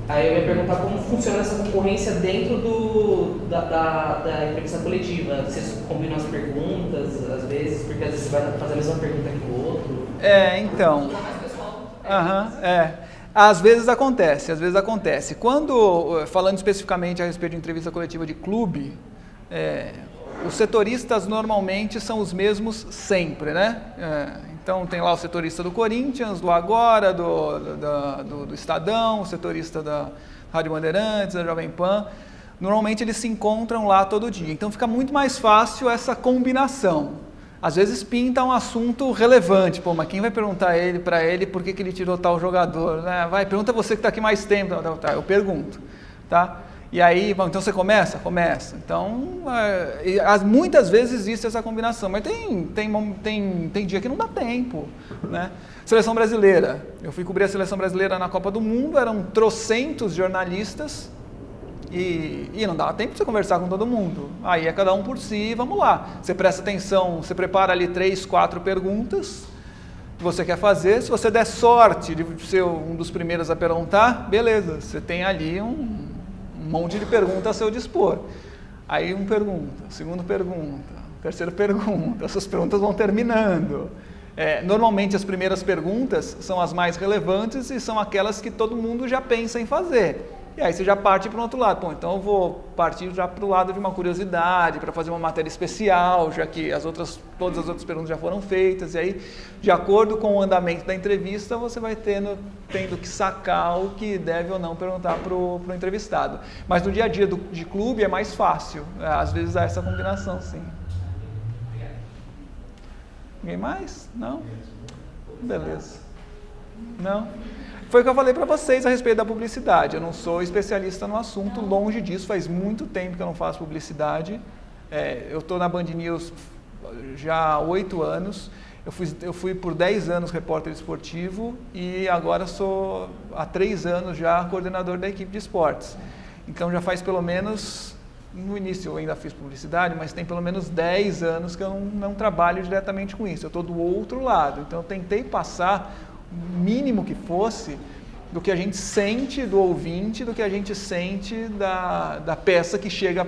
Aí eu ia perguntar como funciona essa concorrência dentro da entrevista coletiva. Vocês combinam as perguntas, às vezes, porque às vezes você vai fazer a mesma pergunta que o outro. Então... Às vezes acontece. Quando, falando especificamente a respeito de entrevista coletiva de clube, os setoristas normalmente são os mesmos sempre, né? Então tem lá o setorista do Corinthians, do Agora, do Estadão, o setorista da Rádio Bandeirantes, da Jovem Pan. Normalmente eles se encontram lá todo dia. Então fica muito mais fácil essa combinação. Às vezes pinta um assunto relevante. Mas quem vai perguntar para ele por que ele tirou tal jogador? Pergunta você que está aqui mais tempo. Eu pergunto. Tá? E aí, bom, então você começa? Começa. Então, muitas vezes existe essa combinação, mas tem dia que não dá tempo, né? Seleção brasileira. Eu fui cobrir a seleção brasileira na Copa do Mundo, eram trocentos jornalistas e não dava tempo de você conversar com todo mundo. Aí é cada um por si, vamos lá. Você presta atenção, você prepara ali 3, 4 perguntas que você quer fazer. Se você der sorte de ser um dos primeiros a perguntar, beleza, você tem ali um monte de perguntas a seu dispor. Aí uma pergunta, segunda pergunta, terceira pergunta, essas perguntas vão terminando. Normalmente as primeiras perguntas são as mais relevantes e são aquelas que todo mundo já pensa em fazer. E aí você já parte para o outro lado. Bom, então eu vou partir já para o lado de uma curiosidade, para fazer uma matéria especial, já que todas as outras perguntas já foram feitas. E aí, de acordo com o andamento da entrevista, você vai tendo que sacar o que deve ou não perguntar para o entrevistado. Mas no dia a dia de clube é mais fácil. Às vezes há essa combinação, sim. Ninguém mais? Não? Beleza. Não? Foi o que eu falei para vocês a respeito da publicidade. Eu não sou especialista no assunto, longe disso, faz muito tempo que eu não faço publicidade. Eu estou na Band News já há 8 anos. Eu fui por 10 anos repórter esportivo e agora sou há 3 anos já coordenador da equipe de esportes. Então já faz pelo menos, no início eu ainda fiz publicidade, mas tem pelo menos 10 anos que eu não trabalho diretamente com isso. Eu estou do outro lado, então eu tentei passar o mínimo que fosse do que a gente sente do ouvinte, do que a gente sente da peça que chega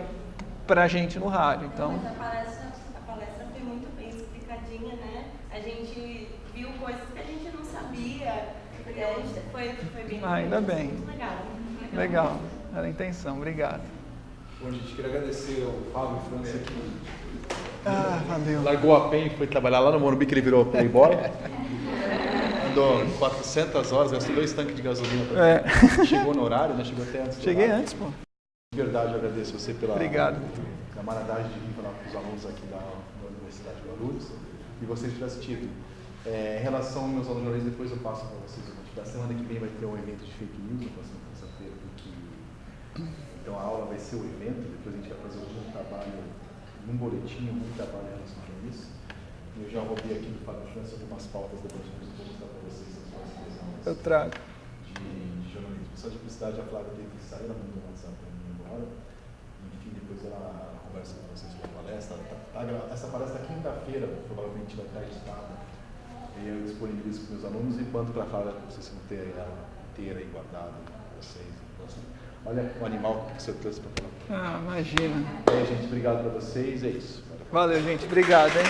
para a gente no rádio. Então, mas a palestra foi muito bem explicadinha, né? A gente viu coisas que a gente não sabia, foi bem... ainda bem. Legal, era a intenção, obrigado. Bom, gente, queria agradecer ao Fábio França que valeu. Largou a PEN e foi trabalhar lá no Morumbi, que ele virou playboy. Andou 400 horas, gastou 2 tanques de gasolina. Chegou no horário, né? Chegou até antes. Cheguei antes, pô. De verdade, eu agradeço você pela camaradagem de vir falar com os alunos aqui da Universidade de Guarulhos e vocês tiverem assistido. Em relação aos meus alunos jornalistas, depois eu passo para vocês. Da semana que vem vai ter um evento de fake news, na próxima terça-feira, então a aula vai ser o evento, depois a gente vai fazer algum trabalho, um boletim, algum trabalho em relação a isso. E eu já roubei aqui do Fábio França algumas pautas depois de vou mostrar para vocês as próximas aulas. Eu trago. De jornalismo. Só de publicidade, a Flávia teve que sair, ela mandou um WhatsApp para mim agora. Enfim, depois ela conversa com vocês sobre a palestra. Essa palestra quinta-feira, provavelmente vai estar editada. E eu disponibilizo para os meus alunos e mando para a Flávia para vocês não terem ela inteira e guardada para vocês. Olha o animal que você trouxe para falar. Imagina. Gente, obrigado para vocês, é isso. Valeu, gente. Obrigado, hein?